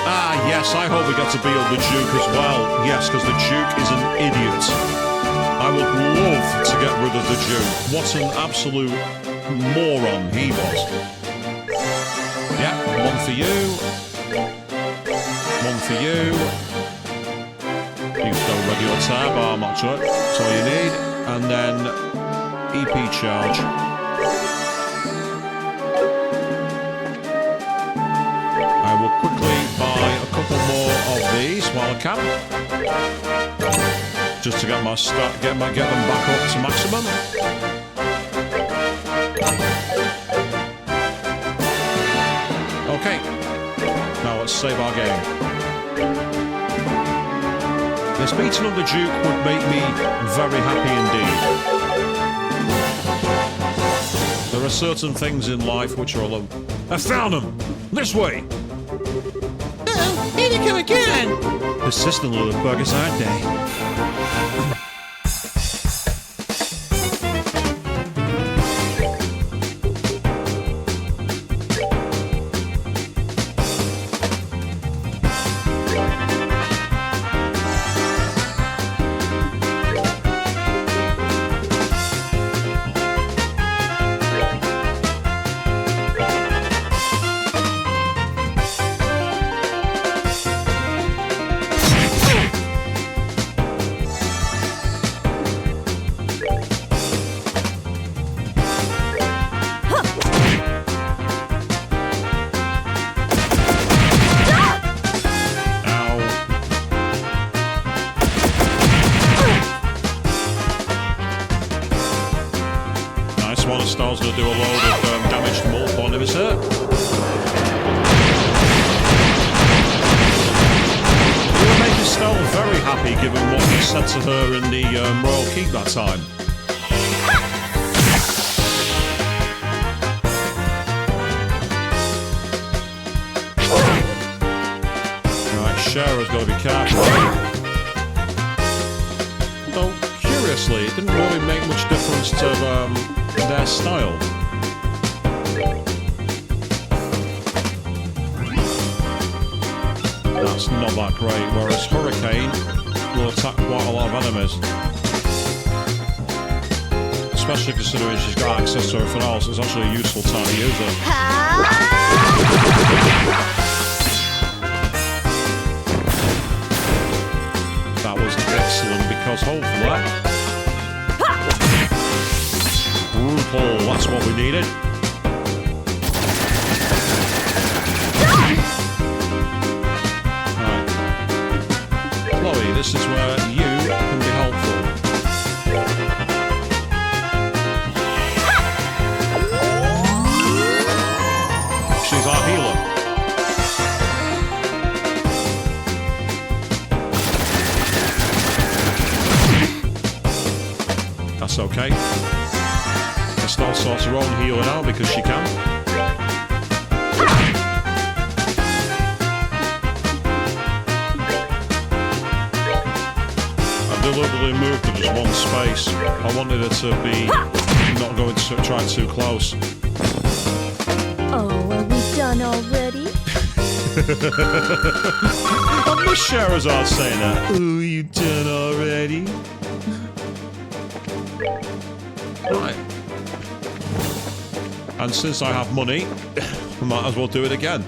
Ah, yes, I hope we get to be on the Duke as well. Yes, because the Duke is an idiot. I would love to get rid of the Duke. What an absolute moron he was. Yeah, one for you. One for you. You've still ready your tab, arm actually. That's all you need. And then EP charge. I will quickly buy a couple more of these while I can. Just to get my get them back up to maximum. Okay. Now let's save our game. This beating of the Duke would make me very happy indeed. There are certain things in life which are alone. I found them! This way! Uh-oh, here they come again! Persistent little buggers, aren't they? Estelle's going to do a load of damage to multiple enemies here. You will make Estelle very happy given what you said to her in the Royal Keep that time. Right, Shara's got to be careful. Though, curiously, it didn't really make much difference to their style. That's not that great, whereas Hurricane will attack quite a lot of enemies. Especially considering she's got access to everything else, it's actually a useful time to use it. That was excellent because hopefully... Brutal, that's what we needed. Right. Chloe, this is where you can be helpful. She's our healer. That's okay. Estelle sorts her own healer now because she can. I deliberately moved to just one space. I wanted her to be not going to try too close. Oh, are we done already? I miss Sherazade saying that. Oh, you done already? Right. And since I have money, I might as well do it again.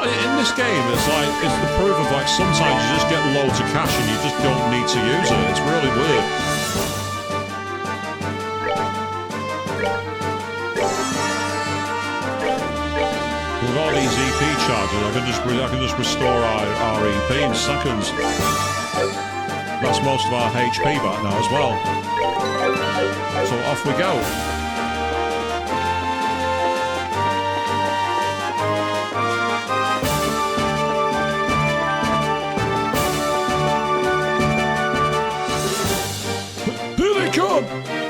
In this game, it's the proof of like sometimes you just get loads of cash and you just don't need to use it. It's really weird. With all these EP charges, I can just restore our EP in seconds. That's most of our HP back now as well. So off we go.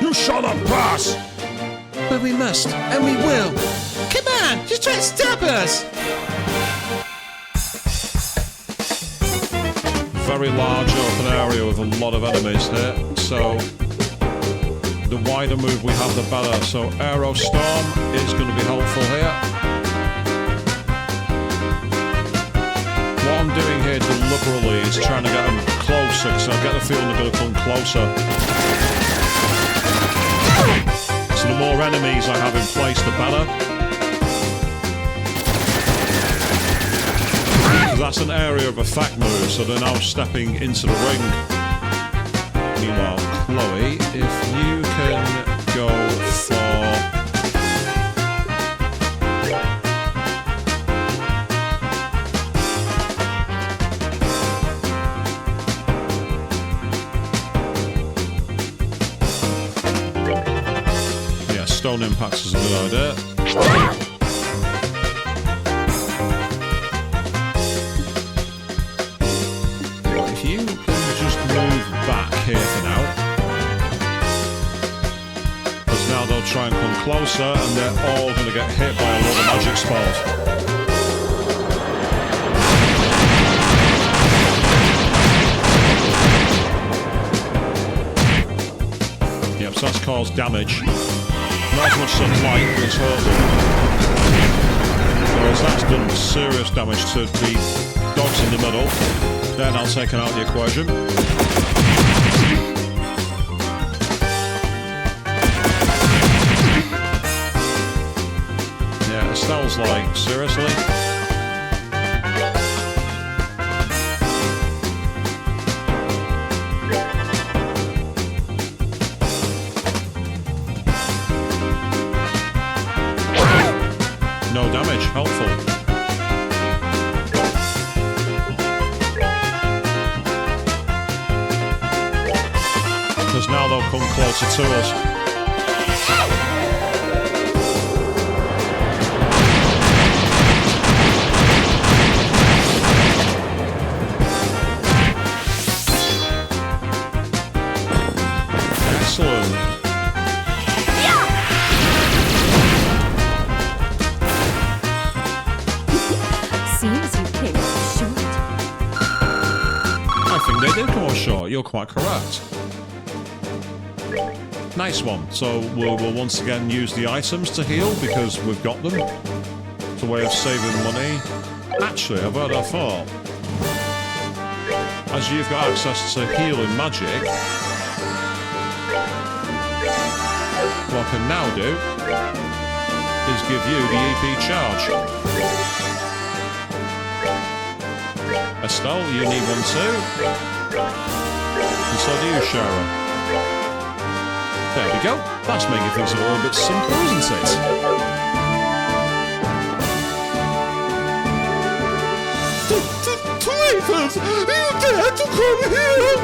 You shall not pass! But we must, and we will. Come on, just try to stop us! Very large open area with a lot of enemies here, so the wider move we have the better. So Aero Storm is going to be helpful here. What I'm doing here deliberately is trying to get them closer, because I get the feeling they're going to come closer. So the more enemies I have in place, the better. That's an area of effect move, so they're now stepping into the ring. Meanwhile, Chloe, if you can go for... Yeah, Stone Impacts is a good idea. Try and come closer, and they're all going to get hit by a lot of magic spells. Yep, so that's caused damage. Not as much sunlight, but it's hurt them. Whereas that's done serious damage to the dogs in the middle. They're now taken out of the equation. Estelle's like, seriously? message. Helpful. Because now they'll come closer to us. Excellent. Seems you came up short. I think they did come up short. You're quite correct. Nice one. So we'll once again use the items to heal because we've got them. It's a way of saving money. Actually, I've had a thought. As you've got access to healing magic, what I can now do is give you the EP charge. Estelle, you need one too. And so do you, Sharon. There we go. That's making things a little bit simpler, isn't it? Traitors! You dare to come here!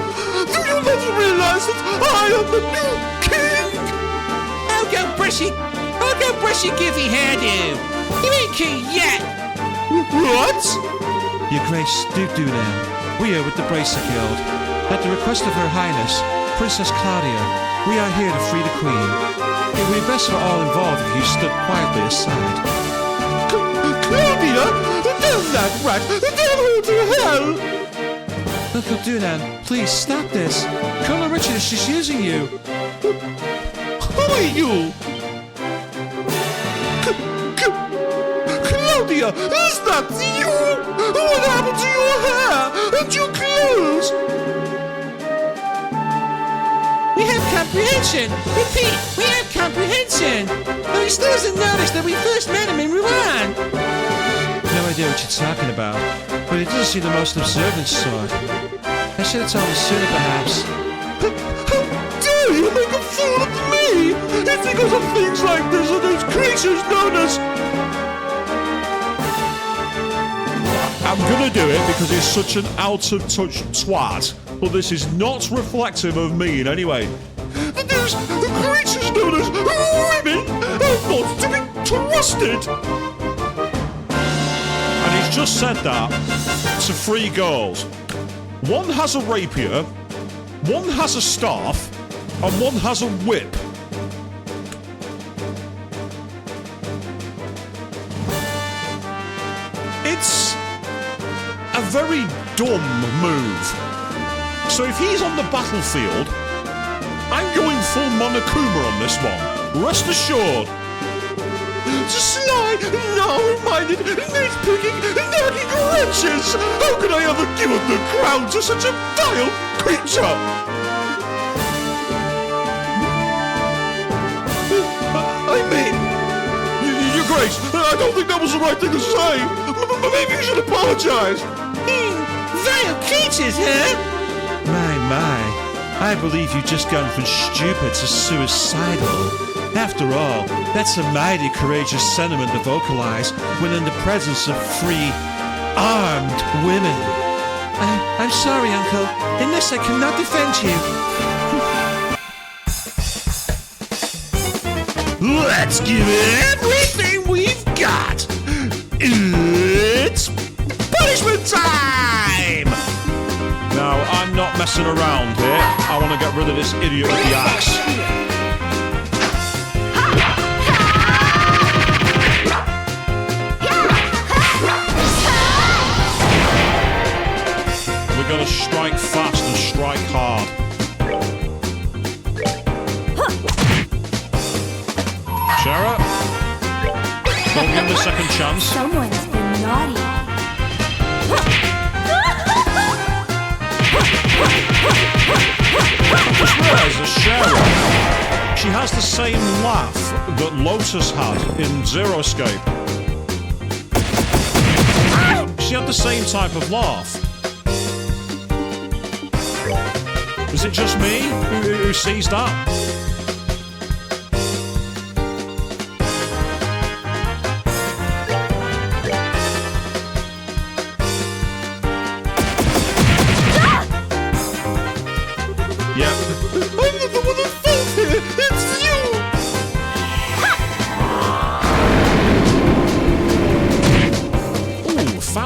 Do you not realize that I am the new king? I'll go brush your goofy hairdo. You ain't king yet. What? Your Grace, do now. We are with the Bracer Guild. At the request of Her Highness, Princess Claudia, we are here to free the Queen. It would be best for all involved if you stood quietly aside. Claudia? Damn that rat! Damn her to hell! Uncle Dunan, please stop this. Colonel Richard is just using you. Who are you? Claudia, is that you? What happened to your hair and your clothes? We have comprehension. Repeat, we have comprehension. But he still doesn't notice that we first met him in Rouen. No idea what you're talking about, but he doesn't seem the most observant sort. I should have told him sooner, perhaps. How dare you make a fool of me? It's because of things like this that those creatures known as... I'm gonna do it because he's such an out-of-touch twat, but this is not reflective of me in any way. These creatures known as women are not to be trusted. And he's just said that to 3 girls. One has a rapier, one has a staff, and one has a whip. It's a very dumb move. So if he's on the battlefield, I'm going full Monokuma on this one. Rest assured. Sly, narrow-minded, nitpicking, nagging wretches! How could I ever give up the crown to such a vile creature? I mean, Your Grace, I don't think that was the right thing to say. Maybe you should apologize. Vile creatures, huh? My. I believe you've just gone from stupid to suicidal. After all, that's a mighty courageous sentiment to vocalize when in the presence of 3 armed women. I'm sorry, Uncle. In this, I cannot defend you. Let's give it everything we've got. It's punishment time! Now, I'm not messing around here. I want to get rid of this idiot with the axe. We're going to strike fast and strike hard. Shara, don't give him a second chance. Someone's been naughty. Just realised that Shara, she has the same laugh that Lotus had in Zero Escape. She had the same type of laugh. Is it just me who sees that?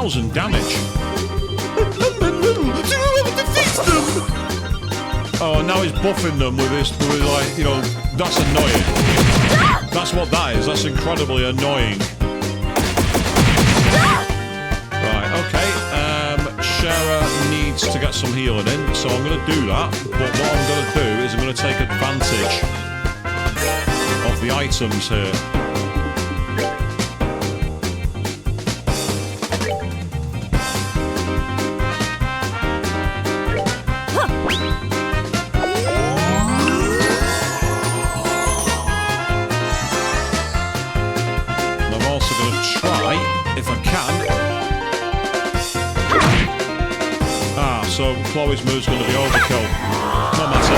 10,000 damage. Oh, now he's buffing them with like, you know, that's annoying. That's what that is. That's incredibly annoying. Right, okay. Shara needs to get some healing in, so I'm going to do that. But what I'm going to do is I'm going to take advantage of the items here. And I'm also going to try, if I can. So Chloe's move's going to be overkill. No matter.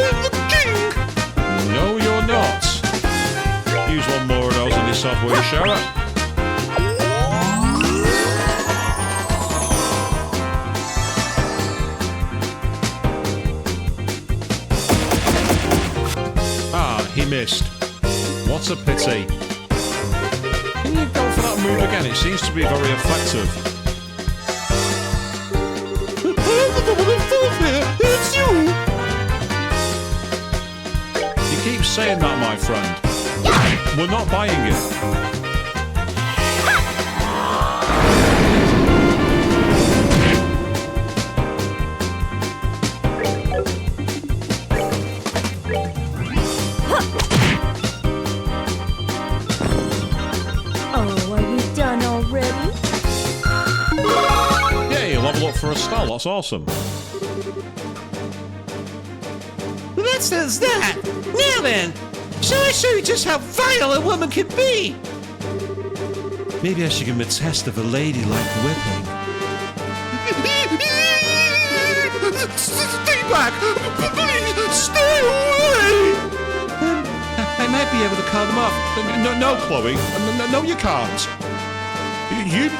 I'm the king! No, you're not. Use one more of those on yourself, will you, Shara? Ah, he missed. What a pity. Can you go for that move again? It seems to be very effective. It's you! You keep saying that, my friend. We're not buying it. For Estelle, that's awesome. Well, that says that. Now then, shall I show you just how vile a woman can be? Maybe I should give him a test of a ladylike whipping. Stay back! Please, stay away! I might be able to call them off. No, Chloe. No, you can't.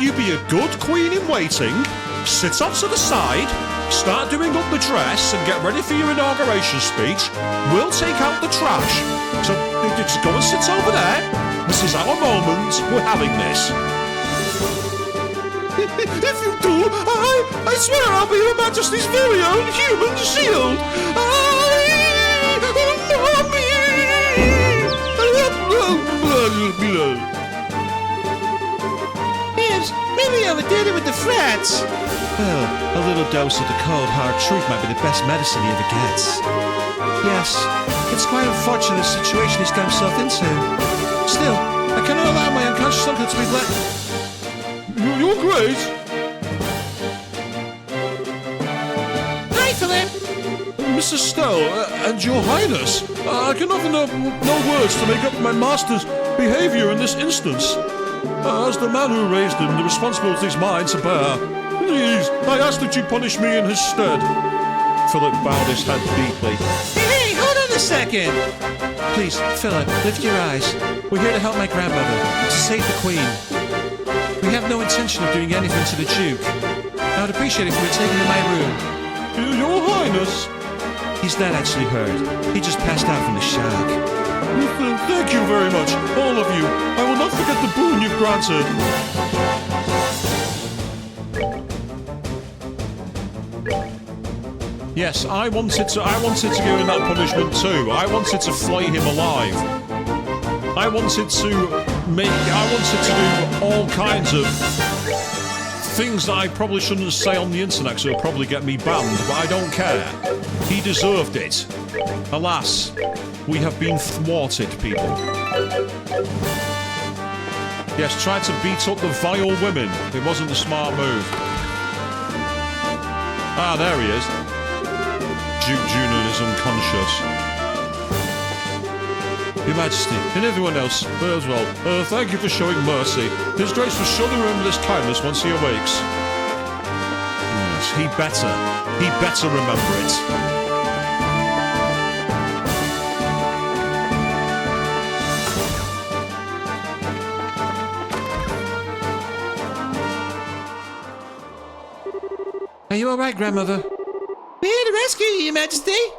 You be a good queen in waiting. Sit off to the side, start doing up the dress, and get ready for your inauguration speech. We'll take out the trash. So just go and sit over there. This is our moment. We're having this. If you do, I swear I'll be Your Majesty's very own human shield. Yes, maybe I overdid it with the frats. Well, a little dose of the cold, hard truth might be the best medicine he ever gets. Yes, it's quite an unfortunate situation he's got himself into. Still, I cannot allow my unconscious uncle to be let... You're great. Hi, Philip. Mrs. Estelle, and Your Highness, I can offer no words to make up for my master's behaviour in this instance. As the man who raised him, the responsibility is mine to bear. Please, I ask that you punish me in his stead. Philip bowed his head deeply. Hey, hold on a second. Please, Philip, lift your eyes. We're here to help my grandmother, to save the Queen. We have no intention of doing anything to the Duke. I would appreciate it if you were taken to my room. Your Highness. He's not actually hurt. He just passed out from the shock. Thank you very much, all of you. I will not forget the boon you've granted. Yes, I wanted to give him that punishment too. I wanted to flay him alive. I wanted to do all kinds of things that I probably shouldn't say on the internet because it'll probably get me banned, but I don't care. He deserved it. Alas, we have been thwarted, people. Yes, tried to beat up the vile women. It wasn't a smart move. Ah, there he is. Duke Junon is unconscious. Your Majesty, and everyone else as well, thank you for showing mercy. His Grace will surely remember this kindness once he awakes. Yes, he better remember it. Are you all right, Grandmother? We're here to rescue you, Your Majesty.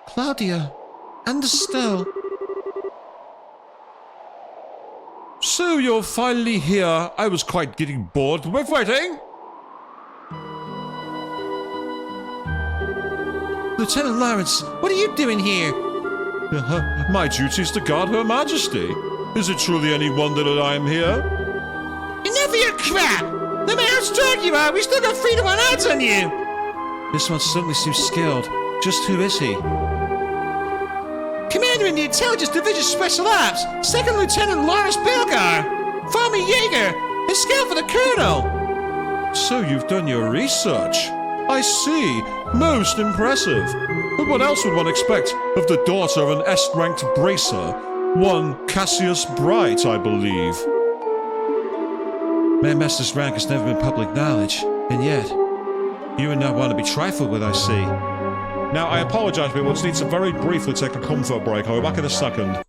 Claudia, And Estelle. So you're finally here. I was quite getting bored with waiting. Lieutenant Lawrence, what are you doing here? My duty is to guard Her Majesty. Is it truly any wonder that I am here? Enough of your crap! No matter how strong you are, we still got freedom on odds on you! This one certainly seems skilled. Just who is he? Commander in the Intelligence Division Special Ops, Second Lieutenant Lawrence Belgar, former Jaeger, and scout for the Colonel. So you've done your research. I see. Most impressive. But what else would one expect of the daughter of an S-ranked bracer? One Cassius Bright, I believe. My master's rank has never been public knowledge, and yet, you are not one to be trifled with, I see. Now, I apologize, but we'll just need to very briefly take a comfort break. I'll be back in a second.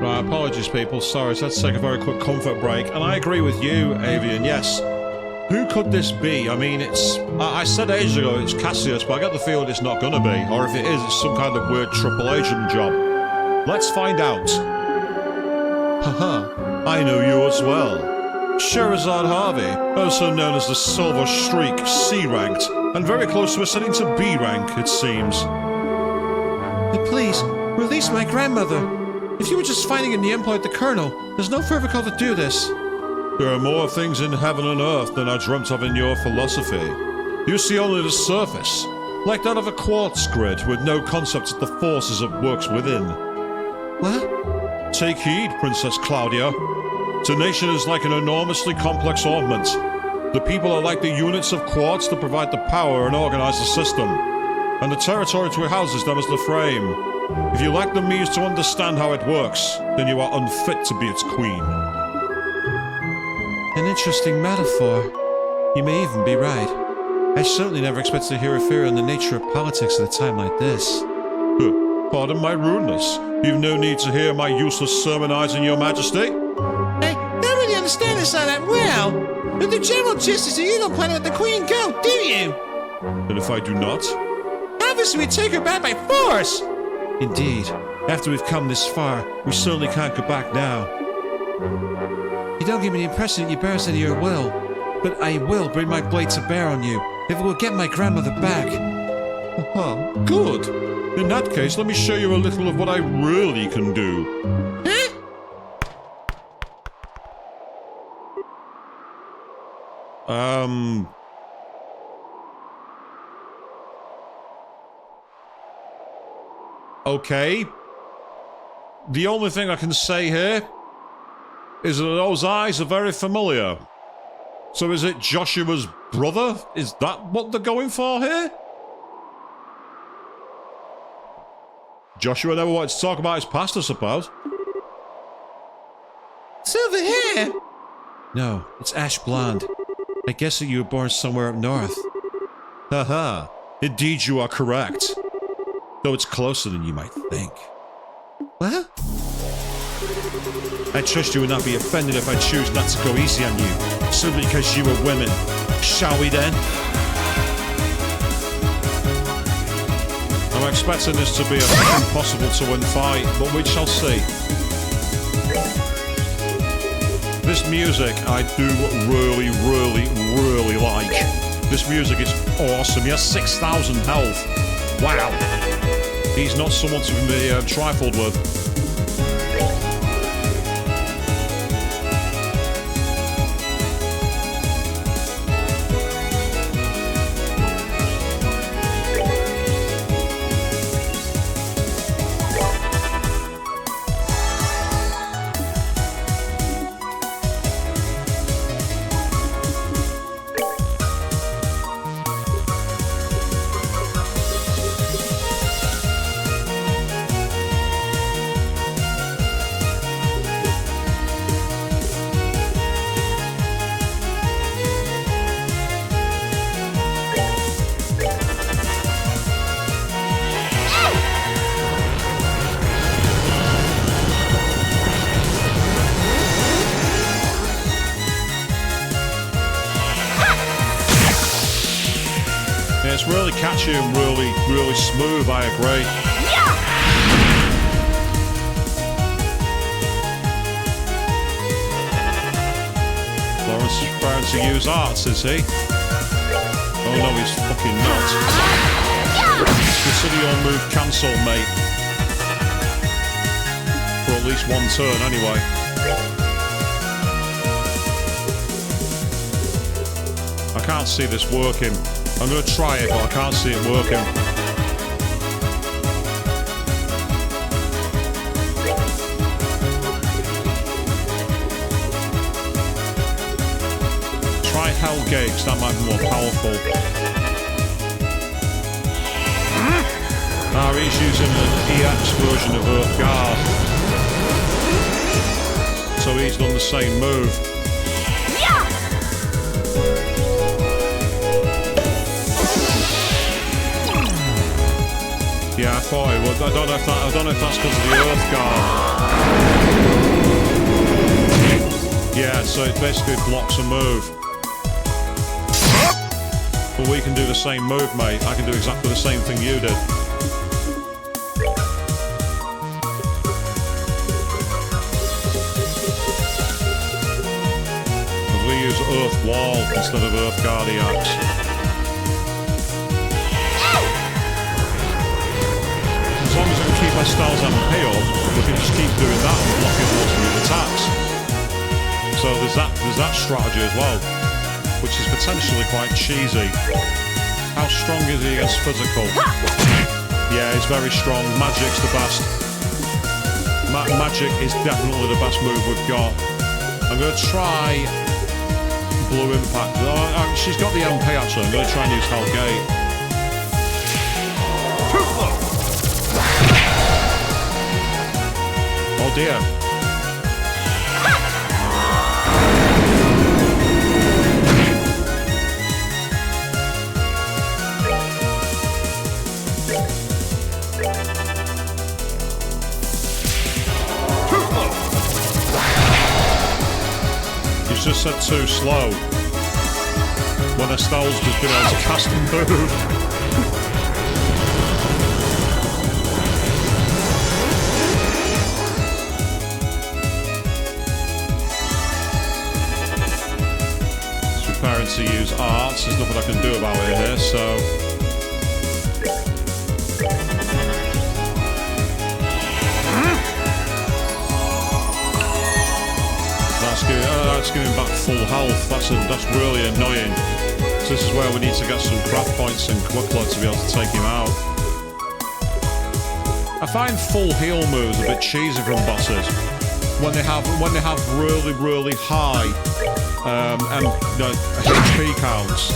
Right, apologies people, sorry, so let's take a very quick comfort break. And I agree with you, Avian, yes. Who could this be? I mean, I said ages ago it's Cassius, but I get the feeling it's not gonna be. Or if it is, it's some kind of weird triple agent job. Let's find out. Haha, I know you as well. Sherazade Harvey, also known as the Silver Streak, C-ranked, and very close to ascending to B rank, it seems. Please, release my grandmother. If you were just fighting in the employ of the Colonel, there's no further call to do this. There are more things in heaven and earth than I dreamt of in your philosophy. You see only the surface, like that of a quartz grid with no concept of the forces it works within. What? Take heed, Princess Claudia. The nation is like an enormously complex ornament. The people are like the units of quartz that provide the power and organize the system, and the territory to houses them as the frame. If you lack the means to understand how it works, then you are unfit to be its queen. An interesting metaphor. You may even be right. I certainly never expected to hear a theory on the nature of politics at a time like this. Pardon my rudeness. You've no need to hear my useless sermonizing, Your Majesty. I don't really understand this all that well. But the general gist is that you don't plan to let the Queen go, do you? And if I do not? Obviously we take her back by force! Indeed. After we've come this far, we certainly can't go back now. You don't give me the impression that you bear us out of your will, but I will bring my blade to bear on you, if it will get my grandmother back. Good. In that case, let me show you a little of what I really can do. Huh? Okay. The only thing I can say here is that those eyes are very familiar. So is it Joshua's brother? Is that what they're going for here? Joshua never wanted to talk about his past, I suppose. Silver hair. No, it's ash blonde. I guess that you were born somewhere up north. Haha. Indeed, you are correct. Though it's closer than you might think. What? I trust you will not be offended if I choose not to go easy on you, simply because you are women. Shall we then? I'm expecting this to be a impossible to win fight, but we shall see. This music I do really, really, really like. This music is awesome. He has 6,000 health. Wow. He's not someone to be trifled with. It's really catchy and really, really smooth, I agree. Lawrence is trying to use arts, is he? Oh no, he's fucking not. Consider your move cancelled, mate. For at least one turn, anyway. I can't see this working. I'm going to try it, but I can't see it working. Try Hellgate, because that might be more powerful. Ah, he's using an EX version of Earthguard. So he's done the same move. Yeah, I thought it would. I don't know if that's because of the Earthguard. Yeah, so it basically blocks a move. But we can do the same move, mate. I can do exactly the same thing you did. Because we use Earth Wall instead of Earthguard EX. As long as I can keep Estelle's MP up, we can just keep doing that and blocking most of his attacks. So there's that strategy as well, which is potentially quite cheesy. How strong is he against physical? Yeah, he's very strong. Magic's the best. Magic is definitely the best move we've got. I'm going to try Blue Impact. Oh, she's got the MP actually. I'm going to try and use Hellgate. Oh dear. He's just said too slow. When Estelle's just been able to cast a move. Preparing to use arts, there's nothing I can do about it here, so that's giving back full health. That's really annoying. So this is where we need to get some craft points and quickly to be able to take him out. I find full heal moves a bit cheesy from bosses when they have really high HP counts.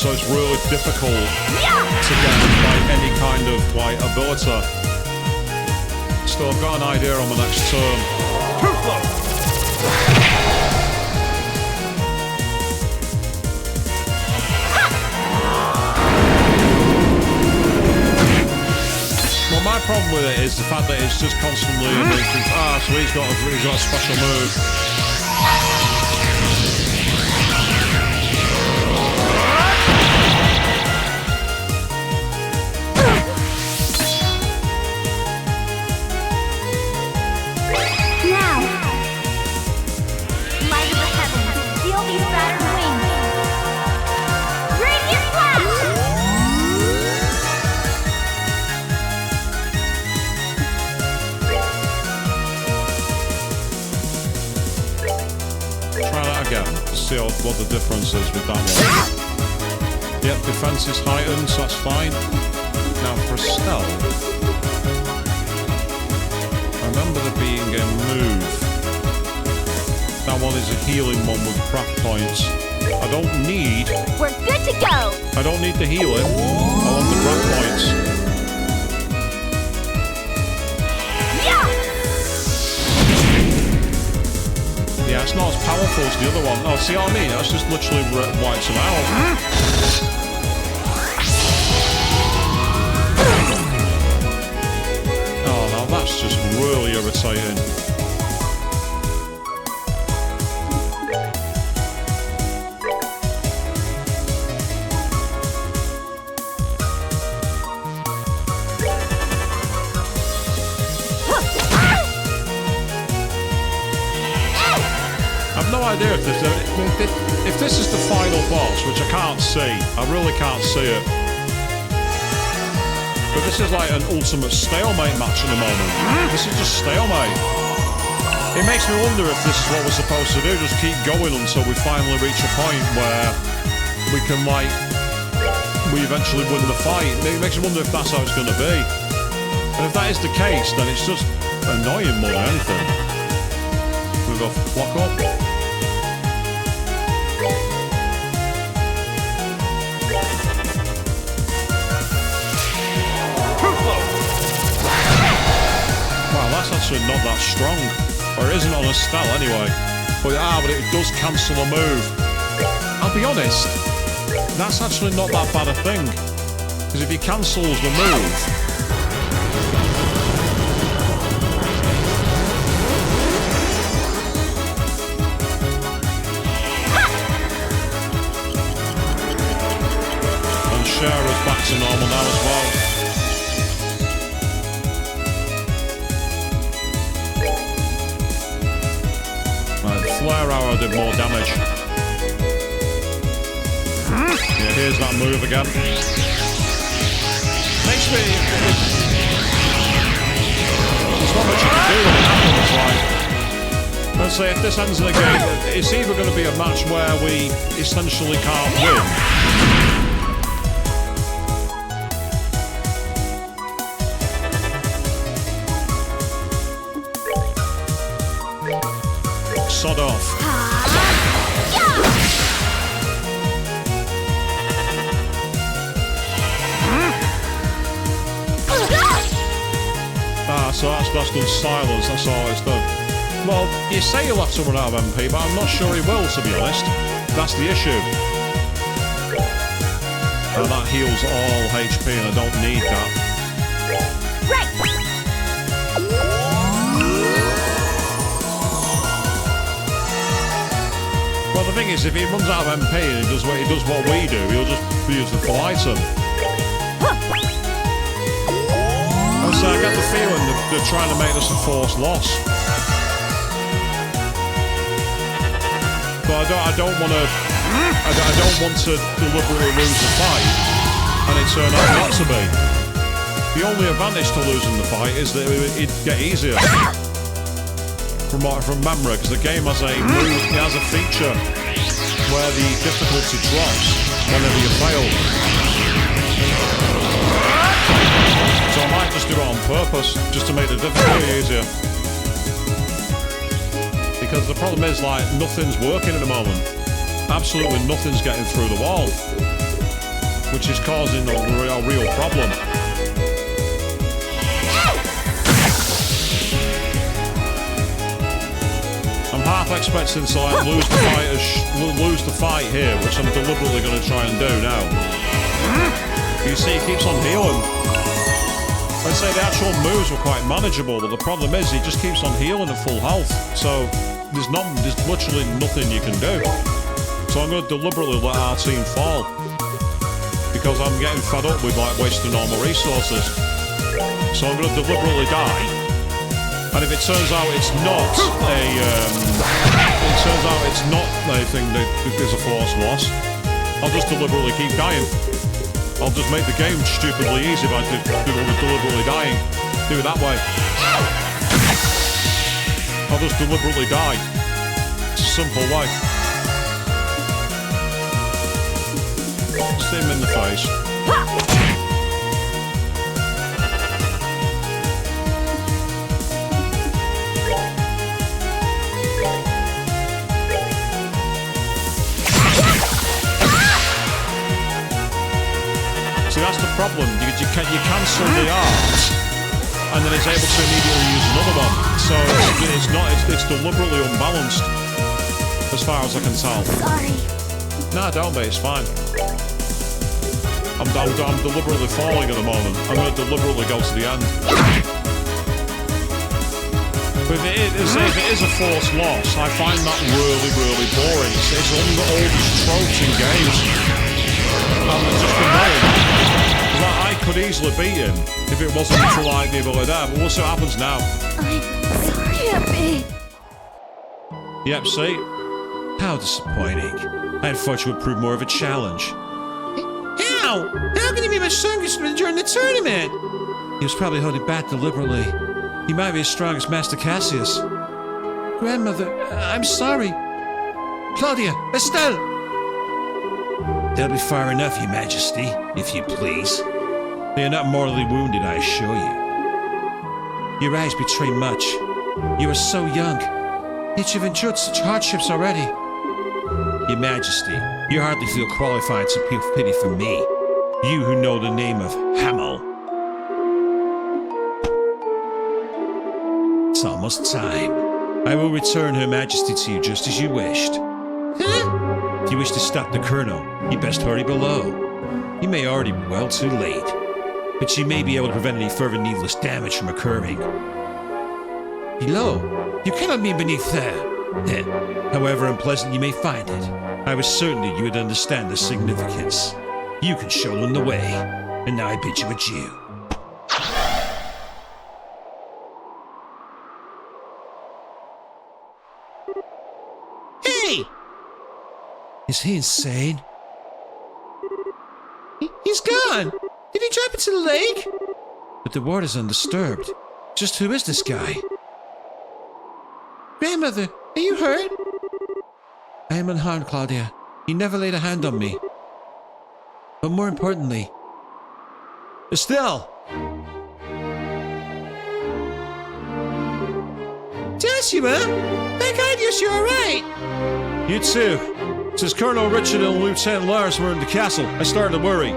So it's really difficult to get like any kind of like ability. Still, I've got an idea on my next turn. Well, my problem with it is the fact that it's just constantly so he's got a special move. Now, light of the heavens, feel these battered wings. Radiant flash! Try that again. See what the difference is with that one. Yep, defense is heightened, so that's fine. Now for Estelle, I remember there being a move. That one is a healing one with craft points. I don't need. We're good to go! I don't need the healing. I want the craft points. Yeah, it's not as powerful as the other one. Oh, see what I mean? That's just literally wipes them out. Oh, now that's just really irritating. I've no idea if this is the final boss, which I can't see. I really can't see it. But this is like an ultimate stalemate match at the moment. This is just stalemate. It makes me wonder if this is what we're supposed to do, just keep going until we finally reach a point where we can, like, we eventually win the fight. It makes me wonder if that's how it's going to be. And if that is the case, then it's just annoying more than anything. We go block up. Wow, that's actually not that strong. Or it isn't on Estelle anyway. But it does cancel a move. I'll be honest, that's actually not that bad a thing. Because if he cancels the move, and Shara's back to normal now as well. Flare arrow did more damage. Yeah, here's that move again. Makes me... There's not much you can do when it happens, like... Let's say if this ends in a game, it's either going to be a match where we essentially can't win. Sod off. So that's done silence, that's all it's done. Well, you say you'll have to run out of MP, but I'm not sure he will, to be honest. That's the issue. And that heals all HP, and I don't need that. Right! Well, the thing is, if he runs out of MP and he does what we do, he'll just use the full item. So I get the feeling that they're trying to make this a forced loss. But I don't want to. I don't want to deliberately lose the fight, and it turned out not to be. The only advantage to losing the fight is that it'd get easier from memory, because the game has a feature where the difficulty drops whenever you fail. So I might just do it on purpose, just to make the difficulty easier. Because the problem is, like, nothing's working at the moment. Absolutely nothing's getting through the wall. Which is causing a real problem. I'm half expecting to like lose the fight here, which I'm deliberately going to try and do now. You see, he keeps on healing. I'd say the actual moves were quite manageable, but the problem is he just keeps on healing at full health. So there's literally nothing you can do. So I'm going to deliberately let our team fall because I'm getting fed up with like wasting all my resources. So I'm going to deliberately die. And if it turns out it's not a thing that is a forced loss, I'll just deliberately keep dying. I'll just make the game stupidly easy by deliberately dying. Do it that way. I'll just deliberately die. It's a simple way. Just hit him in the face. See, that's the problem. You cancel the art, and then it's able to immediately use another one. So it's deliberately unbalanced, as far as I can tell. Sorry. No, don't be. It's fine. I'm deliberately falling at the moment. I'm going to deliberately go to the end. But if it is a forced loss, I find that really, really boring. It's one of the oldest tropes in games. And it's just annoying. I could easily beat him if it wasn't for like the ability there, but we'll see what happens now. I'm sorry. Can't be. Yep, see? How disappointing. I thought you would prove more of a challenge. How? How can he be much stronger during the tournament? He was probably holding back deliberately. He might be as strong as Master Cassius. Grandmother, I'm sorry. Claudia, Estelle! They'll be far enough, Your Majesty, if you please. They are not mortally wounded, I assure you. Your eyes betray much. You are so young, yet you've endured such hardships already. Your Majesty, you hardly feel qualified to feel pity for me. You who know the name of Hamel. It's almost time. I will return Her Majesty to you just as you wished. Huh? If you wish to stop the Colonel, you best hurry below. You may already be well too late, but you may be able to prevent any further needless damage from occurring. Below? You cannot mean beneath there. However unpleasant you may find it, I was certain that you would understand the significance. You can show them the way, and now I bid you adieu. Hey! Is he insane? He's gone! Did he drop into the lake? But the water's undisturbed. Just who is this guy? Grandmother, are you hurt? I am unharmed, Claudia. He never laid a hand on me. But more importantly... Estelle! Joshua! Thank God you're alright! You too. Since Colonel Richard and Lieutenant Lars were in the castle, I started to worry.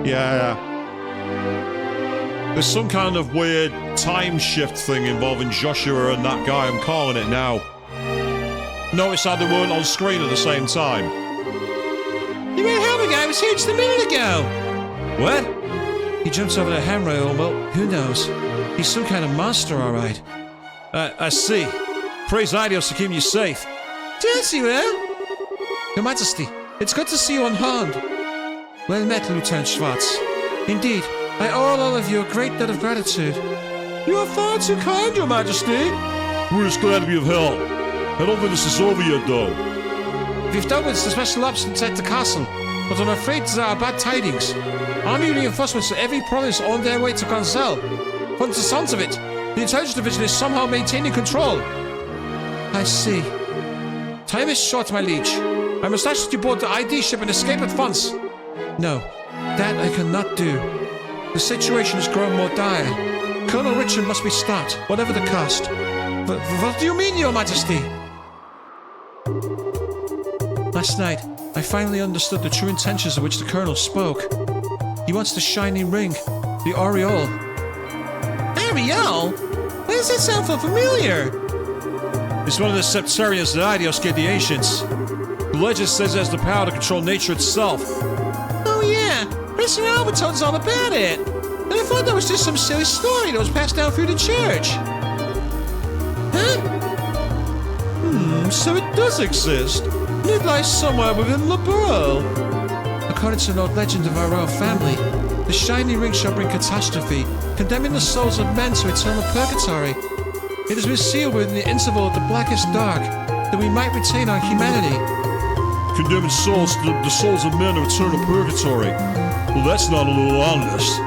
Yeah. There's some kind of weird time shift thing involving Joshua and that guy. I'm calling it now. Notice how they weren't on screen at the same time. The red helmet guy was here just a minute ago! What? He jumps over the handrail, well, who knows? He's some kind of monster, alright. I see. Praise Idios to keep you safe. Joshua! Your Majesty, it's good to see you unharmed. Well met, Lieutenant Schwartz. Indeed, I owe all of you a great debt of gratitude. You are far too kind, Your Majesty! We're just glad to be of help. I don't think this is over yet, though. We've dealt with the special ops inside the castle, but I'm afraid there are bad tidings. Army reinforcements of every province are on their way to Grancel. From the sounds of it, the intelligence division is somehow maintaining control. I see. Time is short, my liege. I must ask that you board the ID ship and escape at once. No, that I cannot do. The situation has grown more dire. Colonel Richard must be stopped, whatever the cost. But what do you mean, Your Majesty? Last night, I finally understood the true intentions of which the Colonel spoke. He wants the shining ring, the aureole. Ariel? Why does that sound so familiar? It's one of the septarians that Idios gave the ancients. The legend says it has the power to control nature itself. Oh yeah, Mr. Albert told us all about it. And I thought that was just some silly story that was passed down through the church. Huh? So it does exist. And it lies somewhere within the world. According to an old legend of our royal family, the shining ring shall bring catastrophe, condemning the souls of men to eternal purgatory. It has been sealed within the interval of the blackest dark, that we might retain our humanity. Condemning souls to the souls of men of eternal purgatory. Well, that's not a little ominous.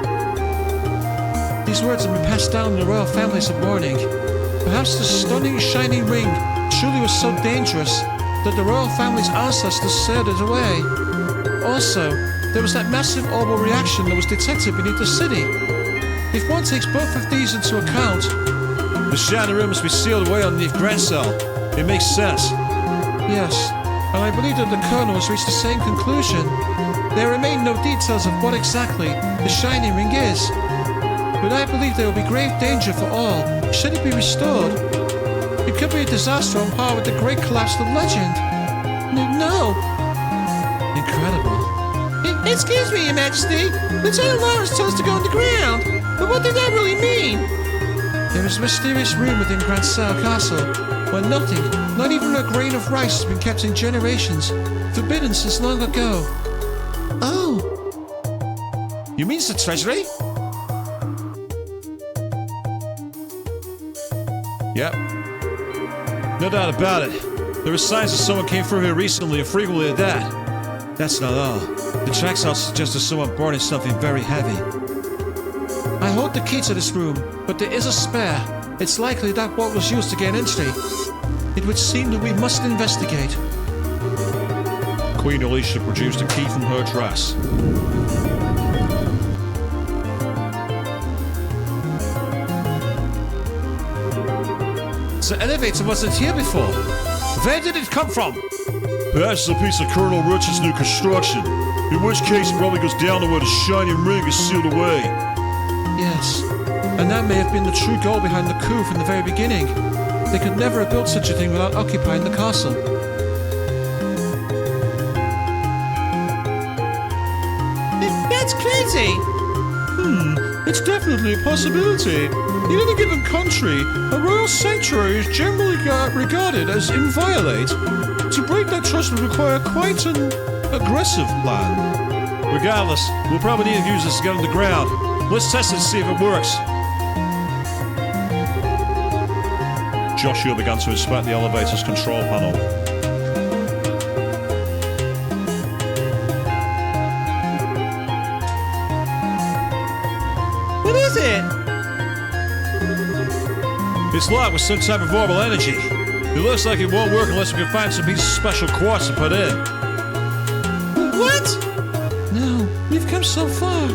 These words have been passed down in the royal families of mourning. Perhaps the stunning shining ring truly was so dangerous that the royal family's ancestors sealed it away. Also, there was that massive orbital reaction that was detected beneath the city. If one takes both of these into account, the shining ring must be sealed away underneath Grancel. It makes sense. Yes, and I believe that the Colonel has reached the same conclusion. There remain no details of what exactly the shining ring is. But I believe there will be grave danger for all, should it be restored. It could be a disaster on par with the great collapse of legend. No. Incredible. Excuse me, Your Majesty. Lieutenant Lawrence told us to go underground. But what did that really mean? There is a mysterious room within Grancel Castle, where nothing, not even a grain of rice, has been kept in generations, forbidden since long ago. Oh. You mean the treasury? Yep. No doubt about it. There are signs that someone came through here recently and frequently at that. That's not all. The tracks all suggest that someone brought in something very heavy. I hold the key to this room, but there is a spare. It's likely that what was used to gain entry. It would seem that we must investigate. Queen Alicia produced a key from her dress. The elevator wasn't here before. Where did it come from? Perhaps it's a piece of Colonel Richard's new construction, in which case it probably goes down to where the shining ring is sealed away. Yes, and that may have been the true goal behind the coup from the very beginning. They could never have built such a thing without occupying the castle. That's crazy. It's definitely a possibility. In any given country, a royal sanctuary is generally regarded as inviolate. To break that trust would require quite an aggressive plan. Regardless, we'll probably need to use this to get underground. Let's test it and see if it works. Joshua began to inspect the elevator's control panel. What is it? It's locked with some type of orbital energy. It looks like it won't work unless we can find some piece of special quartz to put in. What? No, we've come so far.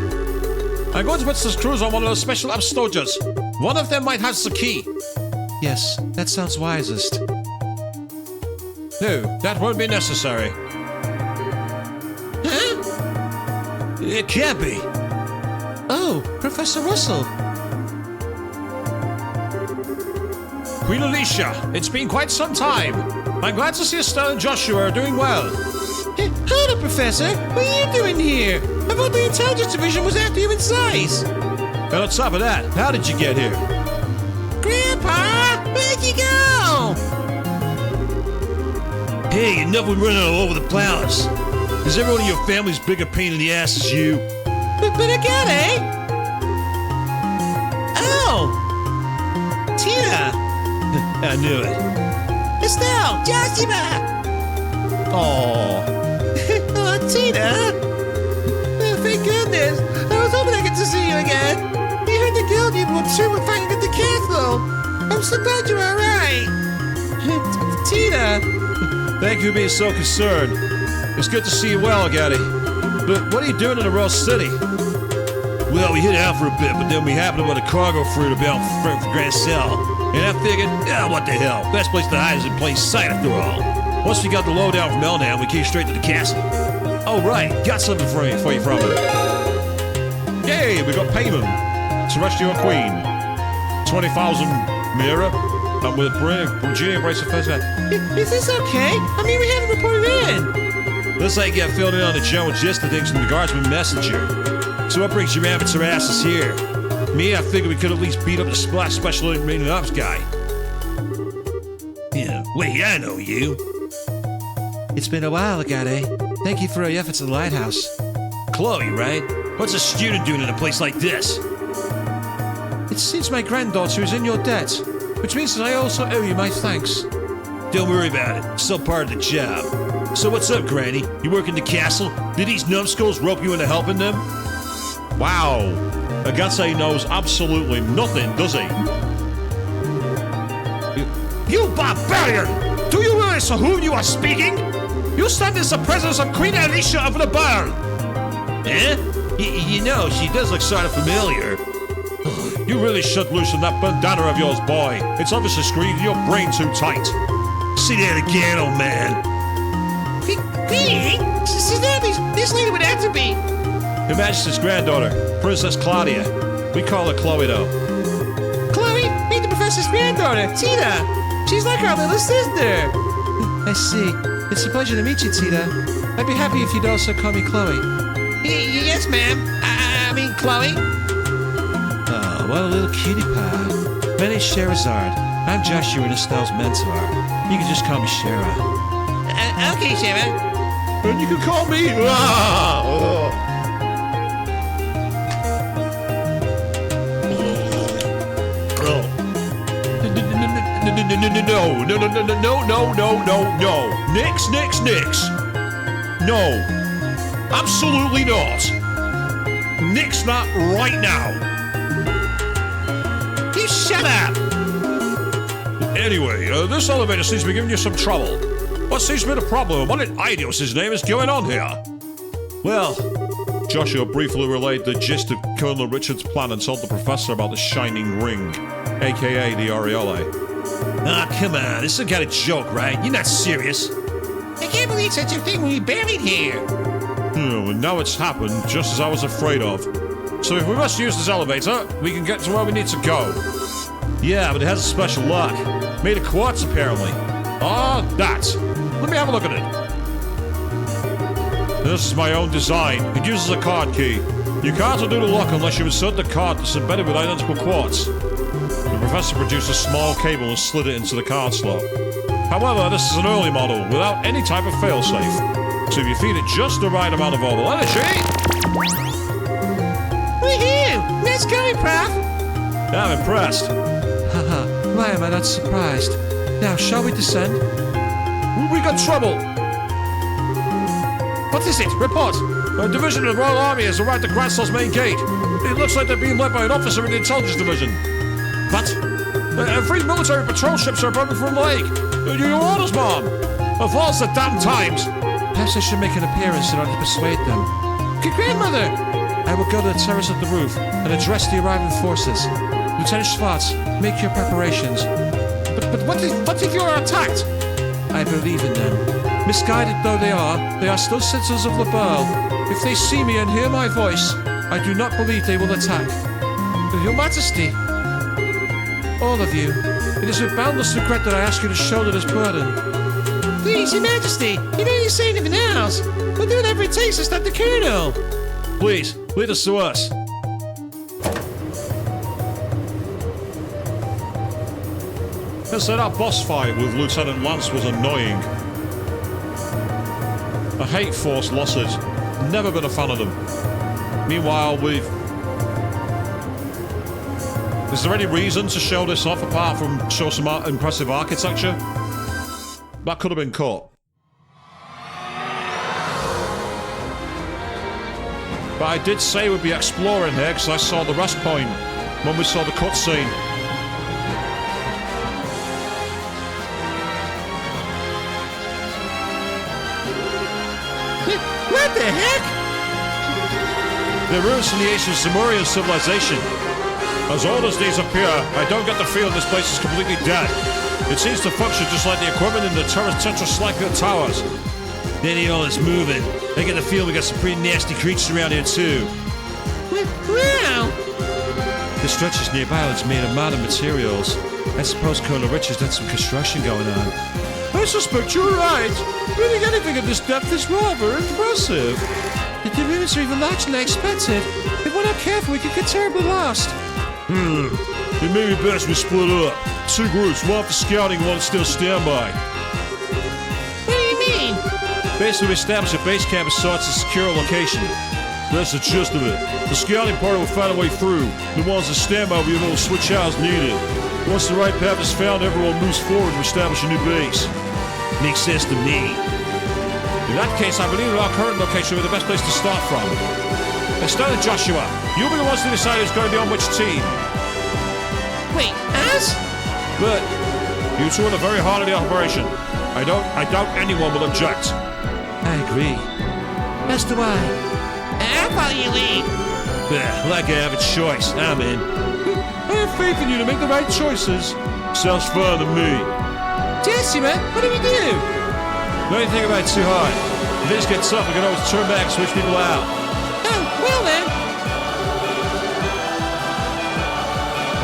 I'm going to put some screws on one of those special app storages. One of them might have the key. Yes, that sounds wisest. No, that won't be necessary. Huh? It can't be. Oh, Professor Russell. Queen Alicia, it's been quite some time. I'm glad to see Estelle and Joshua are doing well. Hey, hold up, Professor. What are you doing here? I thought the intelligence division was after you in size. And on top of that, how did you get here? Grandpa, where'd you go? Hey, enough with running all over the place. Is everyone in your family's bigger pain in the ass as you? But again, eh? Oh! Tina! I knew it. Estelle! Joshua! Aww. Oh, Tina! Oh, thank goodness! I was hoping I get to see you again! You heard the guild you were two were fighting at the castle! I'm so glad you're alright! Tina! Thank you for being so concerned. It's good to see you well, Gaddy. But what are you doing in the Royal City? Well, we hid out for a bit, but then we happened upon a cargo freighter bound for Grancel. And I figured, what the hell? Best place to hide is in plain sight after all. Once we got the lowdown from Elnam, we came straight to the castle. Oh, right. Got something for you from it. Yay, we got payment. Celestial Queen. 20,000 Mira. And with G embrace the first man. Is this okay? I mean, we haven't reported in. Looks like you got filled in on the general gist of things from the guardsman messenger. So what brings your amateur asses here? Me, I figured we could at least beat up the special information ops guy. Yeah, wait, I know you. It's been a while, Agate. Thank you for your efforts at the lighthouse. Chloe, right? What's a student doing in a place like this? It seems my granddaughter is in your debt, which means that I also owe you my thanks. Don't worry about it. It's still part of the job. So what's up, Granny? You work in the castle? Did these numbskulls rope you into helping them? Wow. Agate knows absolutely nothing, does he? You barbarian! Do you realize to whom you are speaking? You stand in the presence of Queen Alicia of the Burn! Eh? You know, she does look sort of familiar. You really should loosen that bandana of yours, boy. It's obviously squeezing your brain too tight. See that again, old man. This lady would have to be. Her Majesty's granddaughter, Princess Claudia. We call her Chloe, though. Chloe, meet the professor's granddaughter, Tina. She's like our little sister. I see. It's a pleasure to meet you, Tita. I'd be happy if you'd also call me Chloe. Yes, ma'am. I mean, Chloe. Oh, what a little cutie pie. My name's Sherazard. I'm Joshua and Estelle's mentor. You can just call me Shera. Okay, Shera. And you can call me... No. Nix. No. Absolutely not. Nix that right now. You shut up. Anyway, this elevator seems to be giving you some trouble. What seems to be the problem? What in Idiot's name is going on here? Well, Joshua briefly relayed the gist of Colonel Richard's plan and told the professor about the Shining Ring, aka the Aureole. Ah, come on. This is some kind of joke, right? You're not serious. I can't believe such a thing will be buried here. And now it's happened, just as I was afraid of. So if we must use this elevator, we can get to where we need to go. yeah, but it has a special lock. Made of quartz, apparently. Ah, that. Let me have a look at it. This is my own design. It uses a card key. You can't undo the lock unless you insert the card that's embedded with identical quartz. The professor produced a small cable and slid it into the card slot. However, this is an early model without any type of failsafe. So if you feed it just the right amount of orbital energy... Woohoo! Nice going, Prof. I'm impressed. Haha, why am I not surprised? Now, shall we descend? We got trouble. What is it? Report. A division of the Royal Army has arrived at Grancel's main gate. It looks like they're being led by an officer in the intelligence division. What? 3 military patrol ships are approaching from the lake. Your orders, Mom. Of all the damn times. Perhaps I should make an appearance in order to persuade them. Grandmother! I will go to the terrace of the roof and address the arriving forces. Lieutenant Schwartz, make your preparations. But what if you're attacked? I believe in them. Misguided though they are still citizens of the Burl. If they see me and hear my voice, I do not believe they will attack. Your Majesty. All of you, it is with boundless regret that I ask you to shoulder this burden. Please, Your Majesty, you don't need to say anything else. We'll do whatever it takes to stop the Colonel. Please, lead us to us. I said our boss fight with Lieutenant Lance was annoying. I hate forced losses. Never been a fan of them. Meanwhile, is there any reason to show this off apart from show some impressive architecture? That could have been cut. But I did say we'd be exploring here because I saw the rest point when we saw the cutscene. What the heck? They're ruins from the ancient Sumerian civilization. As old as these appear, I don't get the feeling this place is completely dead. It seems to function just like the equipment in the tetracyclic towers. Then all is moving. I get the feeling we got some pretty nasty creatures around here too. Wow! The structures nearby are made of modern materials. I suppose Colonel Richards had some construction going on. I suspect you're right. Reading anything at this depth is rather impressive. The ruins are even larger than I expected. If we're not careful, we could get terribly lost. It may be best we split up. 2 groups, one for scouting, one still standby. What do you mean? Basically, we establish a base camp of sorts and secure a location. That's the gist of it. The scouting party will find a way through. The ones that standby will be able to switch out as needed. Once the right path is found, everyone moves forward to establish a new base. Makes sense to me. In that case, I believe our current location will be the best place to start from. Estelle and Joshua, you'll be the ones to decide who's going to be on which team. Wait, us? But you two are the very heart of the operation. I doubt anyone will object. I agree. As do I. I'll follow you, lead. Like I have a choice, I'm in. I have faith in you to make the right choices. Sounds fun to me. Jesse, man, what do we do? Don't think about it too hard. If things get tough, we can always turn back and switch people out. Oh, well then.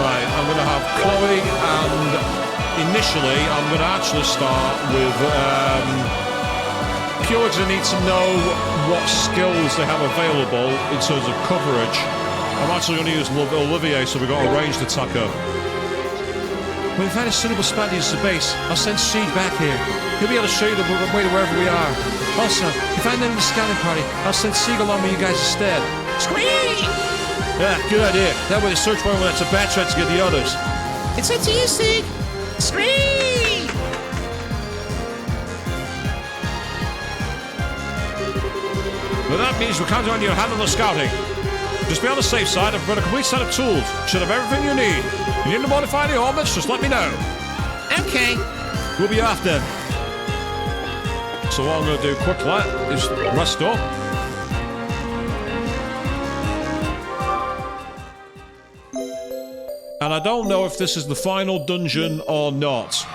Right, I'm going to have Chloe, and initially I'm going to actually start with purely because I need to know what skills they have available in terms of coverage. I'm actually going to use Olivier, so we've got a ranged attacker. When we find a suitable spot to use the base, I'll send Siege back here. He'll be able to show you the way to wherever we are. Also, if I find them in the scouting party, I'll send Sieg along with you guys instead. Squeak! Yeah, good idea. That way the search party will have to backtrack to get the others. It's up to you, Sig. Squeak! But that means we can't on you to handle the scouting. Just be on the safe side and put a complete set of tools. Should have everything you need. You need to modify the orbits, just let me know. Okay. We'll be off then. So what I'm going to do quickly is rest up. And I don't know if this is the final dungeon or not.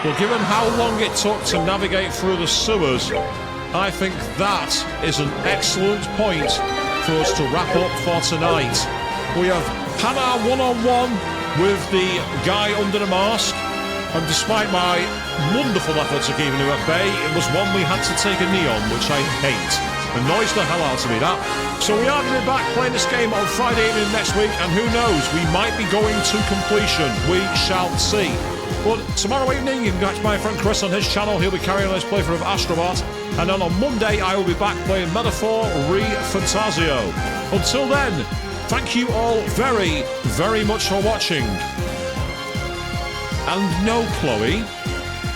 But given how long it took to navigate through the sewers, I think that is an excellent point for us to wrap up for tonight. We have had our one-on-one with the guy under the mask, and despite my wonderful efforts of keeping him at bay, it was one we had to take a knee on, which I hate. Annoys the hell out of me, that. So we are going to be back playing this game on Friday evening next week, and who knows, we might be going to completion. We shall see. But tomorrow evening, you can catch my friend Chris on his channel. He'll be carrying on his playthrough of Astrobot. And then on Monday, I will be back playing Metaphor Re Fantasio. Until then, thank you all very, very much for watching. And no, Chloe,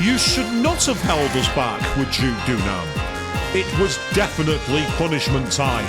you should not have held us back, would you, Dunam? It was definitely punishment time.